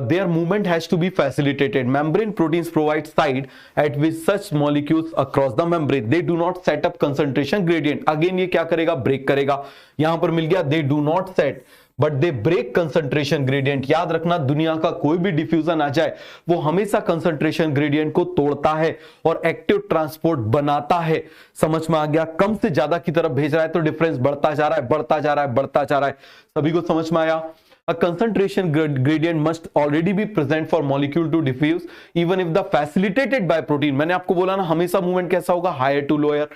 A: their movement has to be facilitated. Membrane proteins provide site at which such molecules across the membrane. They do not set up concentration gradient. Again ये क्या करेगा? Break करेगा। यहां पर मिल गया they do not set but they break concentration gradient. याद रखना, दुनिया का कोई भी डिफ्यूजन आ जाए वो हमेशा concentration gradient को तोड़ता है और एक्टिव ट्रांसपोर्ट बनाता है। समझ में आ गया? कम से ज्यादा की तरफ भेज रहा है तो डिफरेंस बढ़ता जा रहा है, बढ़ता जा रहा है, बढ़ता जा रहा है। सभी को समझ में आया? A concentration gradient must already be present for molecule to diffuse even if the facilitated by protein. मैंने आपको बोला ना हमेशा मूवमेंट कैसा होगा? higher to lower.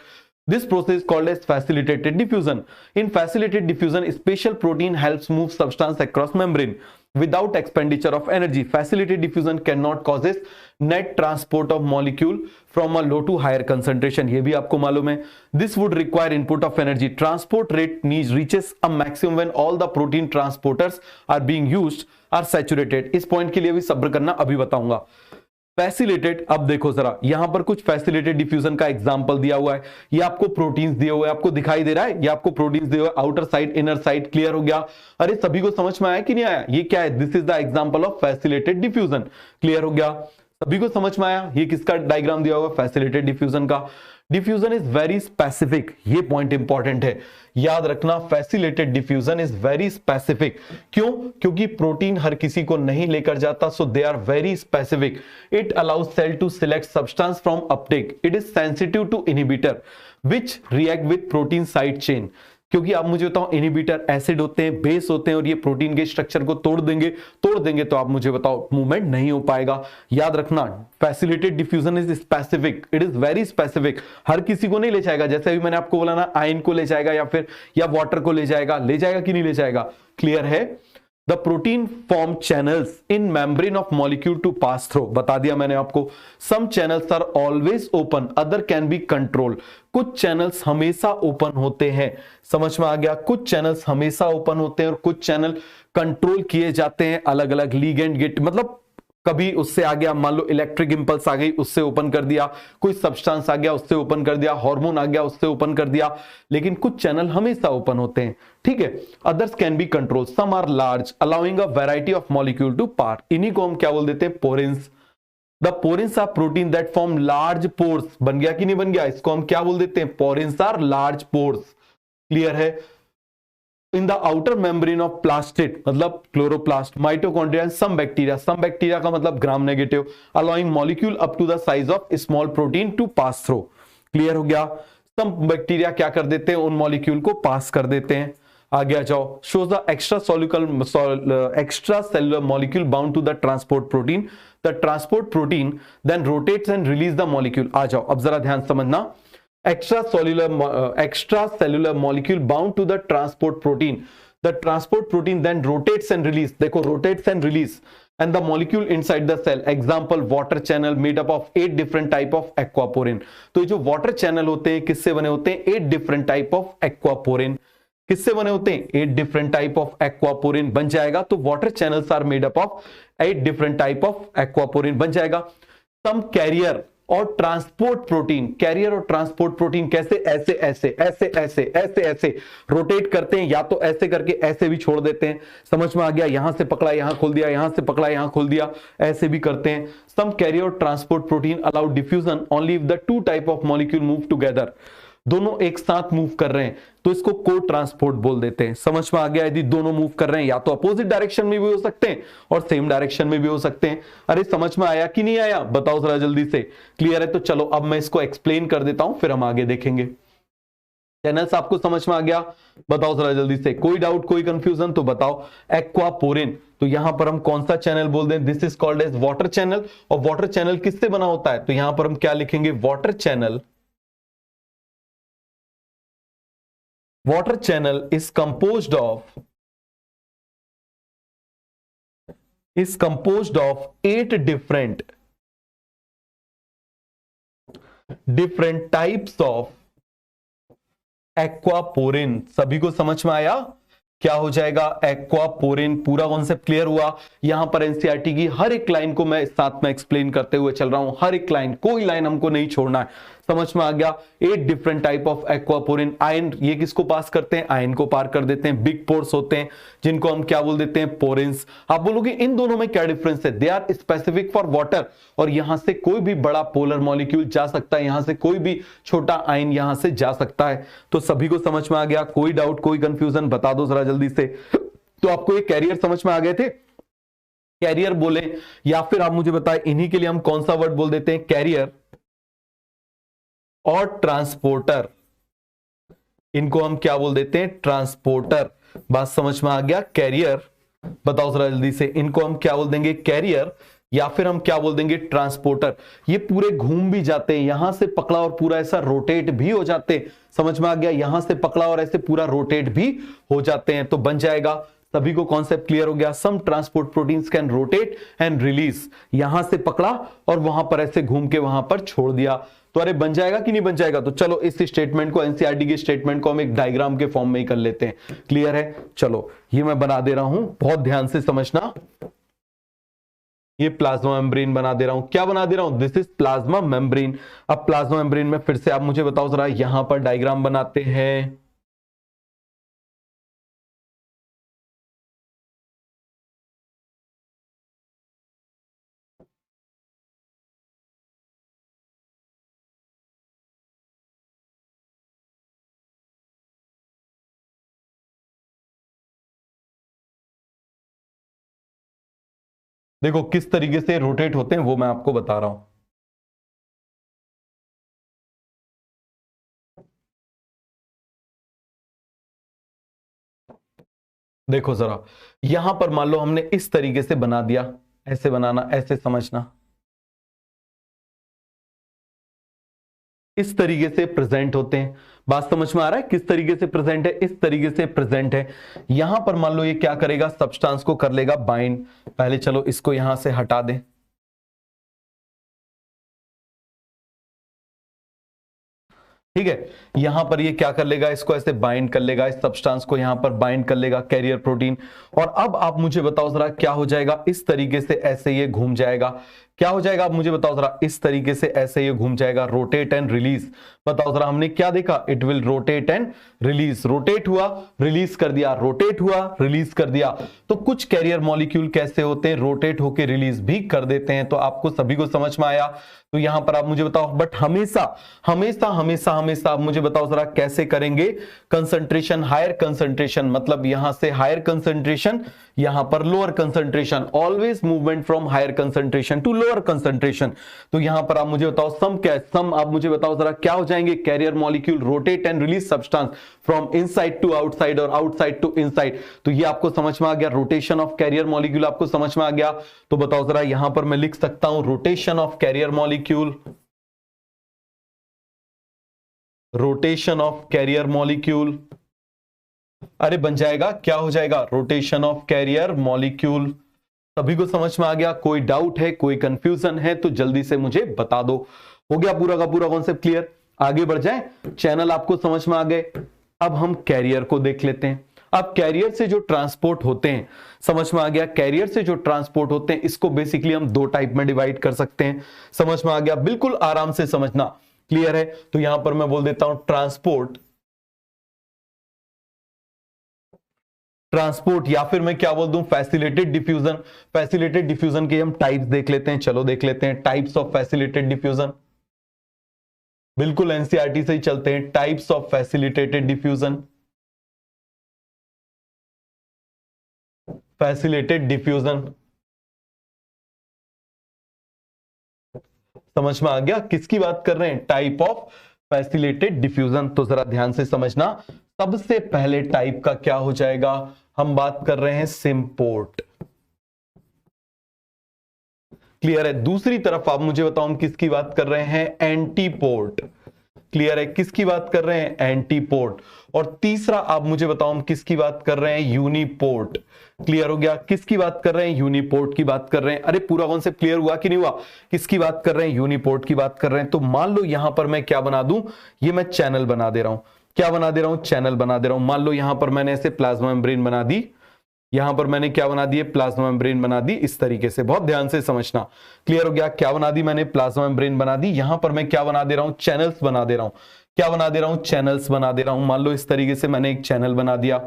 A: This process is called as facilitated diffusion. In facilitated diffusion, special protein helps move substance across membrane without expenditure of energy. Facilitated diffusion cannot causes net transport of molecule from a low to higher concentration. ये भी आपको मालूम है। This would require input of energy. Transport rate reaches a maximum when all the protein transporters are being used are saturated. इस point के लिए भी सब्र करना, अभी बताऊंगा। फैसिलिटेट, अब देखो जरा यहां पर कुछ फैसिलिटेड डिफ्यूजन का एग्जांपल दिया हुआ है। ये आपको प्रोटीन्स दिए हुए हैं, आपको दिखाई दे रहा है? ये आपको प्रोटीन्स दिए हुए, outer side, inner side. Clear हो गया? अरे सभी को समझ में आया कि नहीं आया? ये क्या है? This is the example of facilitated diffusion. Clear हो गया? सभी को समझ में आया? ये किसका डायग्राम दिया हुआ? फैसिलिटेड डिफ्यूजन का। डिफ्यूजन इज वेरी स्पेसिफिक, ये पॉइंट इंपॉर्टेंट है, याद रखना। Facilitated diffusion is very specific. क्यों? क्योंकि प्रोटीन हर किसी को नहीं लेकर जाता, so they are very specific. It allows cell to select substance from uptake. It is sensitive to inhibitor which react with protein side chain. क्योंकि आप मुझे बताओ इनहिबिटर एसिड होते हैं, बेस होते हैं, और ये प्रोटीन के स्ट्रक्चर को तोड़ देंगे तो आप मुझे बताओ मूवमेंट नहीं हो पाएगा। याद रखना, facilitated diffusion is specific, it is very specific, हर किसी को नहीं ले जाएगा। जैसे अभी मैंने आपको बोला ना, आयन को ले जाएगा या वाटर को ले जाएगा कि नहीं ले जाएगा, क्लियर है। The protein form channels in membrane of molecule to pass through, बता दिया मैंने आपको। Some channels are always open, other can be control, कुछ चैनल्स हमेशा ओपन होते हैं, समझ में आ गया। कुछ चैनल्स हमेशा ओपन होते हैं और कुछ चैनल कंट्रोल किए जाते हैं, अलग अलग लीगेंड गेट, मतलब कभी उससे आ गया, मान लो इलेक्ट्रिक इंपल्स आ गई उससे ओपन कर दिया, कोई सब्सटेंस आ गया उससे ओपन कर दिया, हार्मोन आ गया उससे ओपन कर दिया, लेकिन कुछ चैनल हमेशा ओपन होते हैं, ठीक है। Others can be control, some are large allowing a variety of molecule to pass, इन्हीं को हम क्या बोल देते हैं, porins. The porins are protein that form large pores, बन गया कि नहीं बन गया, इसको हम क्या बोल देते हैं, porins are large pores, clear है। In the outer membrane of plastid, मतलब क्लोरोप्लास्ट, माइटोकॉन्ड्रिया, सम बैक्टीरिया का मतलब gram negative, allowing molecule up to the size of small protein to pass through, clear हो गया। सम बैक्टीरिया क्या कर देते हैं, उन मॉलिक्यूल को पास कर देते हैं। आगे आ जाओ, shows the extracellular molecule bound to the transport protein, the transport protein then rotates and release the molecule. आ जाओ, अब जरा ध्यान समझना, extracellular molecule bound to the transport protein, the transport protein then rotates and release, देखो rotates and release, and the molecule inside the cell, example water channel made up of 8 different type of aquaporin। तो ये जो water channel होते हैं किससे बने होते हैं, 8 different type of aquaporin, किससे बने होते हैं, 8 different type of aquaporin बन जाएगा। तो water channels are made up of 8 different type of aquaporin बन जाएगा। some carrier और transport protein, career or transport protein कैसे, ऐसे ऐसे ऐसे ऐसे ऐसे ऐसे रोटेट करते हैं, या तो ऐसे करके ऐसे भी छोड़ देते हैं, समझ में आ गया, यहां से पकड़ा यहां खोल दिया, यहां से पकड़ा यहां खोल दिया, ऐसे भी करते हैं। सम carrier or transport protein allow diffusion only if the two type of molecule move together, दोनों एक साथ मूव कर रहे हैं तो इसको को ट्रांसपोर्ट बोल देते हैं, समझ में आ गया। यदि दोनों मूव कर रहे हैं या तो अपोजिट डायरेक्शन में भी हो सकते हैं और सेम डायरेक्शन में भी हो सकते हैं। अरे समझ में आया कि नहीं आया, बताओ जरा जल्दी से, क्लियर है। तो चलो अब मैं इसको एक्सप्लेन कर देता हूं, फिर हम आगे देखेंगे। चैनल्स आपको समझ में आ गया, बताओ जरा जल्दी से, कोई डाउट कोई कंफ्यूजन तो बताओ। एक्वापोरिन, तो यहां पर हम कौन सा चैनल बोल दें, this is called as water channel. और वाटर चैनल किससे बना होता है, तो यहां पर हम क्या लिखेंगे, water channel, water channel is composed of 8 different types of aquaporin। सभी को समझ में आया, क्या हो जाएगा, एक्वापोरिन, पूरा कॉन्सेप्ट क्लियर हुआ। यहां पर एनसीईआरटी की हर एक लाइन को मैं साथ में एक्सप्लेन करते हुए चल रहा हूं, हर एक लाइन, कोई लाइन हमको नहीं छोड़ना है, समझ में आ गया। 8 different type of aquaporin, ion, ये किसको पास करते हैं, आयन को पार कर देते हैं। बिग पोर्स होते हैं जिनको हम क्या बोल देते हैं, पोरेंस। आप बोलोगे इन दोनों में क्या डिफरेंस है, they are specific for water, और यहां से कोई भी बड़ा पोलर मॉलिक्यूल जा सकता है, यहां से कोई भी छोटा आयन यहां से जा सकता है। तो सभी को समझ में आ गया, कोई डाउट कोई कंफ्यूजन, बता दो जरा जल्दी से। तो आपको ये कैरियर समझ में आ गए थे, कैरियर बोले, या फिर आप मुझे बताएं इन्हीं के लिए हम कौन सा वर्ड बोल देते हैं, कैरियर और ट्रांसपोर्टर, इनको हम क्या बोल देते हैं, ट्रांसपोर्टर। बात समझ में आ गया, कैरियर, बताओ जरा जल्दी से, इनको हम क्या बोल देंगे, कैरियर, या फिर हम क्या बोल देंगे, ट्रांसपोर्टर। ये पूरे घूम भी जाते हैं, यहां से पकड़ा और पूरा ऐसा रोटेट भी हो जाते हैं, समझ में आ गया, यहां से पकड़ा और ऐसे पूरा रोटेट भी हो जाते हैं, तो बन जाएगा। सभी को कॉन्सेप्ट क्लियर हो गया। Some transport proteins can rotate and release, यहां से पकड़ा और वहां पर ऐसे घूम के वहां पर छोड़ दिया, तो अरे बन जाएगा कि नहीं बन जाएगा। तो चलो इस स्टेटमेंट को, एनसीईआरटी के स्टेटमेंट को हम एक डायग्राम के फॉर्म में ही कर लेते हैं, क्लियर है। चलो ये मैं बना दे रहा हूं, बहुत ध्यान से समझना, ये प्लाज्मा मेम्ब्रेन बना दे रहा हूं। क्या बना दे रहा हूं, दिस इज प्लाज्मा मेम्ब्रेन। अब प्लाज्मा मेम्ब्रेन में फिर से आप मुझे बताओ जरा, यहां पर डायग्राम बनाते हैं। देखो किस तरीके से रोटेट होते हैं वो मैं आपको बता रहा हूं। देखो जरा, यहां पर मान लो हमने इस तरीके से बना दिया, ऐसे बनाना, ऐसे समझना, इस तरीके से प्रेजेंट होते हैं। बात समझ में आ रहा है किस तरीके से प्रेजेंट है? इस तरीके से प्रेजेंट है। यहां पर मान लो ये क्या करेगा, सब्सटेंस को कर लेगा बाइंड। पहले चलो इसको यहां से हटा दें, ठीक है। यहां पर ये क्या कर लेगा, इसको ऐसे बाइंड कर लेगा, इस सब्सटेंस को यहां पर बाइंड कर लेगा, कैरियर प्रोटीन। और अब आप मुझे बताओ जरा क्या हो जाएगा, इस तरीके से ऐसे ये घूम जाएगा। क्या हो जाएगा आप मुझे बताओ जरा, इस तरीके से ऐसे ये घूम जाएगा, रोटेट एंड रिलीज। बताओ जरा हमने क्या देखा, it will rotate and release. Rotate हुआ, रिलीज कर दिया, रोटेट हुआ, रिलीज कर दिया। तो कुछ कैरियर मॉलिक्यूल कैसे होते हैं, रोटेट होकर रिलीज भी कर देते हैं। तो आपको सभी को समझ में आया। तो यहां पर आप मुझे बताओ, बट हमेशा हमेशा हमेशा हमेशा आप मुझे बताओ जरा कैसे करेंगे, कंसंट्रेशन हायर कंसंट्रेशन, मतलब यहां से हायर कंसंट्रेशन, यहां पर lower concentration, always movement from higher concentration to lower concentration. तो यहां पर आप मुझे बताओ सम क्या है, सम आप मुझे बताओ जरा क्या हो जाएंगे, carrier molecule rotate and release substance from inside to outside और आउटसाइड टू इनसाइड। तो ये आपको समझ में आ गया, रोटेशन ऑफ कैरियर मॉलिक्यूल आपको समझ में आ गया। तो बताओ जरा यहां पर मैं लिख सकता हूं rotation of carrier molecule, rotation of carrier molecule, अरे बन जाएगा, क्या हो जाएगा, रोटेशन ऑफ कैरियर मॉलिक्यूल। सभी को समझ में आ गया? कोई डाउट है, कोई कंफ्यूजन है तो जल्दी से मुझे बता दो। हो गया पूरा का पूरा कॉन्सेप्ट क्लियर? आगे बढ़ जाए, चैनल आपको समझ में आ गए। अब हम कैरियर को देख लेते हैं। अब कैरियर से जो ट्रांसपोर्ट होते हैं, समझ में आ गया, कैरियर से जो ट्रांसपोर्ट होते हैं इसको बेसिकली हम दो टाइप में डिवाइड कर सकते हैं। समझ में आ गया? बिल्कुल आराम से समझना, क्लियर है? तो यहां पर मैं बोल देता हूं ट्रांसपोर्ट, ट्रांसपोर्ट, या फिर मैं क्या बोल दूं, फैसिलिटेड डिफ्यूजन। फैसिलिटेड डिफ्यूजन के हम टाइप्स देख लेते हैं। चलो देख लेते हैं टाइप्स ऑफ फैसिलिटेड डिफ्यूजन। बिल्कुल एनसीईआरटी से ही चलते हैं, types of facilitated diffusion. Facilitated diffusion समझ में आ गया किसकी बात कर रहे हैं, टाइप ऑफ फैसिलिटेड डिफ्यूजन। तो जरा ध्यान से समझना, सबसे पहले टाइप का क्या हो जाएगा, हम बात कर रहे हैं सिम्पोर्ट। क्लियर है? दूसरी तरफ आप मुझे बताओ हम किसकी बात कर रहे हैं, एंटीपोर्ट। क्लियर है? किसकी बात कर रहे हैं, एंटीपोर्ट। और तीसरा आप मुझे बताओ हम किसकी बात कर रहे हैं, यूनिपोर्ट। क्लियर हो गया? किसकी बात कर रहे हैं, यूनिपोर्ट की बात कर रहे हैं। अरे पूरा कॉन्सेप्ट क्लियर हुआ कि नहीं हुआ? किसकी बात कर रहे हैं, यूनिपोर्ट की बात कर रहे हैं। तो मान लो यहां पर मैं क्या बना दूं, ये मैं चैनल बना दे रहा हूं। क्या बना दे रहा हूं, चैनल बना दे रहा हूं। मान लो यहां पर मैंने ऐसे प्लाज्मा मेम्ब्रेन बना दी, यहां पर मैंने क्या बना दी, प्लाज्मा मेम्ब्रेन बना दी, इस तरीके से। बहुत ध्यान से समझना, क्लियर हो गया? क्या बना दी मैंने, प्लाज्मा मेम्ब्रेन बना दी। यहां पर मैं क्या बना दे रहा हूं, चैनल्स बना दे रहा हूं। क्या बना दे रहा हूं, चैनल्स बना दे रहा हूं। मान लो इस तरीके से मैंने एक चैनल बना दिया,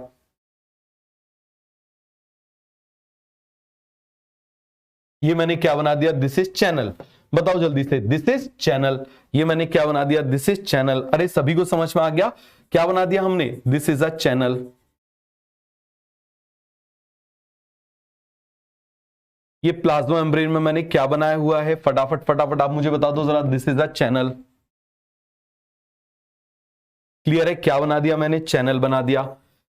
A: ये मैंने क्या बना दिया, दिस इज चैनल। बताओ जल्दी से, दिस इज चैनल। ये मैंने क्या बना दिया, दिस इज चैनल। अरे सभी को समझ में आ गया? क्या बना दिया हमने, दिस इज अ चैनल। ये प्लाज्मा मेम्ब्रेन में मैंने क्या बनाया हुआ है, फटाफट फटाफट आप मुझे बता दो जरा, this is a channel. Clear है? क्या बना दिया मैंने, चैनल बना दिया।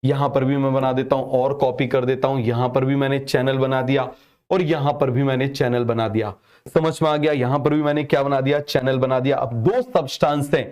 A: यहां पर भी मैं बना देता हूं और कॉपी कर देता हूं, यहां पर भी मैंने चैनल बना दिया और यहां पर भी मैंने चैनल बना दिया। समझ में आ गया? यहां पर भी मैंने क्या बना दिया, चैनल बना दिया। अब दो सब्सटेंस हैं,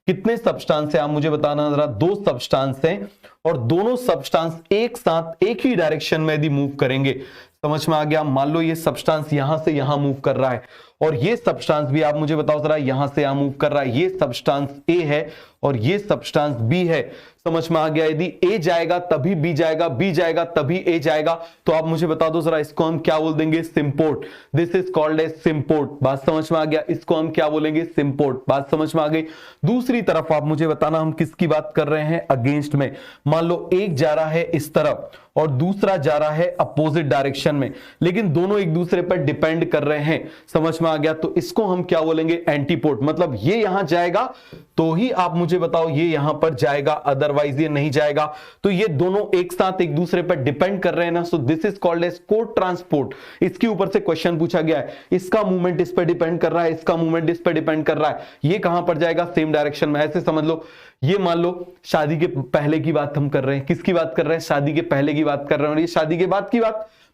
A: कितने सब्सटेंस हैं आप मुझे बताना जरा, दो सब्सटेंस हैं और दोनों सब्सटेंस एक साथ एक ही डायरेक्शन में यदि मूव करेंगे, समझ में आ गया? मान लो ये सब्सटेंस यहां से यहां मूव कर रहा है और ये सब्सटेंस भी आप मुझे बताओ जरा यहां से यहां मूव कर रहा है। ये सब्सटेंस ए है और ये सब्सटेंस बी है। समझ में आ गया? यदि ए जाएगा तभी बी जाएगा, बी जाएगा तभी ए जाएगा। तो आप मुझे बता दो जरा, इसको हम क्या बोल देंगे, symport. This is called as symport. बात समझ में आ गया? इसको हम क्या बोलेंगे, सिम्पोर्ट। बात समझ में आ गई? दूसरी तरफ आप मुझे बताना हम किसकी बात कर रहे हैं, अगेंस्ट में। मान लो एक जा रहा है इस तरफ और दूसरा जा रहा है अपोजिट डायरेक्शन में, लेकिन दोनों एक दूसरे पर डिपेंड कर रहे हैं। समझ में में आ गया? तो इसको हम क्या बोलेंगे? एंटीपोड। मतलब ये यहां जाएगा तो ही आप मुझे बताओ ये यहां पर जाएगा, अदरवाइज ये नहीं जाएगा। तो ये दोनों एक साथ एक दूसरे पर डिपेंड कर रहे हैं ना, so this is called as cotransport. इसके ऊपर से क्वेश्चन पूछा गया है, इसका मूवमेंट इस पर डिपेंड कर रहा है, इसका मूवमेंट इस पर डिपेंड कर रहा है, ये कहां पर जाएगा? सेम डायरेक्शन में। ऐसे समझ लो, ये मान लो शादी के पहले की बात हम कर रहे हैं। किसकी बात कर रहे हैं? शादी के पहले की बात कर रहे हैं, और ये शादी के बाद की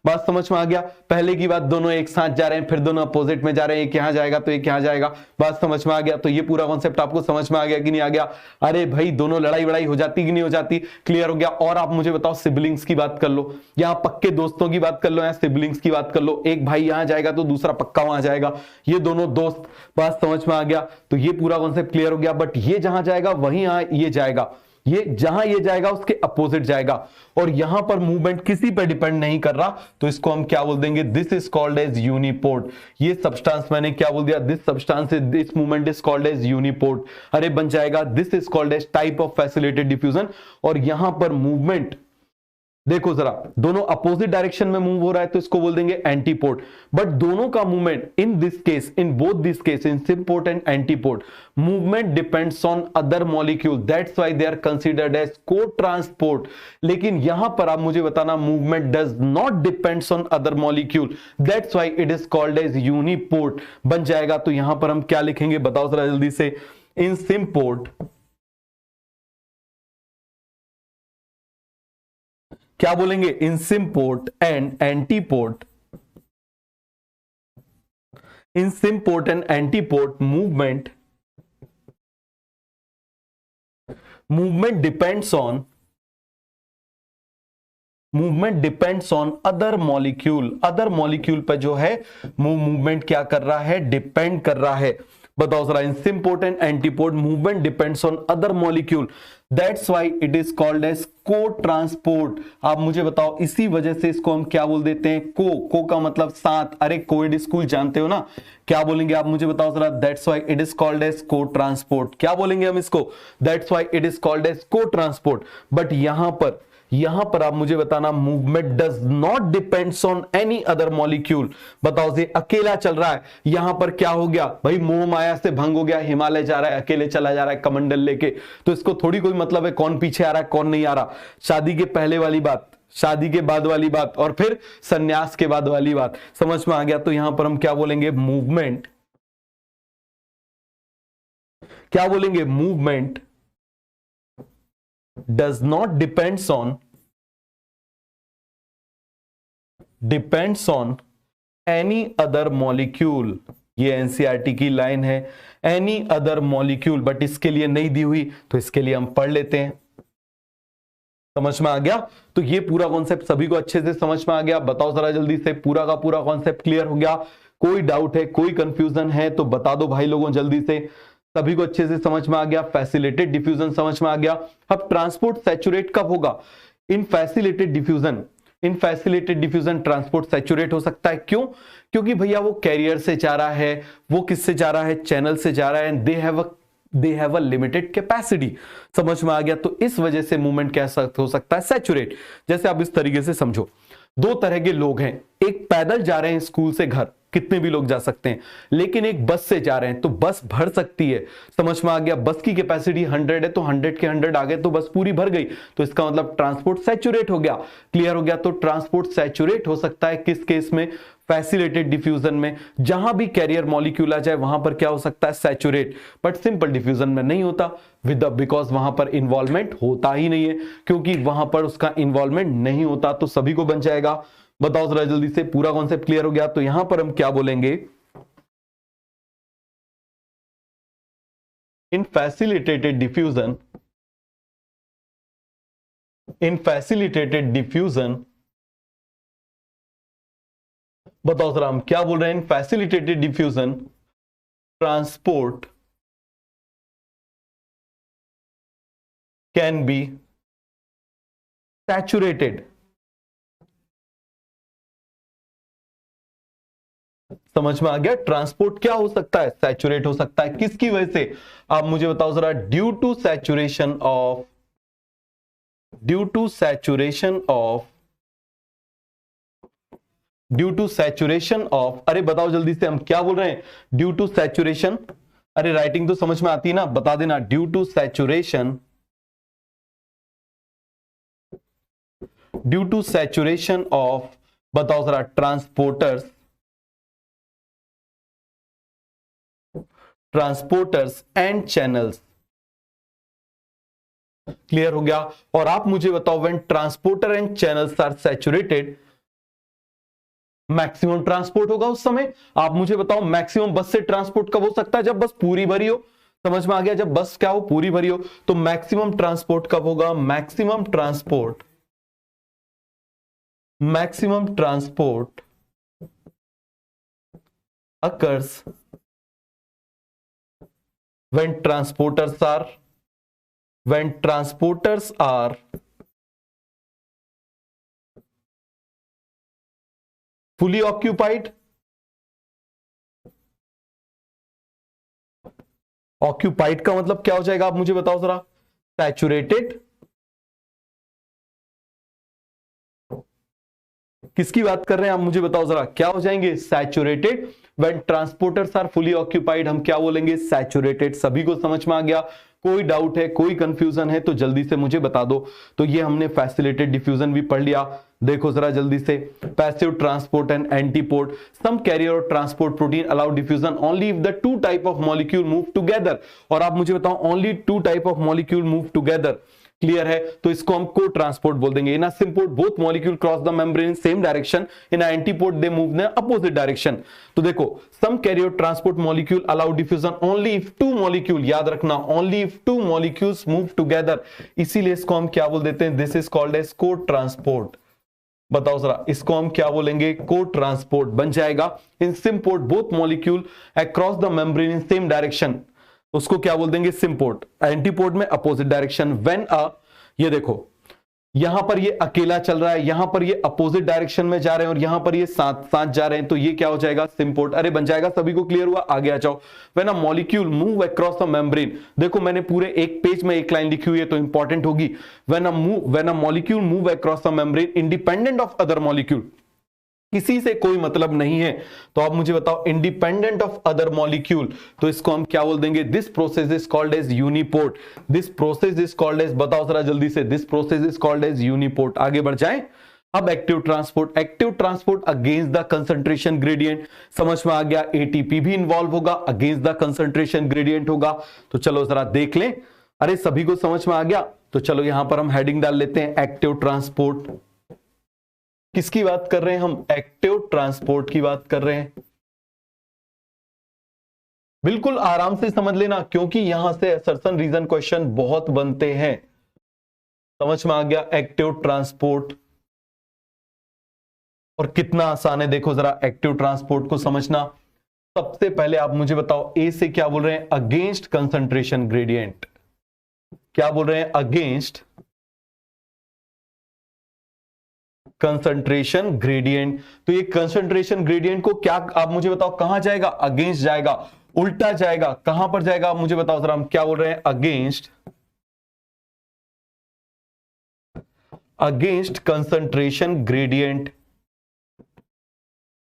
A: बात समझ में आ गया? पहले की बात, दोनों एक साथ जा रहे हैं, फिर दोनों अपोजिट में जा रहे हैं, एक यहां जाएगा तो एक यहां जाएगा, बात समझ में आ गया? तो ये पूरा कॉन्सेप्ट आपको समझ में आ गया कि नहीं आ गया? अरे भाई, दोनों लड़ाई वड़ाई हो जाती कि नहीं हो जाती? क्लियर हो गया? और आप मुझे बताओ, सिबलिंग्स की बात कर लो, यहां पक्के दोस्तों की बात कर लो, यहां सिबलिंग्स की बात कर लो। एक भाई यहां जाएगा तो दूसरा पक्का वहां जाएगा, ये दोनों दोस्त, बात समझ में आ गया? तो ये पूरा कॉन्सेप्ट क्लियर हो गया। बट ये जहां जाएगा वहीं यहां ये जाएगा, ये जहां ये जाएगा उसके अपोजिट जाएगा, और यहां पर मूवमेंट किसी पर डिपेंड नहीं कर रहा, तो इसको हम क्या बोल देंगे? This is called as uniport. ये सब्सटेंस मैंने क्या बोल दिया? This substance, this movement is called as uniport. अरे बन जाएगा, this is called as type of facilitated diffusion. और यहां पर मूवमेंट देखो जरा, दोनों अपोजिट डायरेक्शन में मूव हो रहा है तो इसको बोल देंगे एंटीपोड। बट दोनों का movement in this case, in both this case, in symport and antiport, movement depends on other molecule, that's why they are considered as cotransport. लेकिन यहां पर आप मुझे बताना, movement does not depends on other molecule, that's why it is called as uniport. बन जाएगा। तो यहां पर हम क्या लिखेंगे? बताओ जरा जल्दी से। इन सिम्पोड क्या बोलेंगे? In symport and antiport, in symport and antiport movement depends on other molecule. Other molecule पर जो है मूवमेंट क्या कर रहा है? डिपेंड कर रहा है। बताओ जरा। In symport and antiport movement depends on other molecule, that's why it is called as cotransport. आप मुझे बताओ, इसी वजह से इसको हम क्या बोल देते हैं? को का मतलब साथ। अरे कोएड स्कूल जानते हो ना, क्या बोलेंगे आप मुझे बताओ जरा? That's why it is called as cotransport. क्या बोलेंगे हम इसको? That's why it is called as cotransport. But यहां पर आप मुझे बताना, movement does not depends on any other molecule. बताओ, ये अकेला चल रहा है, यहां पर क्या हो गया भाई? मोह माया से भंग हो गया, हिमालय जा रहा है, अकेले चला जा रहा है कमंडल लेके, तो इसको थोड़ी कोई मतलब है कौन पीछे आ रहा है कौन नहीं आ रहा। शादी के पहले वाली बात, शादी के बाद वाली बात, और फिर सन्यास के बाद वाली बात, समझ में आ गया? तो यहां पर हम क्या बोलेंगे? मूवमेंट, क्या बोलेंगे? Movement does not depends on any other molecule। ये एनसीईआरटी की लाइन है, एनी अदर मॉलिक्यूल, बट इसके लिए नहीं दी हुई तो इसके लिए हम पढ़ लेते हैं। समझ में आ गया? तो ये पूरा कॉन्सेप्ट सभी को अच्छे से समझ में आ गया? बताओ जरा जल्दी से, पूरा का पूरा कॉन्सेप्ट क्लियर हो गया? कोई डाउट है, कोई कंफ्यूजन है तो बता दो भाई लोगों जल्दी से। सभी को अच्छे से समझ में आ गया? फैसिलिटेड डिफ्यूजन समझ में आ गया? अब ट्रांसपोर्ट सैचुरेट कब होगा? इन फैसिलिटेड डिफ्यूजन ट्रांसपोर्ट सैचुरेट हो सकता है। क्यों? क्योंकि भैया वो कैरियर से जा रहा है, वो किससे जा रहा है? चैनल से जा रहा है, and they have a limited capacity. समझ में आ गया? तो इस वजह से मूवमेंट कैसा हो सकता है? सैचुरेट। जैसे आप इस तरीके से समझो, दो तरह के लोग हैं, एक पैदल जा रहे हैं स्कूल से घर, कितने भी लोग जा सकते हैं, लेकिन एक बस से जा रहे हैं तो बस भर सकती है। समझ में आ गया? बस की कैपेसिटी 100 है तो 100 के 100 आ गए तो बस पूरी भर गई, तो इसका मतलब ट्रांसपोर्ट सैचुरेट हो गया। क्लियर हो गया? तो ट्रांसपोर्ट सैचुरेट हो सकता है किस केस में? फैसिलिटेड डिफ्यूजन में। जहां भी कैरियर मॉलिक्यूल आ जाए वहां पर क्या हो सकता है? सैचुरेट। बट सिंपल डिफ्यूजन में नहीं होता, बिकॉज वहां पर इन्वॉल्वमेंट होता ही नहीं है, क्योंकि वहां पर उसका इन्वॉल्वमेंट नहीं होता। तो सभी को बन जाएगा? बताओ जरा जल्दी से, पूरा कॉन्सेप्ट क्लियर हो गया? तो यहां पर हम क्या बोलेंगे? इन फैसिलिटेटेड डिफ्यूजन, बताओ जरा हम क्या बोल रहे हैं? In facilitated diffusion transport can be saturated. समझ में आ गया? ट्रांसपोर्ट क्या हो सकता है? सैचुरेट हो सकता है। किसकी वजह से? आप मुझे बताओ जरा। Due to saturation of due to saturation of, अरे बताओ जल्दी से हम क्या बोल रहे हैं, ड्यू टू सैचुरेशन, अरे राइटिंग तो समझ में आती है ना, बता देना, due to saturation, due to saturation of, बताओ जरा, ट्रांसपोर्टर्स एंड चैनल्स। क्लियर हो गया। और आप मुझे बताओ, when transporter and channels are saturated, maximum transport होगा उस समय। आप मुझे बताओ मैक्सिमम बस से ट्रांसपोर्ट कब हो सकता है, जब बस पूरी भरी हो। समझ में आ गया, जब बस क्या हो, पूरी भरी हो। तो मैक्सिमम ट्रांसपोर्ट कब होगा, maximum transport occurs when transporters are fully occupied। Occupied का मतलब क्या हो जाएगा, आप मुझे बताओ जरा, सैचुरेटेड। किसकी बात कर रहे हैं आप, मुझे बताओ जरा, क्या हो जाएंगे, saturated. When transporters are fully occupied, हम क्या बोलेंगे, सैचुरेटेड। सभी को समझ में आ गया, कोई डाउट है, कोई कंफ्यूजन है तो जल्दी से मुझे बता दो। तो ये हमने फैसिलिटेड डिफ्यूजन भी पढ़ लिया। देखो जरा जल्दी से, passive transport and antiport, some carrier or transport protein allow diffusion only if the two type of molecule move together. और आप मुझे बताओ, only two type of molecule move together. Clear है, तो इसको हम को ट्रांसपोर्ट बोल देंगे। In a symport both molecule cross the membrane in same direction, in a antiport they move in opposite direction. तो देखो, some carrier transport molecule allow diffusion only if two molecule, याद रखना, only if two molecules move together. इसीलिए इसको हम क्या बोल देते हैं, दिस इज कॉल्ड एज को ट्रांसपोर्ट। बताओ जरा, इसको हम क्या बोलेंगे, को ट्रांसपोर्ट बन जाएगा। In symport both molecule across the membrane in same direction, उसको क्या बोल देंगे, सिम्पोर्ट। एंटीपोर्ट में अपोजिट डायरेक्शन। व्हेन ये देखो, यहां पर ये अकेला चल रहा है, यहां पर ये अपोजिट डायरेक्शन में जा रहे हैं और यहां पर ये साथ साथ जा रहे हैं, तो ये क्या हो जाएगा, सिम्पोर्ट। अरे बन जाएगा, सभी को क्लियर हुआ, आगे आ जाओ। When a molecule move across the membrane, देखो मैंने पूरे एक पेज में एक लाइन लिखी हुई है तो इंपॉर्टेंट होगी। When a molecule move across the membrane independent of other molecule, किसी से कोई मतलब नहीं है, तो आप मुझे बताओ, इंडिपेंडेंट ऑफ अदर मॉलिक्यूल, तो इसको हम क्या बोल देंगे, this process is called as uniport. This process is called as, बताओ जरा जल्दी से, this process is called as uniport. आगे बढ़ जाएं। अब active transport against the concentration gradient, समझ में आ गया, एटीपी भी इन्वॉल्व होगा, अगेंस्ट द कंसंट्रेशन ग्रेडियंट होगा। तो चलो जरा देख लें, अरे सभी को समझ में आ गया, तो चलो यहां पर हम हेडिंग डाल लेते हैं, एक्टिव ट्रांसपोर्ट। किसकी बात कर रहे हैं हम, एक्टिव ट्रांसपोर्ट की बात कर रहे हैं। बिल्कुल आराम से समझ लेना, क्योंकि यहां से असर्शन रीजन क्वेश्चन बहुत बनते हैं। समझ में आ गया, एक्टिव ट्रांसपोर्ट, और कितना आसान है, देखो जरा एक्टिव ट्रांसपोर्ट को समझना। सबसे पहले आप मुझे बताओ, ए से क्या बोल रहे हैं, अगेंस्ट कंसंट्रेशन ग्रेडियंट। क्या बोल रहे हैं, अगेंस्ट कंसंट्रेशन ग्रेडियंट। तो ये कंसंट्रेशन ग्रेडियंट को क्या, आप मुझे बताओ कहां जाएगा, अगेंस्ट जाएगा, उल्टा जाएगा, कहां पर जाएगा, आप मुझे बताओ जरा, हम क्या बोल रहे हैं, अगेंस्ट कंसंट्रेशन ग्रेडियंट।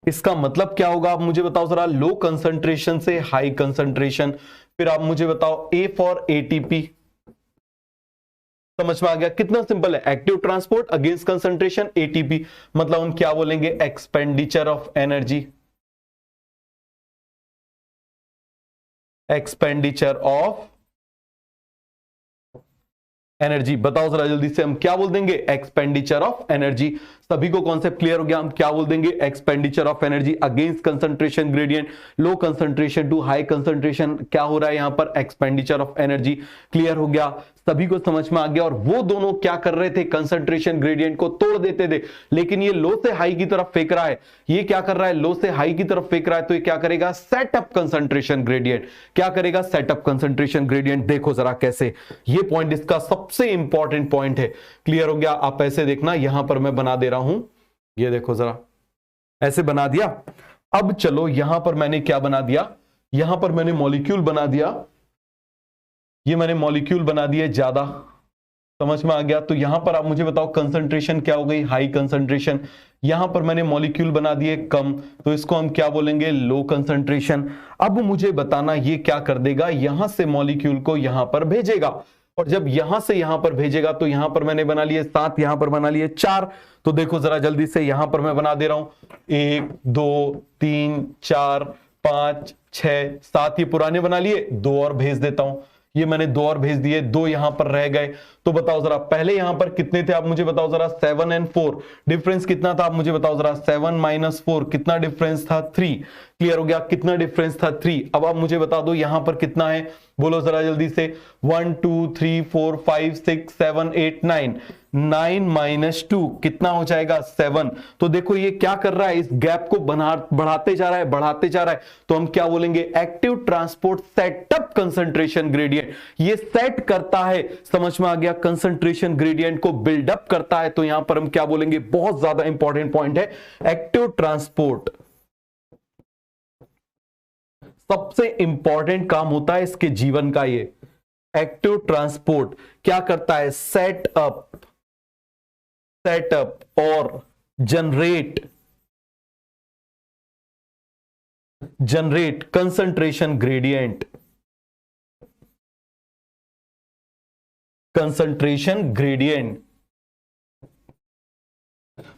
A: इसका मतलब क्या होगा, आप मुझे बताओ जरा, लो कंसंट्रेशन से हाई कंसंट्रेशन। फिर आप मुझे बताओ, ए फॉर एटीपी। समझ में आ गया, कितना सिंपल है, active transport against concentration ATP, मतलब हम क्या बोलेंगे, expenditure of energy, expenditure of energy. बताओ जरा जल्दी से, हम क्या बोल देंगे, एक्सपेंडिचर ऑफ एनर्जी। सभी को कॉन्सेप्ट क्लियर हो गया, हम क्या बोल देंगे, expenditure of energy against concentration gradient, low concentration to high concentration, क्या हो रहा है यहां पर, एक्सपेंडिचर ऑफ एनर्जी। क्लियर हो गया, सभी को समझ में आ गया। और वो दोनों क्या कर रहे थे, कंसंट्रेशन ग्रेडियंट को तोड़ देते थे, लेकिन ये लो से हाई की तरफ फेंक रहा है, ये क्या कर रहा है, लो से हाई की तरफ फेंक रहा है, तो ये क्या करेगा, सेटअप कंसंट्रेशन ग्रेडियंट। क्या करेगा, सेटअप कंसंट्रेशन ग्रेडियंट। देखो जरा कैसे, ये पॉइंट इसका सबसे इंपॉर्टेंट पॉइंट है। क्लियर हो गया, आप ऐसे देखना, यहां पर मैं बना दे रहा हूं, ये देखो जरा, ऐसे बना दिया। अब चलो यहां पर मैंने क्या बना दिया, यहां पर मैंने मॉलिक्यूल बना दिया, ये मैंने मॉलिक्यूल बना दिए ज्यादा, समझ में आ गया। तो यहां पर आप मुझे बताओ कंसंट्रेशन क्या हो गई, हाई कंसंट्रेशन। यहां पर मैंने मॉलिक्यूल बना दिए कम, तो इसको हम क्या बोलेंगे, लो कंसंट्रेशन। अब मुझे बताना ये क्या कर देगा, यहां से मॉलिक्यूल को यहां पर भेजेगा, और जब यहां से यहां पर भेजेगा तो यहां पर मैंने बना लिए 7, यहां पर बना लिए 4। तो देखो जरा जल्दी से, यहां पर मैं बना दे रहा हूं 1 2 3 4 5 6 7, ये पुराने बना लिए, 2 और भेज देता हूं। ये मैंने 2 और भेज दिए, 2 यहां पर रह गए। तो बताओ जरा, पहले यहां पर कितने थे आप मुझे बताओ जरा, 7 और 4, डिफरेंस कितना था आप मुझे बताओ जरा, 7 - 4 कितना डिफरेंस था, 3। क्लियर हो गया, कितना डिफरेंस था, 3। अब आप मुझे बता दो यहां पर कितना है, बोलो जरा जल्दी से, 1 2 3 4 5 6 7 8 9, 9 - 2 कितना हो जाएगा, 7। तो देखो ये क्या कर रहा है, इस गैप को बढ़ाते जा रहा है, बढ़ाते जा रहा है। तो हम क्या बोलेंगे, active transport setup concentration gradient. ये सेट करता है, समझ में आ गया, कंसंट्रेशन ग्रेडियंट को बिल्डअप करता है। तो यहां पर हम क्या बोलेंगे, बहुत ज्यादा इंपॉर्टेंट पॉइंट है, एक्टिव ट्रांसपोर्ट सबसे इंपॉर्टेंट काम होता है इसके जीवन का। ये एक्टिव ट्रांसपोर्ट क्या करता है, सेटअप और जनरेट कंसंट्रेशन ग्रेडियंट,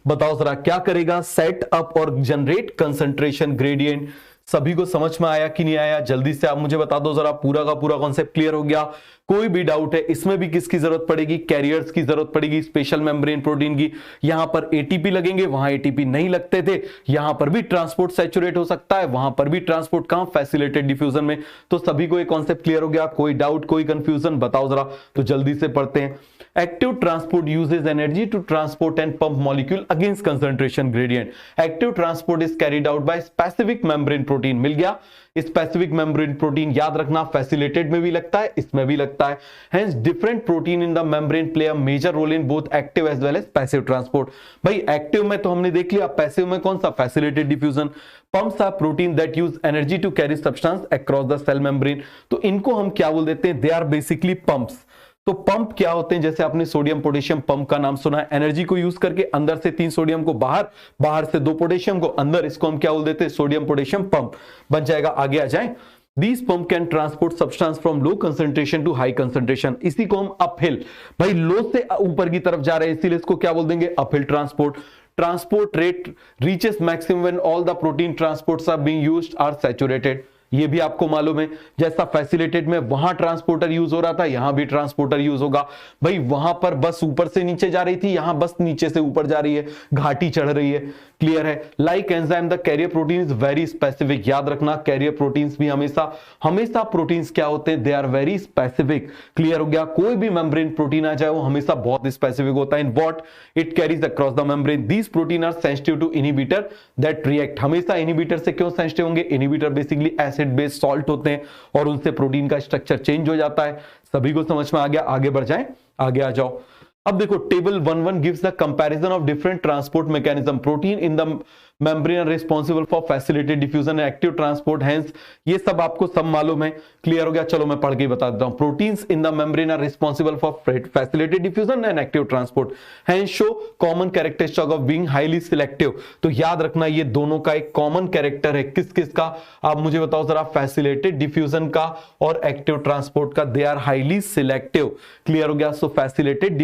A: बताओ जरा क्या करेगा, सेट अप और जनरेट कंसंट्रेशन ग्रेडियंट। सभी को समझ में आया कि नहीं आया, जल्दी से आप मुझे बता दो जरा, पूरा का पूरा कॉन्सेप्ट क्लियर हो गया, कोई भी डाउट है इसमें भी किसकी जरूरत पड़ेगी, कैरियर्स की जरूरत पड़ेगी, स्पेशल मेम्ब्रेन प्रोटीन की। यहां पर एटीपी लगेंगे, वहां एटीपी नहीं लगते थे, यहां पर भी ट्रांसपोर्ट सैचुरेट हो सकता है, वहां पर भी ट्रांसपोर्ट कहां, फैसिलिटेड डिफ्यूजन में। तो सभी को ये कॉन्सेप्ट क्लियर हो गया, कोई डाउट कोई कंफ्यूजन बताओ जरा, तो जल्दी से पढ़ते हैं। Active transport uses energy to transport and pump molecule against concentration gradient. Active transport is carried out by specific membrane protein. मिल गया, स्पेसिफिक मेम्ब्रेन प्रोटीन याद रखना, फैसिलिटेड में भी लगता है, इसमें भी लगता है। Hence different protein in the membrane play a major role in both active as well as passive transport. भाई एक्टिव में तो हमने देख लिया, पैसिव में कौन सा, facilitated diffusion. Pumps are protein that use energy to carry substance across the cell membrane. तो इनको हम क्या बोल देते हैं, दे आर बेसिकली पंप्स। तो पंप क्या होते हैं, जैसे आपने सोडियम पोटेशियम पंप का नाम सुना है, एनर्जी को यूज करके अंदर से 3 सोडियम को बाहर, बाहर से 2 पोटेशियम को अंदर, इसको हम क्या बोल देते हैं, सोडियम पोटेशियम पंप बन जाएगा। आगे आ जाए, These pump can transport substance from low concentration to high concentration। इसी को हम अपहिल, भाई लो से ऊपर की तरफ जा रहे हैं, इसीलिए इसको क्या बोल देंगे, uphill transport. Transport rate reaches maximum when all the protein transports are being used are saturated. ये भी आपको मालूम है, जैसा फैसिलिटेड में वहां ट्रांसपोर्टर यूज हो रहा था, यहां भी ट्रांसपोर्टर यूज होगा। भाई वहां पर बस ऊपर से नीचे जा रही थी, यहां बस नीचे से ऊपर जा रही है, घाटी चढ़ रही है। क्लियर है। Like enzyme the carrier protein is very specific. याद रखना, कैरियर प्रोटीन्स भी हमेशा प्रोटीन्स क्या होते हैं, they are very specific. Clear हो गया, कोई भी मेम्ब्रेन प्रोटीन आ जाए वो हमेशा बहुत स्पेसिफिक होता है। In what it carries across the membrane. These protein are sensitive to inhibitor that react. हमेशा इनहिबिटर से क्यों सेंसिटिव होंगे, inhibitor basically acid based salt होते हैं और उनसे प्रोटीन का स्ट्रक्चर चेंज हो जाता है। सभी को समझ में आ गया, आगे बढ़ जाए, आगे आ जाओ। अब देखो table 1.1 gives the comparison of different transport mechanism. Protein in the membrane are responsible for facilitated diffusion and active transport. Hence ये सब आपको सब मालूम है। क्लियर हो गया, चलो मैं पढ़ के बता देता हूं। Proteins in the membrane are responsible for facilitated diffusion and active transport. Hence show common characteristic of being highly selective. तो याद रखना ये दोनों का एक कॉमन कैरेक्टर है। किस किस का, आप मुझे बताओ जरा। फैसिलिटेटेड डिफ्यूजन का और एक्टिव ट्रांसपोर्ट का। They are highly selective. Clear हो गया। So facilitated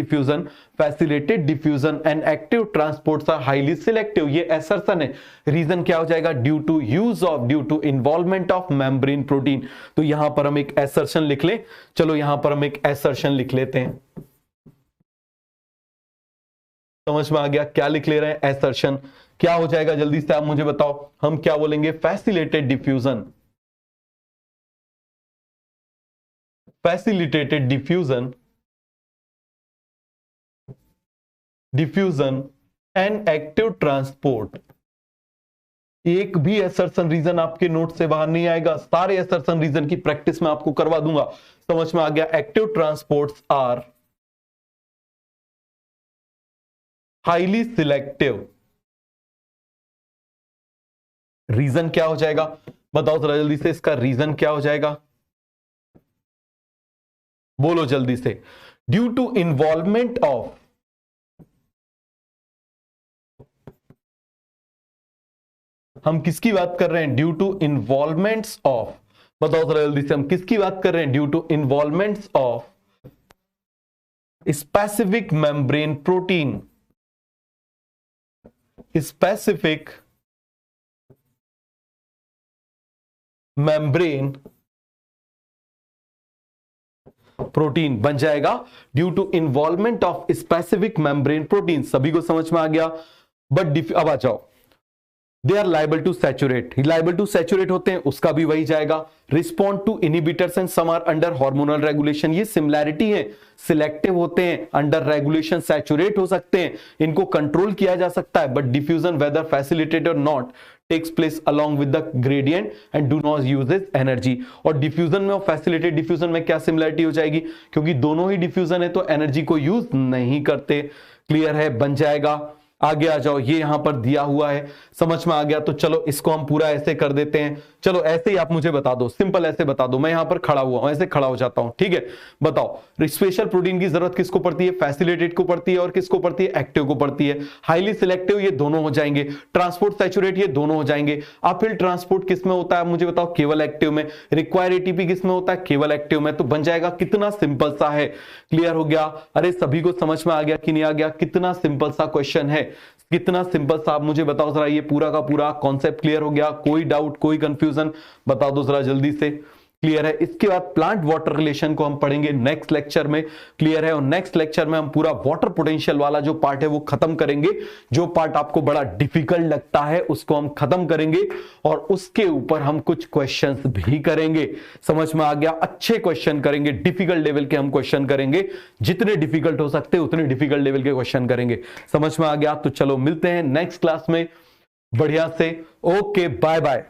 A: diffusion and active transports are highly selective. ये असर्शन है। रीजन क्या हो जाएगा, due to involvement of membrane protein. तो यहां पर हम एक असर्शन लिख लें। चलो यहां पर हम एक असर्शन लिख लेते हैं। समझ में आ गया, क्या लिख ले रहे हैं, असर्शन। क्या हो जाएगा जल्दी से आप मुझे बताओ। हम क्या बोलेंगे, facilitated diffusion and active transport. एक भी असर्शन रीजन आपके नोट से बाहर नहीं आएगा। सारे असर्शन रीजन की प्रैक्टिस में आपको करवा दूंगा। समझ में आ गया। Active transports are highly selective. Reason क्या हो जाएगा, बताओ जरा जल्दी से। इसका रीजन क्या हो जाएगा, बोलो जल्दी से। ड्यू टू इन्वॉल्वमेंट ऑफ हम किसकी बात कर रहे हैं? ड्यू टू इन्वॉल्वमेंट्स ऑफ, बताओ जरा जल्दी से, हम किसकी बात कर रहे हैं? Due to involvements of specific membrane protein, specific membrane protein बन जाएगा due to involvement of specific membrane protein. सभी को समझ में आ गया? बट अब आ जाओ, they are liable to saturate, liable to saturate होते हैं, उसका भी वही जाएगा। Respond to inhibitors and some are under hormonal regulation, ये सिमिलैरिटी है, सिलेक्टिव होते हैं, अंडर रेगुलेशन सैचुरेट हो सकते हैं, इनको कंट्रोल किया जा सकता है। बट डिफ्यूजन वेदर फैसिलिटेटेड और not takes place along with the gradient and do not uses energy. और डिफ्यूजन में और फैसिलिटेटेड डिफ्यूजन में क्या सिमिलैरिटी हो जाएगी? क्योंकि दोनों ही डिफ्यूजन है तो एनर्जी को यूज नहीं करते। क्लियर है? बन जाएगा। आगे आ जाओ, ये यहां पर दिया हुआ है, समझ में आ गया? तो चलो इसको हम पूरा ऐसे कर देते हैं। चलो ऐसे ही आप मुझे बता दो, सिंपल ऐसे बता दो, मैं यहां पर खड़ा हुआ हूं, ऐसे खड़ा हो जाता हूं, ठीक है? बताओ स्पेशल प्रोटीन की जरूरत किसको पड़ती है? फैसिलिटेट को पड़ती है, और किसको पड़ती है? एक्टिव को पड़ती है। हाईली सिलेक्टिव ये दोनों हो जाएंगे, ट्रांसपोर्ट सैचुरेट ये दोनों हो जाएंगे। अपहिल ट्रांसपोर्ट किस में होता है मुझे बताओ? केवल एक्टिव में। रिक्वायर एटीपी किस में होता है? केवल एक्टिव में। तो बन जाएगा, कितना सिंपल सा है। क्लियर हो गया? अरे सभी को समझ में आ गया कि नहीं आ गया? कितना सिंपल सा क्वेश्चन है, कितना सिंपल सा। आप मुझे बताओ जरा, ये पूरा का पूरा कॉन्सेप्ट क्लियर हो गया? कोई डाउट, कोई कंफ्यूजन बता दो जरा जल्दी से। क्लियर है? इसके बाद प्लांट वाटर रिलेशन को हम पढ़ेंगे नेक्स्ट लेक्चर में। क्लियर है? और नेक्स्ट लेक्चर में हम पूरा वाटर पोटेंशियल वाला जो पार्ट है वो खत्म करेंगे। जो पार्ट आपको बड़ा डिफिकल्ट लगता है उसको हम खत्म करेंगे, और उसके ऊपर हम कुछ क्वेश्चंस भी करेंगे। समझ में आ गया? अच्छे क्वेश्चन करेंगे, डिफिकल्ट लेवल के हम क्वेश्चन करेंगे, जितने डिफिकल्ट हो सकते उतने डिफिकल्ट लेवल के क्वेश्चन करेंगे। समझ में आ गया? तो चलो मिलते हैं नेक्स्ट क्लास में बढ़िया से। Okay, bye bye.